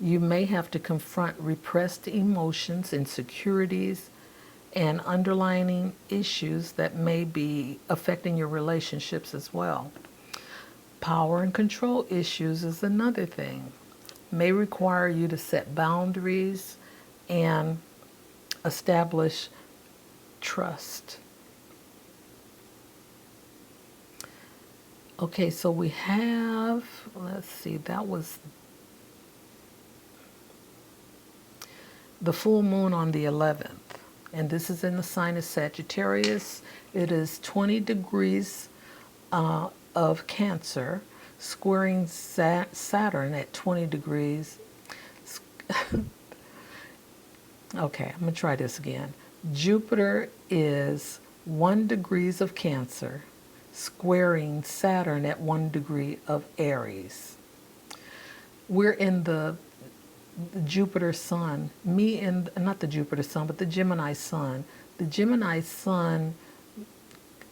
You may have to confront repressed emotions, insecurities, and underlying issues that may be affecting your relationships as well. Power and control issues is another thing. May require you to set boundaries and establish trust. Okay, so we have, let's see, that was the full moon on the 11th. And this is in the sign of Sagittarius. It is 20 degrees of Cancer, squaring Saturn at 20 degrees. Okay, I'm going to try this again. Jupiter is 1 degrees of Cancer, squaring Saturn at 1 degree of Aries. We're in the Jupiter Sun, not the Jupiter Sun, but the Gemini Sun. The Gemini Sun,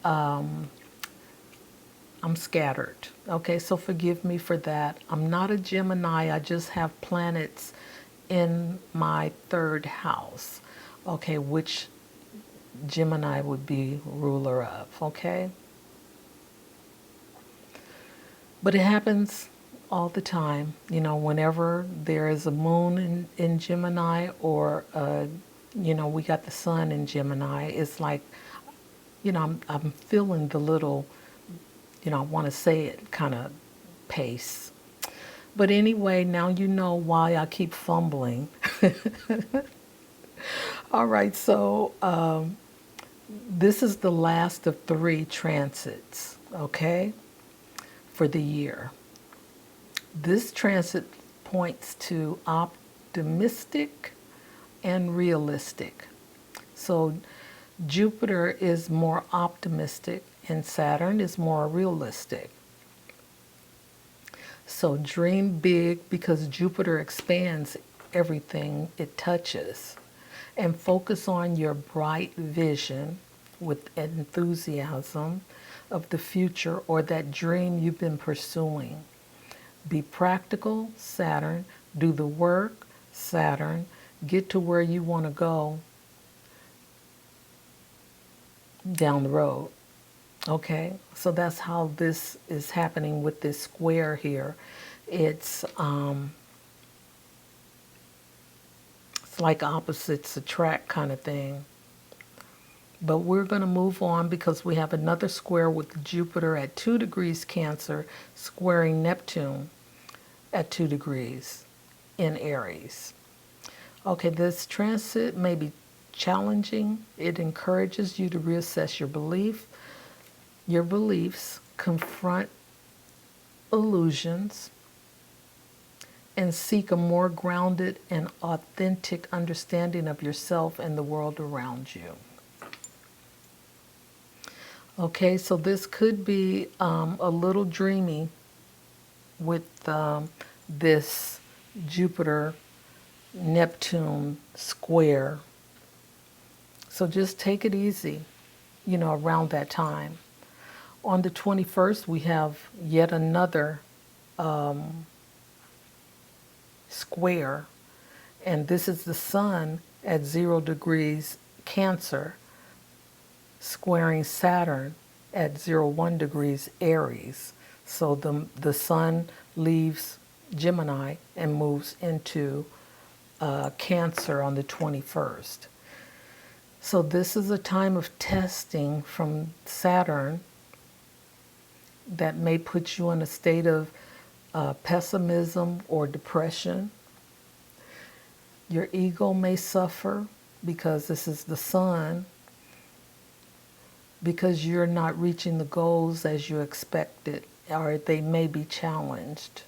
I'm scattered. Okay, so forgive me for that. I'm not a Gemini, I just have planets in my 3rd house. Okay, which Gemini would be ruler of, okay? But it happens all the time, whenever there is a moon in Gemini or, we got the sun in Gemini, it's like, I'm feeling the little, I want to say it kind of pace. But anyway, now you know why I keep fumbling. All right, so this is the last of 3 transits, okay, for the year. This transit points to optimistic and realistic. So Jupiter is more optimistic and Saturn is more realistic. So dream big because Jupiter expands everything it touches. And focus on your bright vision, with enthusiasm of the future or that dream you've been pursuing. Be practical, Saturn. Do the work, Saturn. Get to where you want to go down the road. Okay, so that's how this is happening with this square here. It's like opposites attract kind of thing. But we're going to move on because we have another square with Jupiter at 2 degrees Cancer squaring Neptune at 2 degrees in Aries. Okay, this transit may be challenging. It encourages you to reassess your beliefs, confront illusions, and seek a more grounded and authentic understanding of yourself and the world around you. Okay, so this could be a little dreamy with this Jupiter Neptune square. So just take it easy, around that time. On the 21st, we have yet another square, and this is the Sun at 0 degrees Cancer squaring Saturn at 01 degrees Aries. So the Sun leaves Gemini and moves into Cancer on the 21st. So this is a time of testing from Saturn that may put you in a state of pessimism or depression. Your ego may suffer because this is the Sun, because you're not reaching the goals as you expected, or they may be challenged.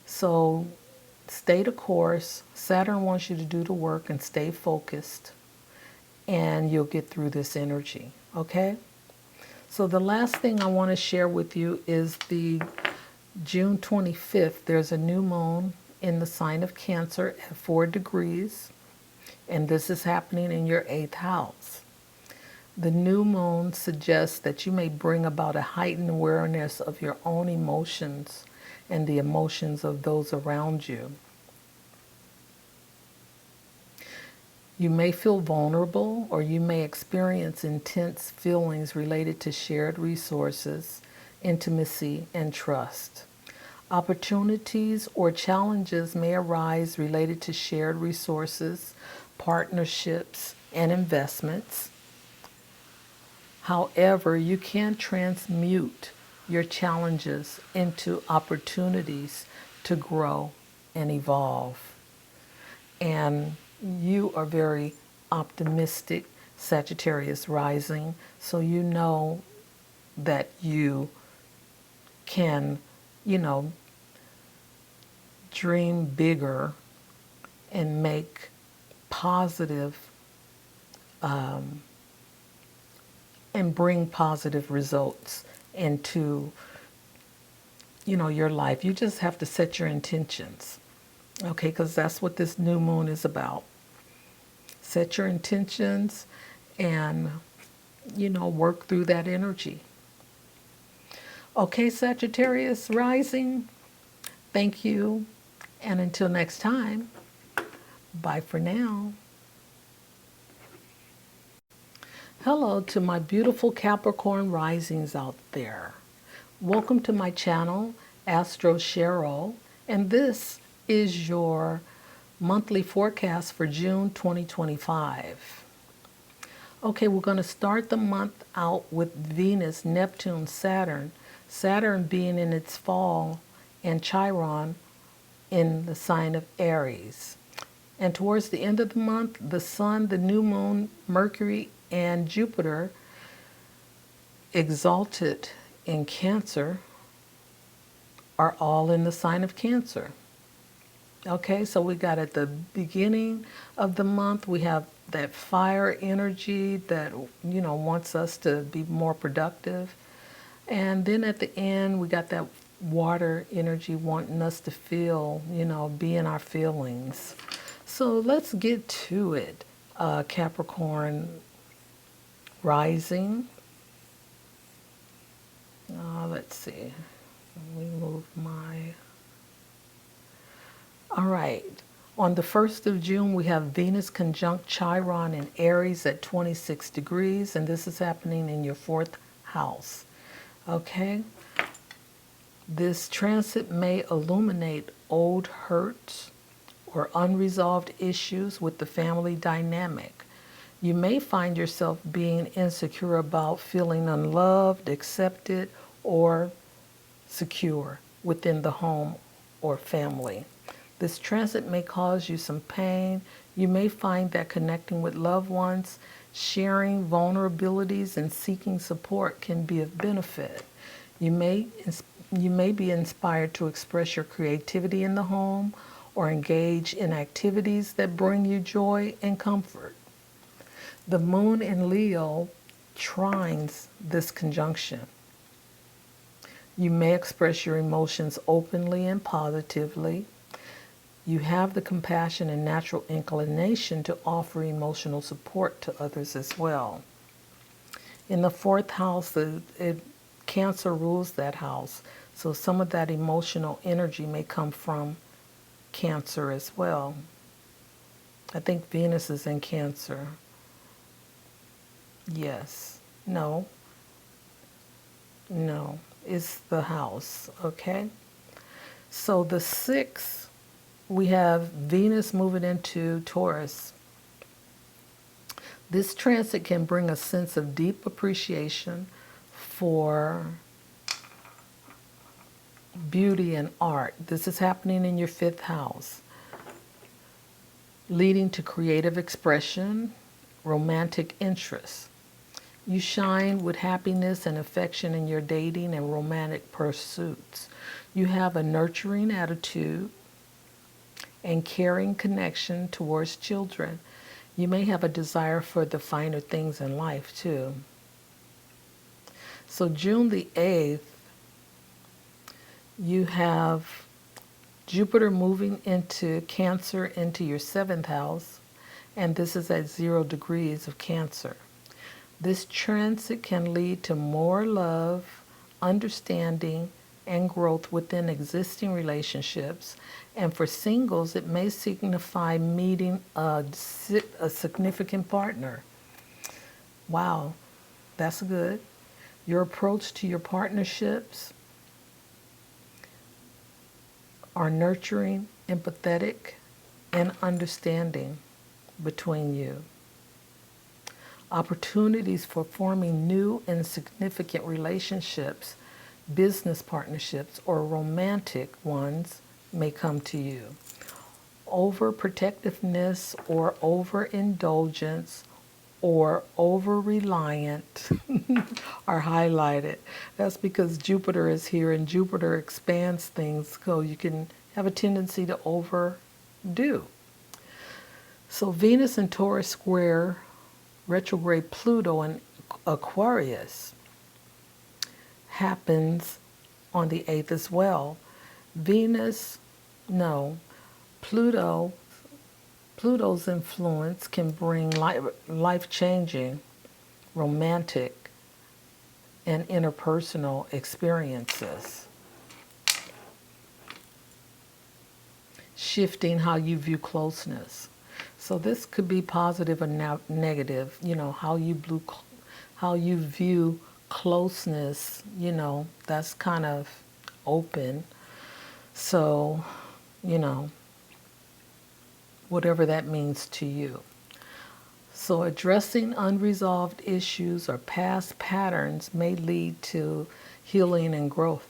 So stay the course. Saturn wants you to do the work and stay focused, and you'll get through this energy, okay? So the last thing I want to share with you is the June 25th. There's a new moon in the sign of Cancer at 4 degrees, and this is happening in your 8th house. The new moon suggests that you may bring about a heightened awareness of your own emotions and the emotions of those around you. You may feel vulnerable, or you may experience intense feelings related to shared resources, intimacy, and trust. Opportunities or challenges may arise related to shared resources, partnerships, and investments. However, you can transmute your challenges into opportunities to grow and evolve. And you are very optimistic, Sagittarius rising, so you know that you can, dream bigger and make positive and bring positive results into, your life. You just have to set your intentions, okay? Because that's what this new moon is about. Set your intentions and, work through that energy. Okay, Sagittarius rising, thank you. And until next time, bye for now. Hello to my beautiful Capricorn risings out there. Welcome to my channel, Astro Cheryl, and this is your monthly forecast for June 2025. Okay, we're going to start the month out with Venus, Neptune, Saturn. Saturn being in its fall and Chiron in the sign of Aries. And towards the end of the month, the Sun, the new moon, Mercury, and Jupiter exalted in Cancer are all in the sign of Cancer. Okay, so we got at the beginning of the month, we have that fire energy that, wants us to be more productive. And then at the end, we got that water energy wanting us to feel, be in our feelings. So let's get to it, Capricorn rising. Let's see. Let me move my. All right. On the 1st of June, we have Venus conjunct Chiron in Aries at 26 degrees, and this is happening in your 4th house. Okay? This transit may illuminate old hurts or unresolved issues with the family dynamic. You may find yourself being insecure about feeling unloved, accepted, or secure within the home or family. This transit may cause you some pain. You may find that connecting with loved ones, sharing vulnerabilities, and seeking support can be of benefit. You may be inspired to express your creativity in the home or engage in activities that bring you joy and comfort. The moon in Leo trines this conjunction. You may express your emotions openly and positively. You have the compassion and natural inclination to offer emotional support to others as well. In the 4th house, Cancer rules that house, so some of that emotional energy may come from Cancer as well. I think Venus is in Cancer. Yes. No. No. It's the house, okay? So the 6th, we have Venus moving into Taurus. This transit can bring a sense of deep appreciation for beauty and art. This is happening in your 5th house, leading to creative expression, romantic interest. You shine with happiness and affection in your dating and romantic pursuits. You have a nurturing attitude and caring connection towards children. You may have a desire for the finer things in life too. So June the 8th, you have Jupiter moving into Cancer into your 7th house, and this is at 0 degrees of Cancer. This transit can lead to more love, understanding, and growth within existing relationships. And for singles, it may signify meeting a significant partner. Wow, that's good. Your approach to your partnerships are nurturing, empathetic, and understanding between you. Opportunities for forming new and significant relationships, business partnerships, or romantic ones may come to you. Overprotectiveness or overindulgence or over-reliant are highlighted. That's because Jupiter is here, and Jupiter expands things, so you can have a tendency to overdo. So Venus and Taurus square retrograde Pluto in Aquarius happens on the 8th as well. Pluto's influence can bring life-changing, romantic, and interpersonal experiences, shifting how you view closeness. So this could be positive or negative, how you view closeness, that's kind of open. So, whatever that means to you. So addressing unresolved issues or past patterns may lead to healing and growth.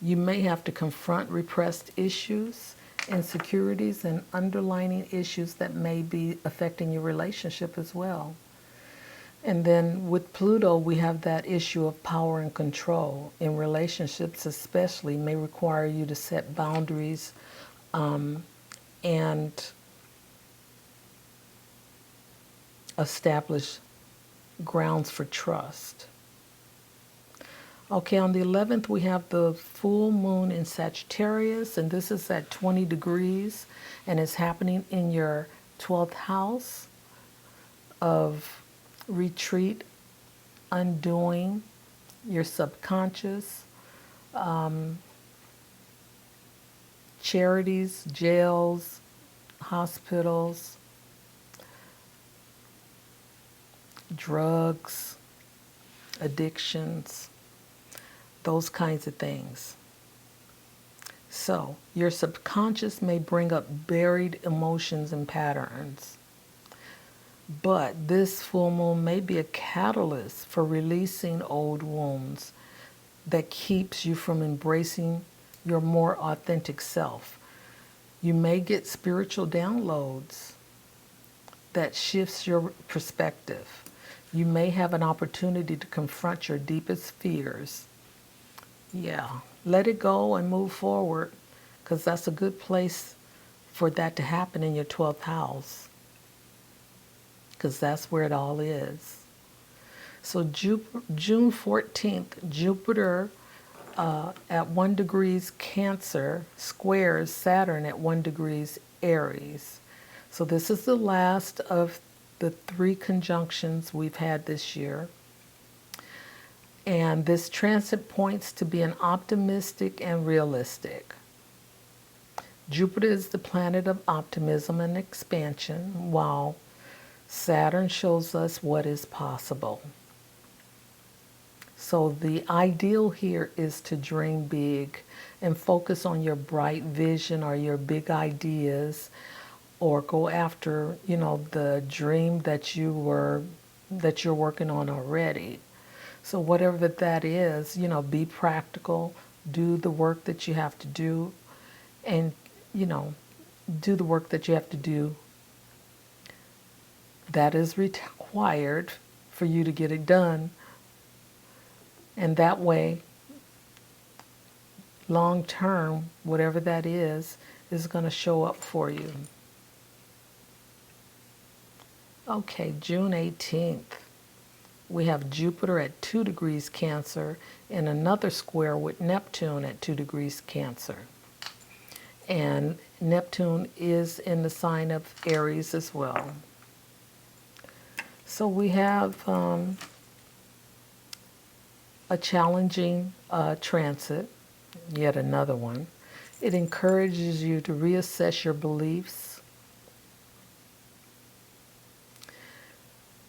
You may have to confront repressed issues, insecurities, and underlying issues that may be affecting your relationship as well. And then with Pluto, we have that issue of power and control. In relationships especially, may require you to set boundaries and establish grounds for trust. Okay, on the 11th, we have the full moon in Sagittarius, and this is at 20 degrees, and it's happening in your 12th house. of retreat, undoing your subconscious, charities, jails, hospitals, drugs, addictions, those kinds of things. So, your subconscious may bring up buried emotions and patterns, but this full moon may be a catalyst for releasing old wounds that keeps you from embracing your more authentic self. You may get spiritual downloads that shifts your perspective. You may have an opportunity to confront your deepest fears. Yeah, let it go and move forward, because that's a good place for that to happen in your 12th house, because that's where it all is. So June 14th, Jupiter at 1 degrees Cancer squares Saturn at 1 degrees Aries. So this is the last of the 3 conjunctions we've had this year. And this transit points to being optimistic and realistic. Jupiter is the planet of optimism and expansion, while Saturn shows us what is possible. So the ideal here is to dream big and focus on your bright vision or your big ideas, or go after, the dream that you're working on already. So whatever that is, be practical, do the work that you have to do, and, do the work that you have to do that is required for you to get it done. And that way, long term, whatever that is going to show up for you. Okay, June 18th, we have Jupiter at 2 degrees Cancer in another square with Neptune at 2 degrees Cancer. And Neptune is in the sign of Aries as well. So we have a challenging transit, yet another one. It encourages you to reassess your beliefs,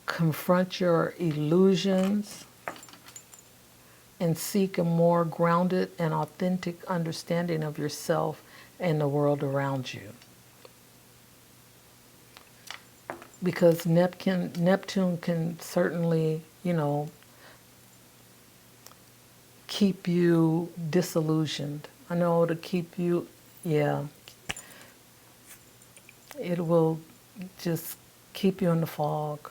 confront your illusions, and seek a more grounded and authentic understanding of yourself and the world around you. Because Neptune can certainly, keep you disillusioned. I know it'll keep you, it will just keep you in the fog.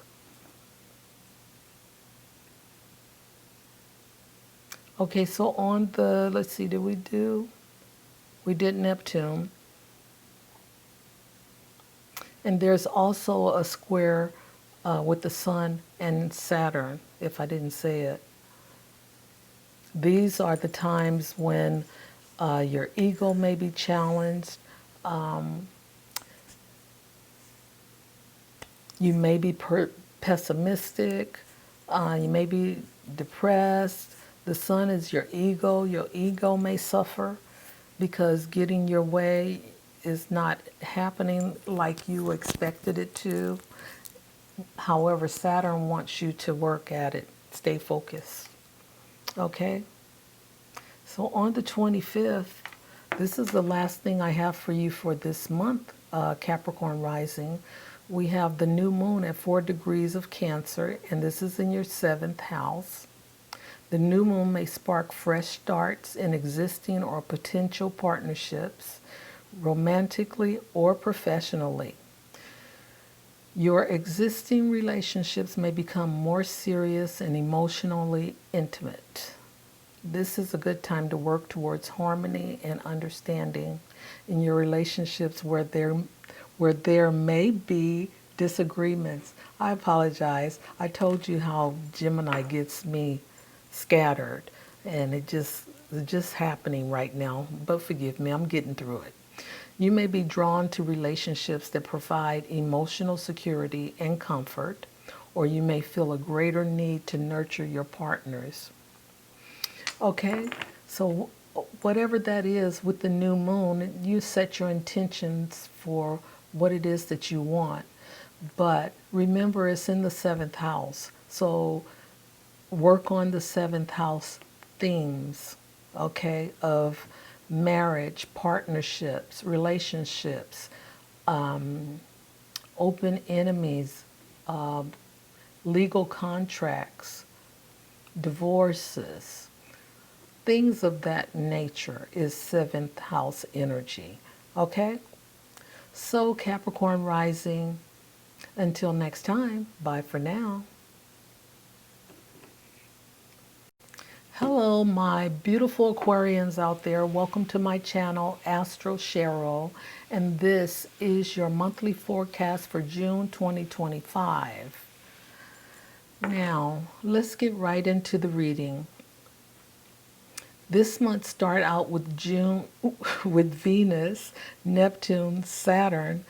Okay, so on the, let's see, we did Neptune. And there's also a square with the Sun and Saturn, if I didn't say it. These are the times when your ego may be challenged. You may be pessimistic. You may be depressed. The Sun is your ego. Your ego may suffer because getting your way is not happening like you expected it to. However, Saturn wants you to work at it. Stay focused. Okay? So on the 25th, this is the last thing I have for you for this month, Capricorn rising. We have the new moon at 4 degrees of Cancer, and this is in your 7th house. The new moon may spark fresh starts in existing or potential partnerships, romantically or professionally. Your existing relationships may become more serious and emotionally intimate. This is a good time to work towards harmony and understanding in your relationships where there may be disagreements. I apologize. I told you how Gemini gets me scattered, and it's just happening right now, but forgive me, I'm getting through it. You may be drawn to relationships that provide emotional security and comfort, or you may feel a greater need to nurture your partners. Okay, so whatever that is with the new moon, you set your intentions for what it is that you want. But remember, it's in the seventh house. So work on the seventh house themes, okay, of marriage, partnerships, relationships, open enemies, legal contracts, divorces, things of that nature is seventh house energy. Okay? So, Capricorn rising, until next time, bye for now. Hello, my beautiful Aquarians out there. Welcome to my channel, Astro Cheryl, and this is your monthly forecast for June 2025. Now, let's get right into the reading. This month start out with June with Venus, Neptune, Saturn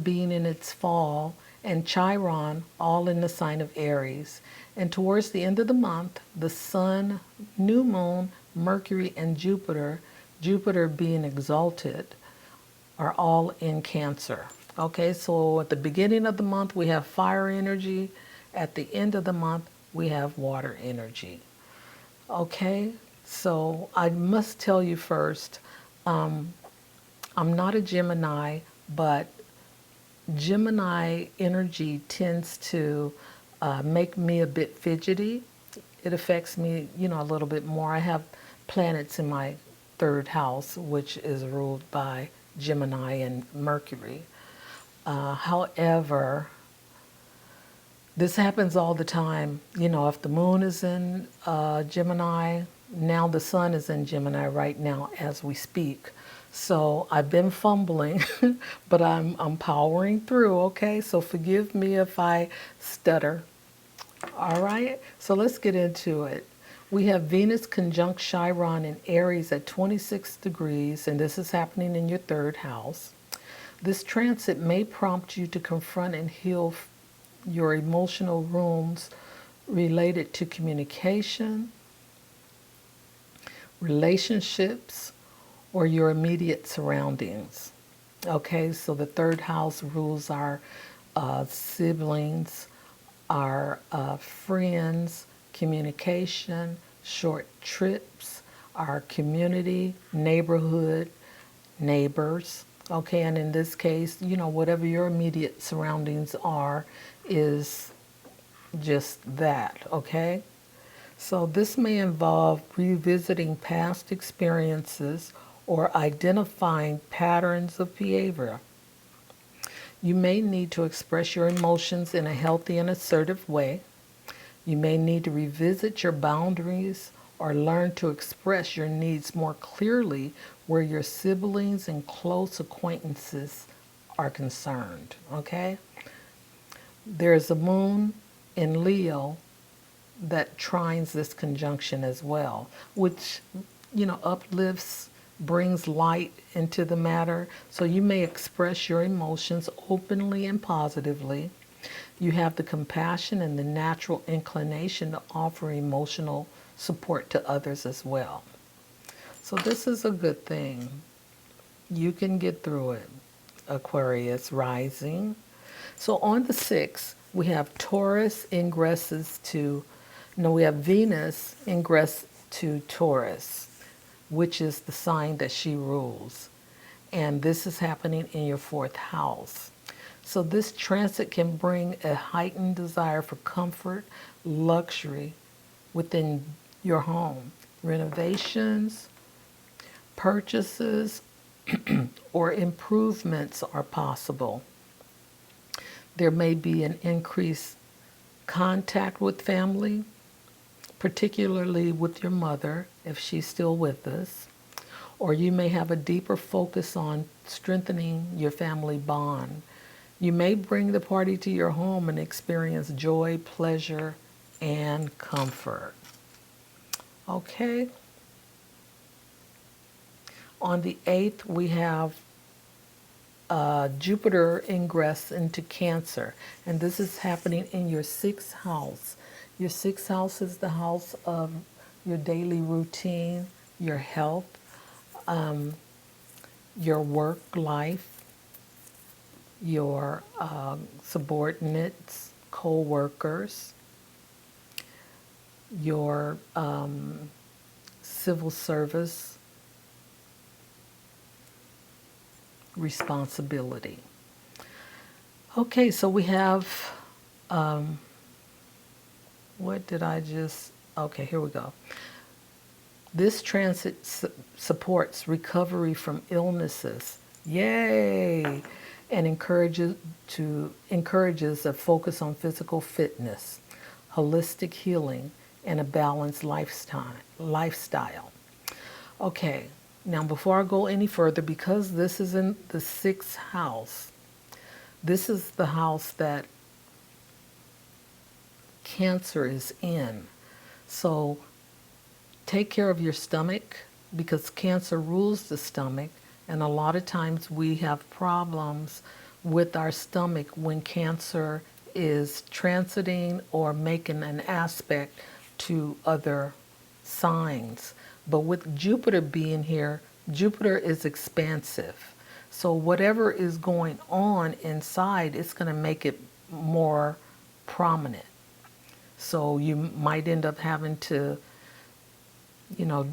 being in its fall, and Chiron all in the sign of Aries. And towards the end of the month, the Sun, New Moon, Mercury, and Jupiter being exalted, are all in Cancer. Okay, so at the beginning of the month we have fire energy. At the end of the month we have water energy. Okay, so I must tell you first, I'm not a Gemini, but Gemini energy tends to make me a bit fidgety. It affects me, a little bit more. I have planets in my third house, which is ruled by Gemini and Mercury. However, this happens all the time. If the moon is in Gemini, now the sun is in Gemini right now as we speak. So I've been fumbling, but I'm powering through, okay? So forgive me if I stutter. All right, so let's get into it. We have Venus conjunct Chiron in Aries at 26 degrees, and this is happening in your third house. This transit may prompt you to confront and heal your emotional wounds related to communication, relationships, or your immediate surroundings. Okay, so the third house rules our siblings, our friends, communication, short trips, our community, neighborhood, neighbors. Okay, and in this case, whatever your immediate surroundings are is just that, okay? So this may involve revisiting past experiences or identifying patterns of behavior. You may need to express your emotions in a healthy and assertive way. You may need to revisit your boundaries or learn to express your needs more clearly where your siblings and close acquaintances are concerned, okay? There's a moon in Leo that trines this conjunction as well, which, uplifts, brings light into the matter. So you may express your emotions openly and positively. You have the compassion and the natural inclination to offer emotional support to others as well. So this is a good thing. You can get through it, Aquarius rising. So on the 6th, we have we have Venus ingress to Taurus, which is the sign that she rules. And this is happening in your 4th house. So this transit can bring a heightened desire for comfort, luxury within your home. Renovations, purchases, or improvements are possible. There may be an increased contact with family, particularly with your mother, if she's still with us. Or you may have a deeper focus on strengthening your family bond. You may bring the party to your home and experience joy, pleasure, and comfort. Okay. On the 8th, we have Jupiter ingress into Cancer, and this is happening in your sixth house. Your sixth house is the house of your daily routine, your health, your work life, your subordinates, co-workers, your civil service responsibility. Okay, so we have, what did I just, okay, here we go. This transit supports recovery from illnesses. Yay! And encourages a focus on physical fitness, holistic healing, and a balanced lifestyle. Okay, now before I go any further, because this is in the sixth house, this is the house that Cancer is in. So take care of your stomach, because Cancer rules the stomach, and a lot of times we have problems with our stomach when Cancer is transiting or making an aspect to other signs. But with Jupiter being here, Jupiter is expansive. So whatever is going on inside, it's going to make it more prominent. So you might end up having to, you know,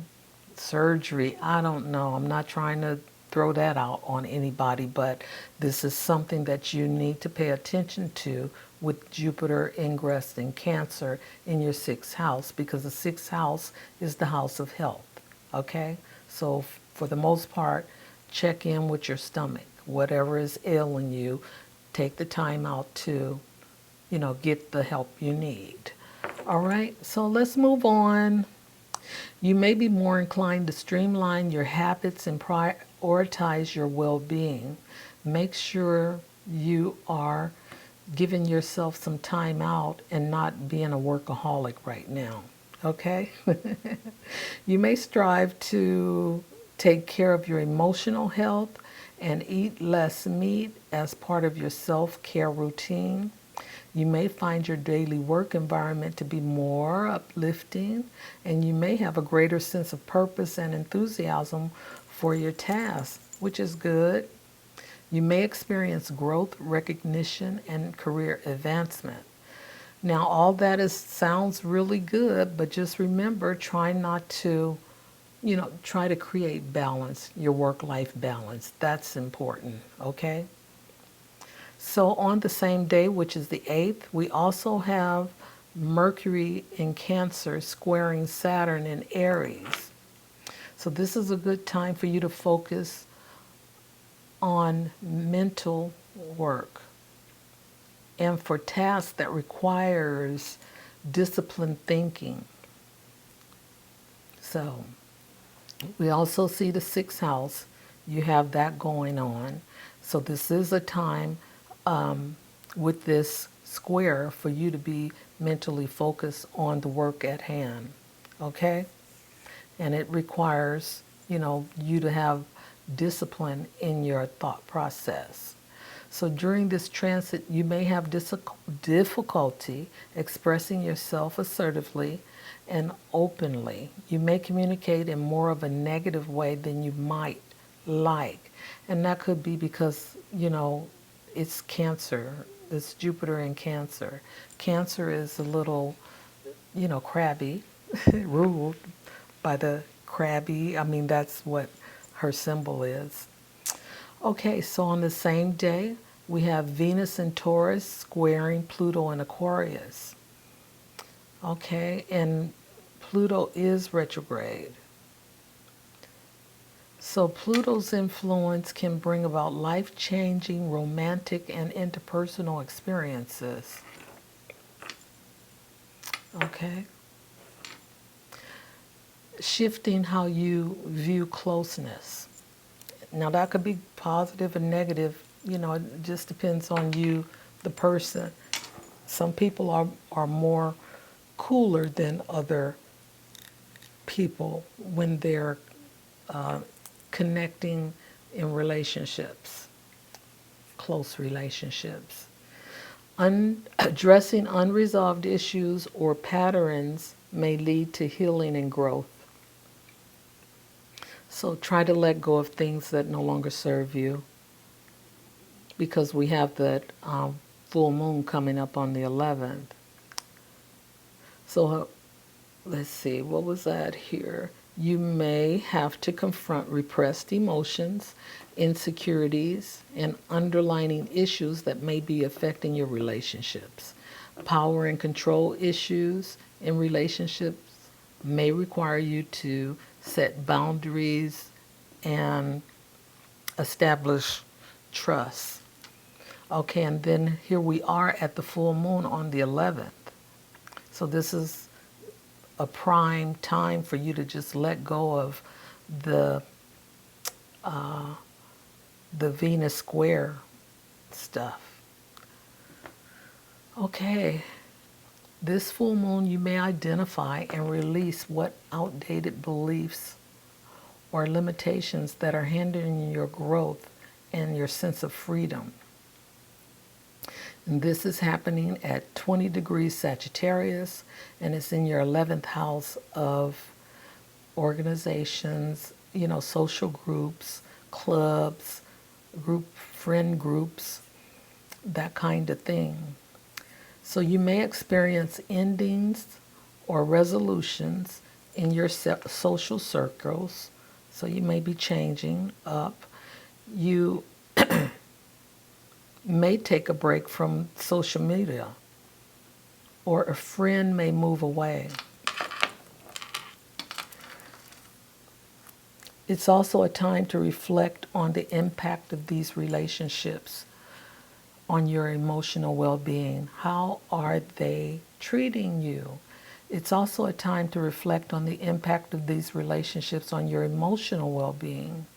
surgery. I don't know. I'm not trying to throw that out on anybody, but this is something that you need to pay attention to with Jupiter ingress in Cancer in your sixth house, because the sixth house is the house of health. Okay? So for the most part, check in with your stomach. Whatever is ailing you, take the time out to, get the help you need. All right, so let's move on. You may be more inclined to streamline your habits and prioritize your well-being. Make sure you are giving yourself some time out and not being a workaholic right now. Okay? You may strive to take care of your emotional health and eat less meat as part of your self-care routine. You may find your daily work environment to be more uplifting, and you may have a greater sense of purpose and enthusiasm for your tasks, which is good. You may experience growth, recognition, and career advancement. Now, all that sounds really good, but just remember, try not to, try to create balance, your work-life balance. That's important, okay? So on the same day, which is the 8th, we also have Mercury in Cancer squaring Saturn in Aries. So this is a good time for you to focus on mental work and for tasks that requires disciplined thinking. So we also see the 6th house. You have that going on. So this is a time with this square for you to be mentally focused on the work at hand, okay? And it requires, you to have discipline in your thought process. So during this transit, you may have difficulty expressing yourself assertively and openly. You may communicate in more of a negative way than you might like. And that could be because, it's Cancer. It's Jupiter in Cancer. Cancer is a little, crabby, ruled by the crabby. I mean, that's what her symbol is. Okay, so on the same day, we have Venus in Taurus squaring Pluto in Aquarius. Okay, and Pluto is retrograde. So Pluto's influence can bring about life-changing romantic and interpersonal experiences. Okay. Shifting how you view closeness. Now that could be positive and negative, it just depends on you, the person. Some people are more cooler than other people when they're connecting in relationships. close relationships. Addressing unresolved issues or patterns may lead to healing and growth. So try to let go of things that no longer serve you, because we have that full moon coming up on the 11th. So let's see, what was that here? You may have to confront repressed emotions, insecurities, and underlying issues that may be affecting your relationships. Power and control issues in relationships may require you to set boundaries and establish trust. Okay, and then here we are at the full moon on the 11th. So this is a prime time for you to just let go of the Venus square stuff. Okay, this full moon you may identify and release what outdated beliefs or limitations that are hindering your growth and your sense of freedom. And this is happening at 20 degrees Sagittarius, and it's in your 11th house of organizations, social groups, clubs, friend groups, that kind of thing. So you may experience endings or resolutions in your social circles. So you may be changing up. You may take a break from social media, or a friend may move away. It's also a time to reflect on the impact of these relationships on your emotional well-being. How are they treating you? It's also a time to reflect on the impact of these relationships on your emotional well-being.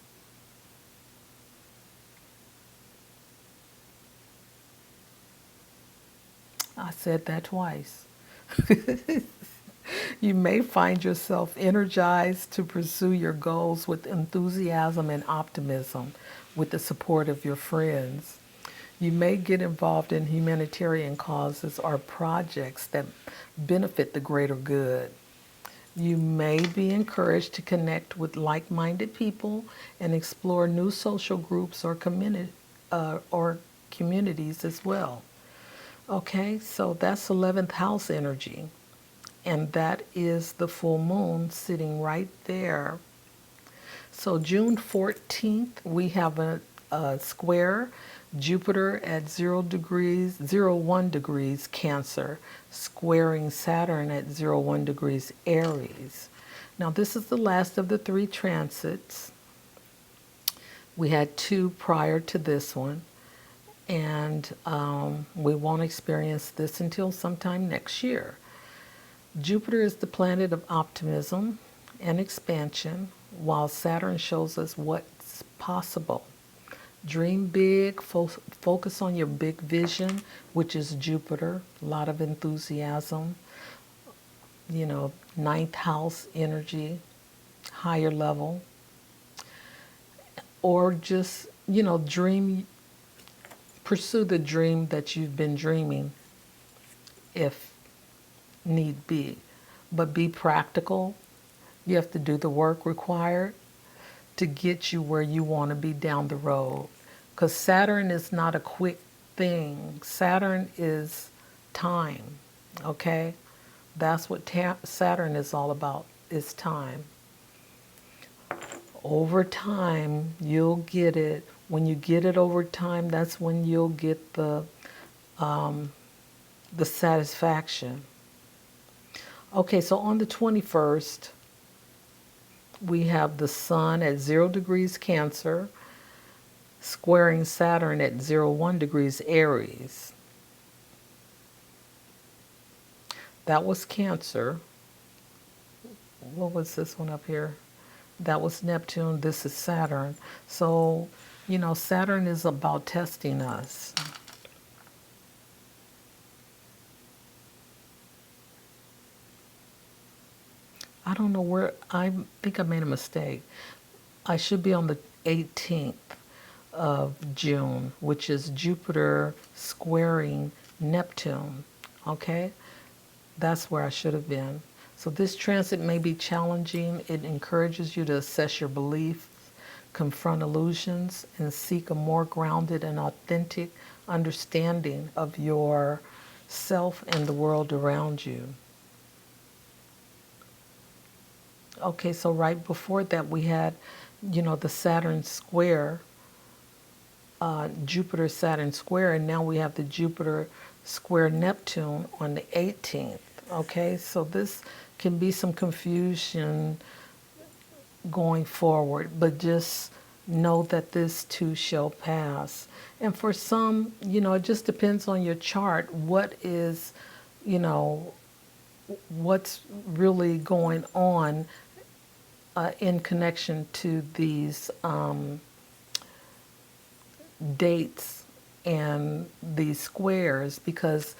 I said that twice. You may find yourself energized to pursue your goals with enthusiasm and optimism with the support of your friends. You may get involved in humanitarian causes or projects that benefit the greater good. You may be encouraged to connect with like-minded people and explore new social groups or communities as well. Okay, so that's 11th house energy. And that is the full moon sitting right there. So June 14th, we have a square Jupiter at 1 degrees Cancer, squaring Saturn at 1 degrees Aries. Now this is the last of the 3 transits. We had 2 prior to this one, and we won't experience this until sometime next year. Jupiter is the planet of optimism and expansion, while Saturn shows us what's possible. Dream big, focus on your big vision, which is Jupiter, a lot of enthusiasm, 9th house energy, higher level. Or just, dream, pursue the dream that you've been dreaming if need be. But be practical. You have to do the work required to get you where you want to be down the road. Because Saturn is not a quick thing. Saturn is time, okay? That's what Saturn is all about, is time. Over time, you'll get it. When you get it over time, that's when you'll get the satisfaction. Okay, so on the 21st, we have the Sun at 0 degrees Cancer, squaring Saturn at 1 degrees Aries. That was Cancer. What was this one up here? That was Neptune. This is Saturn. So, Saturn is about testing us. I don't know where, I think I made a mistake. I should be on the 18th of June, which is Jupiter squaring Neptune. Okay, that's where I should have been. So this transit may be challenging. It encourages you to assess your beliefs, confront illusions, and seek a more grounded and authentic understanding of your self and the world around you. Okay, so right before that we had, the Saturn square, Jupiter Saturn square, and now we have the Jupiter square Neptune on the 18th. Okay, so this can be some confusion going forward, but just know that this too shall pass. And for some, it just depends on your chart. What is, what's really going on in connection to these dates and these squares, because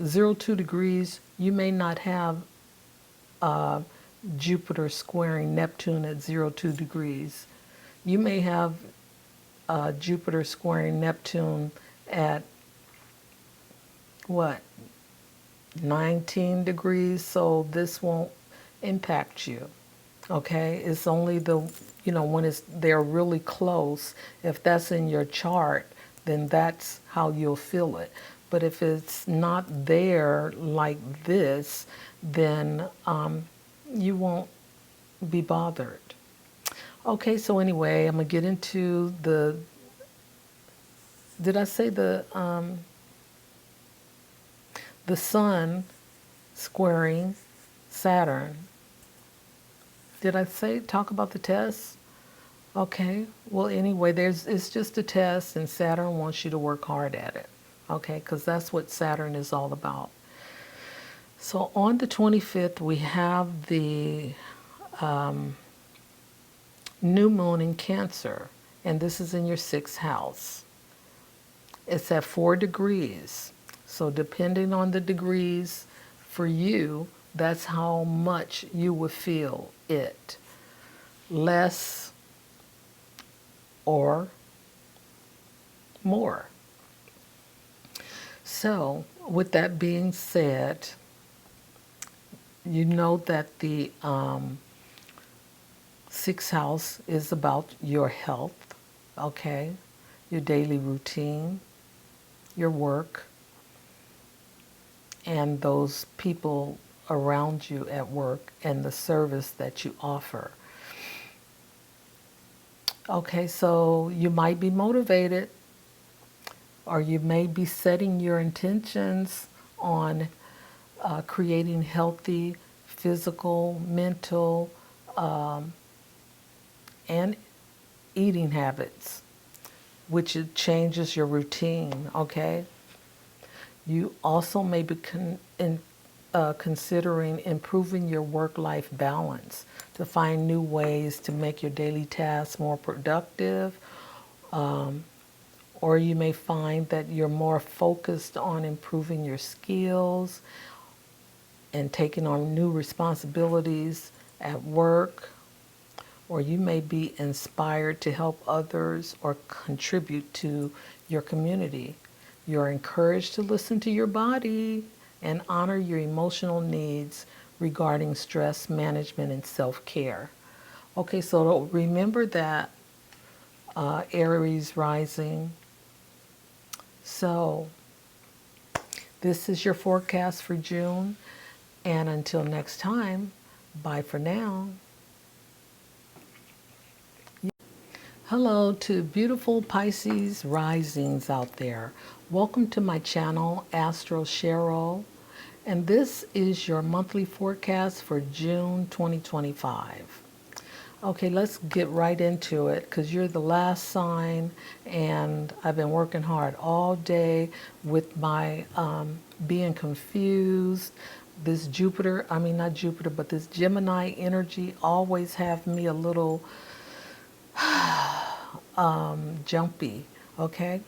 02 degrees, you may not have Jupiter squaring Neptune at 02 degrees. You may have Jupiter squaring Neptune at what, 19 degrees, so this won't impact you. Okay, it's only the, when they're really close, if that's in your chart, then that's how you'll feel it. But if it's not there like this, then you won't be bothered. Okay, so anyway, I'm gonna get into did I say the Sun squaring Saturn? Did I talk about the test? Okay, well anyway, it's just a test, and Saturn wants you to work hard at it. Okay, because that's what Saturn is all about. So on the 25th, we have the new moon in Cancer, and this is in your 6th house. It's at 4 degrees. So depending on the degrees for you, that's how much you will feel it. Less or more. So with that being said, you know that the 6th house is about your health, okay? Your daily routine, your work, and those people around you at work and the service that you offer. Okay, so you might be motivated, or you may be setting your intentions on creating healthy physical, mental, and eating habits, which it changes your routine, okay? You also may be considering improving your work-life balance to find new ways to make your daily tasks more productive, or you may find that you're more focused on improving your skills and taking on new responsibilities at work, or you may be inspired to help others or contribute to your community. You're encouraged to listen to your body and honor your emotional needs regarding stress management and self-care. Okay, so remember that, Aries rising. So this is your forecast for June. And until next time, bye for now. Hello to beautiful Pisces risings out there. Welcome to my channel, Astro Cheryl. And this is your monthly forecast for June 2025. Okay, let's get right into it, because you're the last sign, and I've been working hard all day with my being confused. This Jupiter, I mean not Jupiter, but this Gemini energy always have me a little jumpy, okay?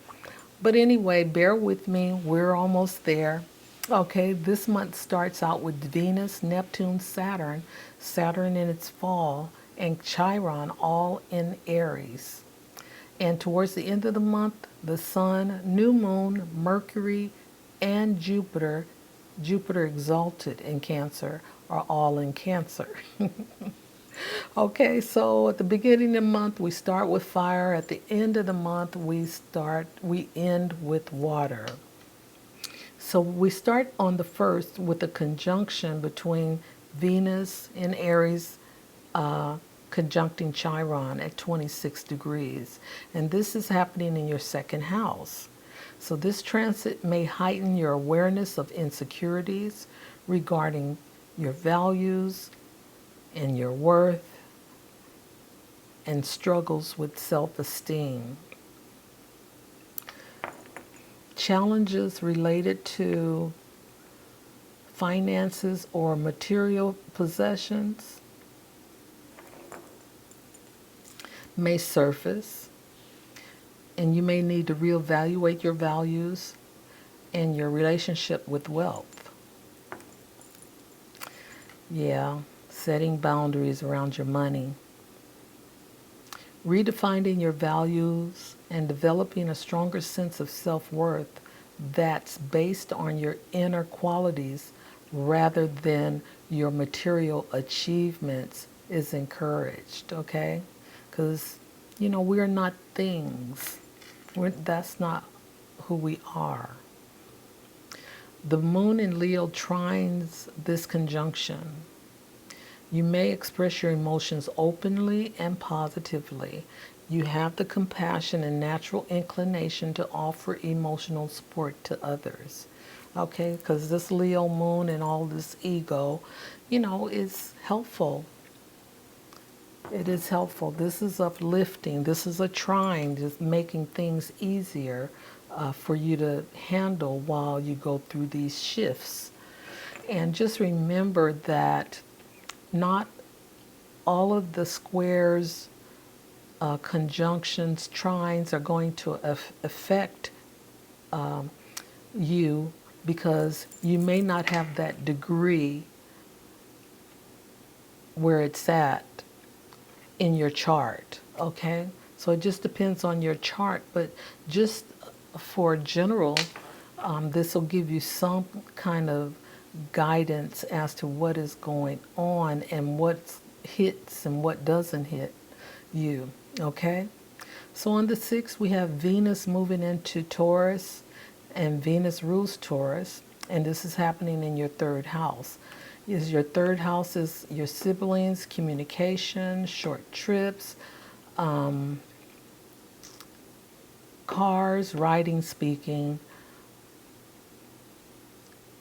But anyway, bear with me, we're almost there. Okay, this month starts out with Venus, Neptune, Saturn, Saturn in its fall, and Chiron all in Aries. And towards the end of the month, the Sun, New Moon, Mercury, and Jupiter exalted in Cancer, are all in Cancer. Okay, so at the beginning of the month, we start with fire. At the end of the month, we end with water. So we start on the first with a conjunction between Venus in Aries conjuncting Chiron at 26 degrees. And this is happening in your second house. So this transit may heighten your awareness of insecurities regarding your values and your worth and struggles with self-esteem. Challenges related to finances or material possessions may surface, and you may need to reevaluate your values and your relationship with wealth. Yeah, setting boundaries around your money. Redefining your values and developing a stronger sense of self-worth that's based on your inner qualities rather than your material achievements is encouraged, okay? Because, we're not things. That's not who we are. The moon in Leo trines this conjunction. You may express your emotions openly and positively. You have the compassion and natural inclination to offer emotional support to others. Okay, because this Leo moon and all this ego, is helpful. It is helpful. This is uplifting. This is a trine, just making things easier for you to handle while you go through these shifts. And just remember that not all of the squares, conjunctions, trines are going to affect you, because you may not have that degree where it's at in your chart, okay? So it just depends on your chart, but just for general, this will give you some kind of guidance as to what is going on and what hits and what doesn't hit you, okay? So on the 6th, we have Venus moving into Taurus, and Venus rules Taurus, and this is happening in your 3rd house. Your 3rd house is your siblings, communication, short trips, cars, writing, speaking,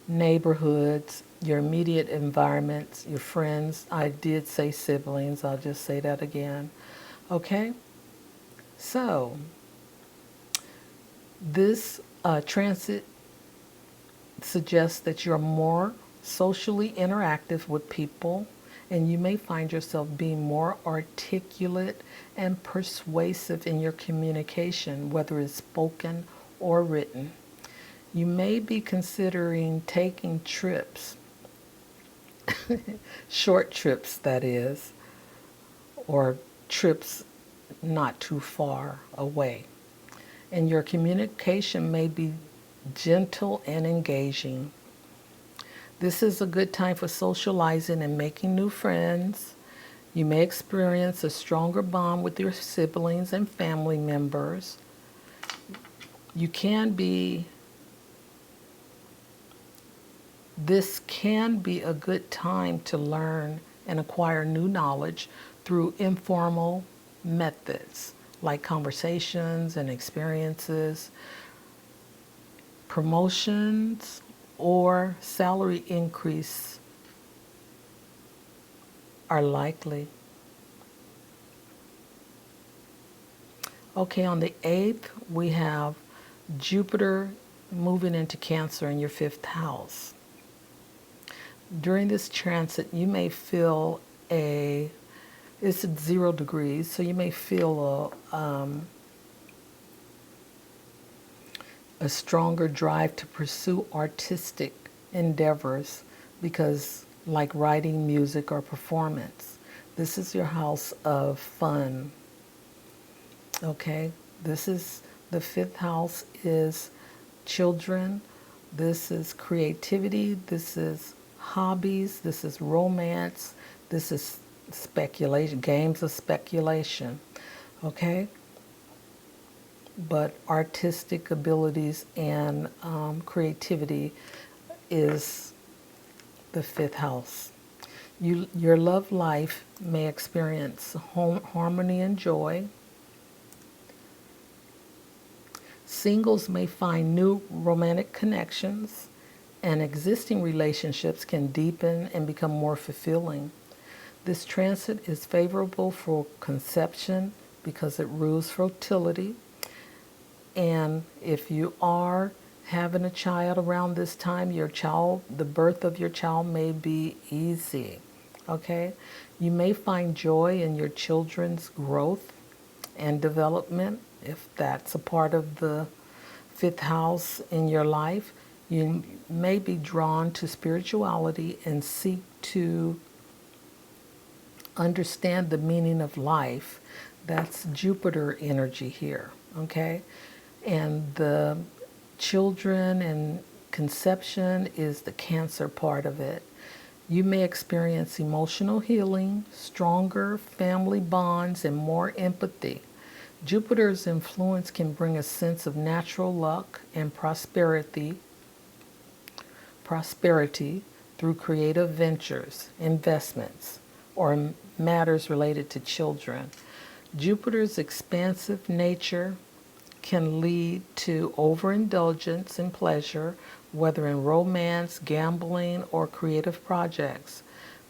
neighborhoods, your immediate environments, your friends. I did say siblings, I'll just say that again. Okay? So, this transit suggests that you're more socially interactive with people, and you may find yourself being more articulate and persuasive in your communication, whether it's spoken or written. You may be considering taking trips, short trips that is, or trips not too far away. And your communication may be gentle and engaging. This is a good time for socializing and making new friends. You may experience a stronger bond with your siblings and family members. This can be a good time to learn and acquire new knowledge through informal methods like conversations and experiences. Promotions or salary increase are likely. Okay, on the 8th, we have Jupiter moving into Cancer in your 5th house. During this transit, you may feel it's at 0 degrees, so you may feel a stronger drive to pursue artistic endeavors, because like writing, music, or performance. This is your house of fun, okay? This is the fifth house is children. This is creativity. This is hobbies. This is romance. This is speculation, games of speculation. Okay? But artistic abilities and creativity is the fifth house. Your love life may experience harmony and joy. Singles may find new romantic connections, and existing relationships can deepen and become more fulfilling. This transit is favorable for conception because it rules fertility. And if you are having a child around this time, the birth of your child may be easy. Okay? You may find joy in your children's growth and development if that's a part of the fifth house in your life. You may be drawn to spirituality and seek to understand the meaning of life. That's Jupiter energy here, okay? And the children and conception is the Cancer part of it. You may experience emotional healing, stronger family bonds, and more empathy. Jupiter's influence can bring a sense of natural luck and prosperity through creative ventures, investments, or matters related to children. Jupiter's expansive nature can lead to overindulgence in pleasure, whether in romance, gambling, or creative projects.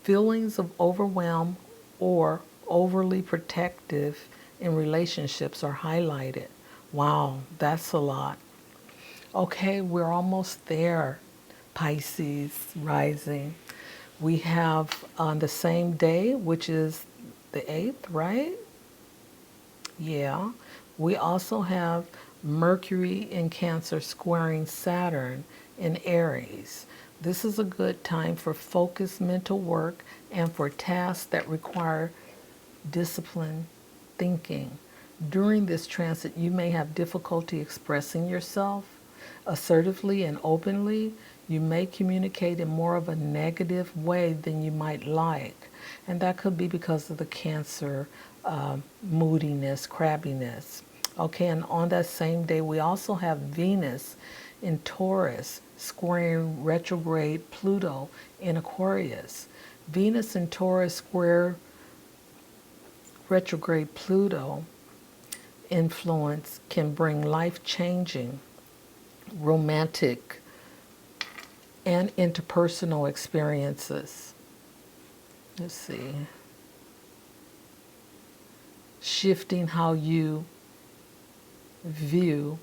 Feelings of overwhelm or overly protective in relationships are highlighted. Wow, that's a lot. Okay, we're almost there, Pisces rising. We have on the same day, which is the 8th, right? Yeah. We also have Mercury in Cancer squaring Saturn in Aries. This is a good time for focused mental work and for tasks that require disciplined thinking. During this transit, you may have difficulty expressing yourself assertively and openly. You may communicate in more of a negative way than you might like. And that could be because of the Cancer moodiness, crabbiness. Okay, and on that same day, we also have Venus in Taurus squaring retrograde Pluto in Aquarius. Venus in Taurus square retrograde Pluto influence can bring life-changing, romantic, and interpersonal experiences. Let's see. Shifting how you view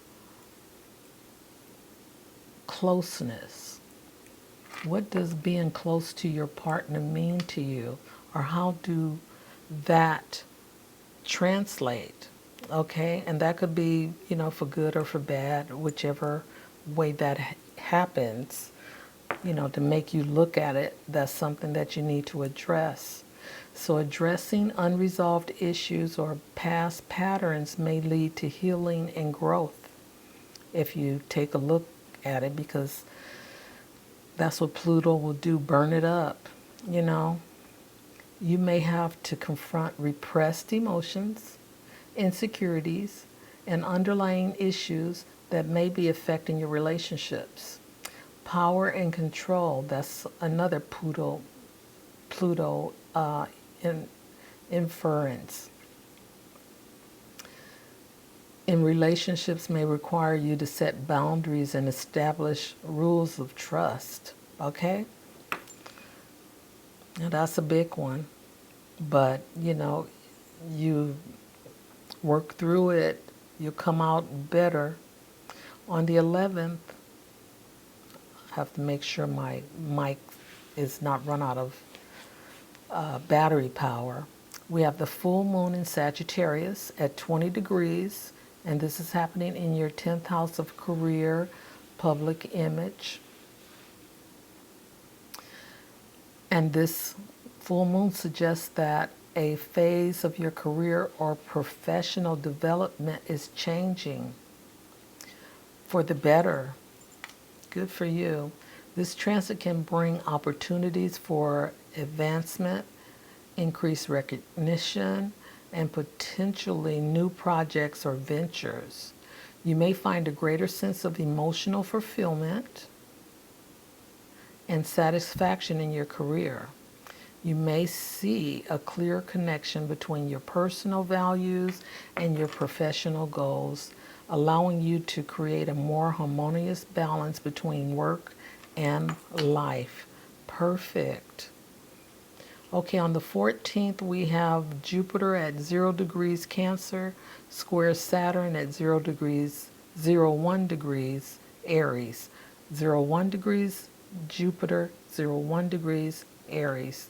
closeness. What does being close to your partner mean to you? Or how do that translate? Okay, and that could be, for good or for bad, whichever way that happens, to make you look at it, that's something that you need to address. So addressing unresolved issues or past patterns may lead to healing and growth if you take a look at it, because that's what Pluto will do, burn it up, You may have to confront repressed emotions, insecurities, and underlying issues that may be affecting your relationships. Power and control, that's another Pluto inference. In relationships may require you to set boundaries and establish rules of trust. Okay? Now that's a big one. But, you work through it, you come out better. On the 11th, I have to make sure my mic is not run out of battery power. We have the full moon in Sagittarius at 20 degrees, and this is happening in your 10th house of career, public image. And this full moon suggests that a phase of your career or professional development is changing for the better. Good for you. This transit can bring opportunities for advancement, increased recognition, and potentially new projects or ventures. You may find a greater sense of emotional fulfillment and satisfaction in your career. You may see a clear connection between your personal values and your professional goals, allowing you to create a more harmonious balance between work and life. Perfect. Okay, on the 14th, we have Jupiter at 0 degrees Cancer, square Saturn at 0 degrees, 1 degrees Aries. 1 degrees Jupiter, 1 degrees Aries.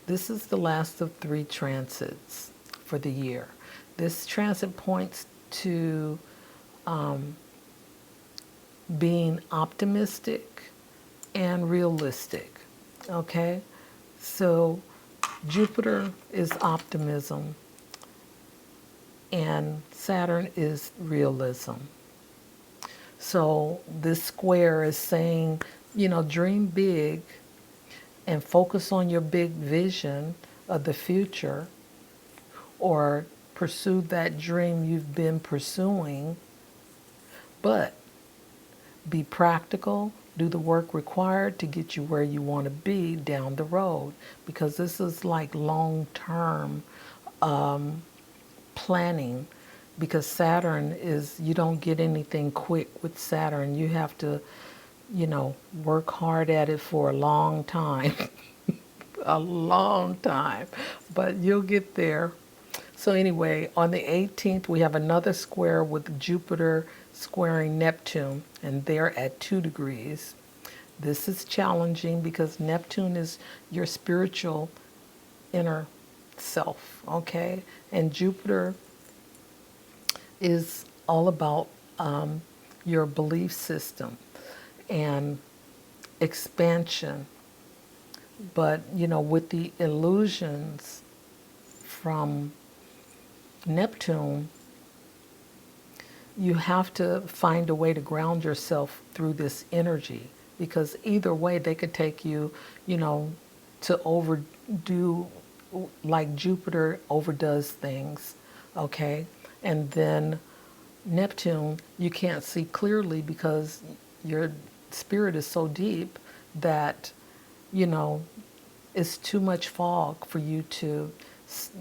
This is the last of 3 transits for the year. This transit points to being optimistic and realistic. Okay? So Jupiter is optimism and Saturn is realism. So this square is saying, dream big and focus on your big vision of the future, or pursue that dream you've been pursuing, but be practical, do the work required to get you where you want to be down the road, because this is like long-term planning, because Saturn is, you don't get anything quick with Saturn. You have to, work hard at it for a long time. A long time, but you'll get there. So anyway, on the 18th, we have another square with Jupiter squaring Neptune, and they're at 2 degrees. This is challenging because Neptune is your spiritual inner self, okay? And Jupiter is all about your belief system and expansion. But, with the illusions from Neptune, you have to find a way to ground yourself through this energy, because either way they could take you, to overdo, like Jupiter overdoes things, okay? And then Neptune, you can't see clearly because your spirit is so deep that, it's too much fog for you to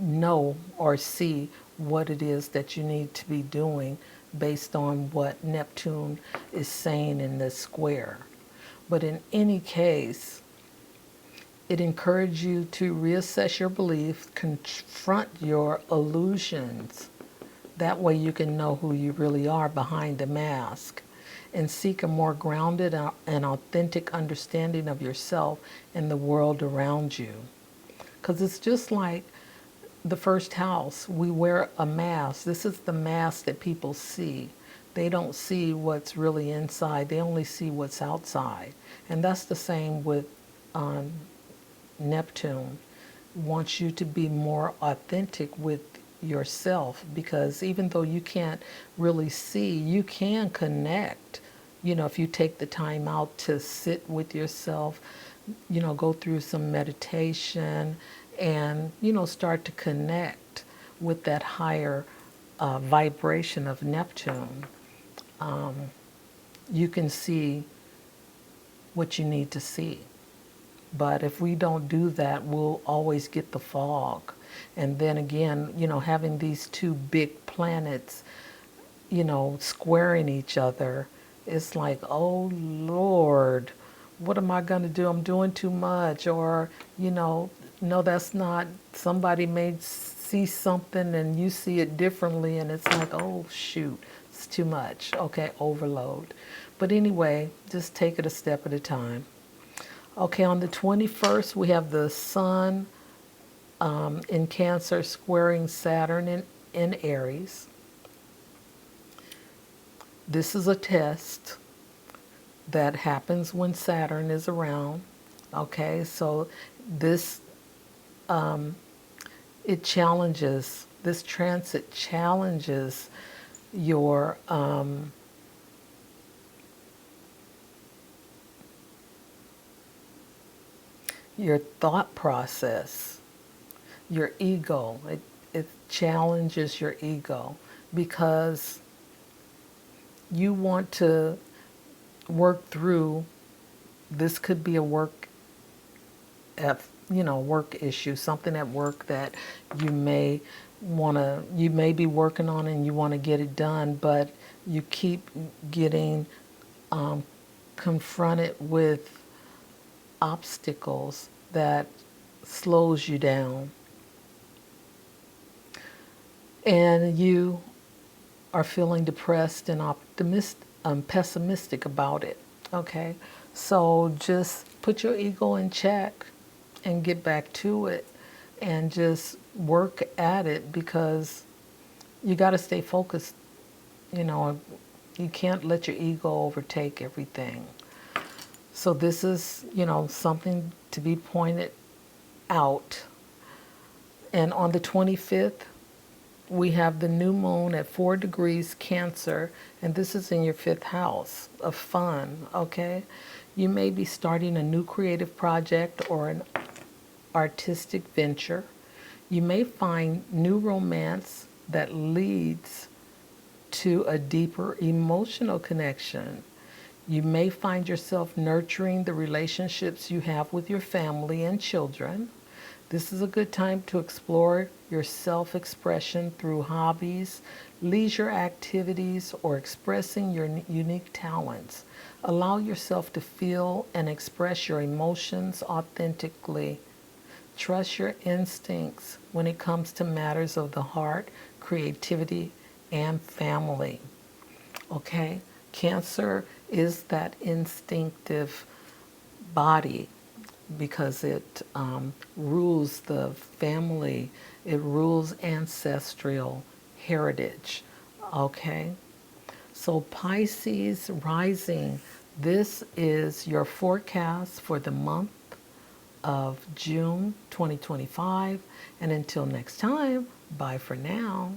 know or see what it is that you need to be doing based on what Neptune is saying in this square. But in any case, it encourages you to reassess your beliefs, confront your illusions. That way you can know who you really are behind the mask, and seek a more grounded and authentic understanding of yourself and the world around you. Because it's just like the first house, we wear a mask. This is the mask that people see. They don't see what's really inside. They only see what's outside. And that's the same with Neptune. Wants you to be more authentic with yourself, because even though you can't really see, you can connect. If you take the time out to sit with yourself, go through some meditation and, start to connect with that higher vibration of Neptune, you can see what you need to see. But if we don't do that, we'll always get the fog. And then again, having these 2 big planets, squaring each other, it's like, oh Lord, what am I going to do? I'm doing too much. Or, no, that's not, somebody may see something and you see it differently, and it's like, oh shoot, it's too much. Okay, overload. But anyway, just take it a step at a time. Okay, on the 21st, we have the Sun in Cancer squaring Saturn in Aries. This is a test that happens when Saturn is around. Okay, so this this transit challenges your your thought process, your ego. It challenges your ego because you want to work through. This could be a work issue, something at work that you may you may be working on and you want to get it done, but you keep getting confronted with obstacles that slows you down, and you are feeling depressed and pessimistic about it. Okay, so just put your ego in check and get back to it and just work at it, because you got to stay focused. You know, you can't let your ego overtake everything. So this is, something to be pointed out. And on the 25th, we have the new moon at 4 degrees Cancer, and this is in your 5th house of fun, okay? You may be starting a new creative project or an artistic venture. You may find new romance that leads to a deeper emotional connection. You may find yourself nurturing the relationships you have with your family and children. This is a good time to explore your self-expression through hobbies, leisure activities, or expressing your unique talents. Allow yourself to feel and express your emotions authentically. Trust your instincts when it comes to matters of the heart, creativity, and family. Okay? Cancer is that instinctive body because it rules the family, it rules ancestral heritage. Okay? So, Pisces rising, this is your forecast for the month of June 2025. And until next time, bye for now.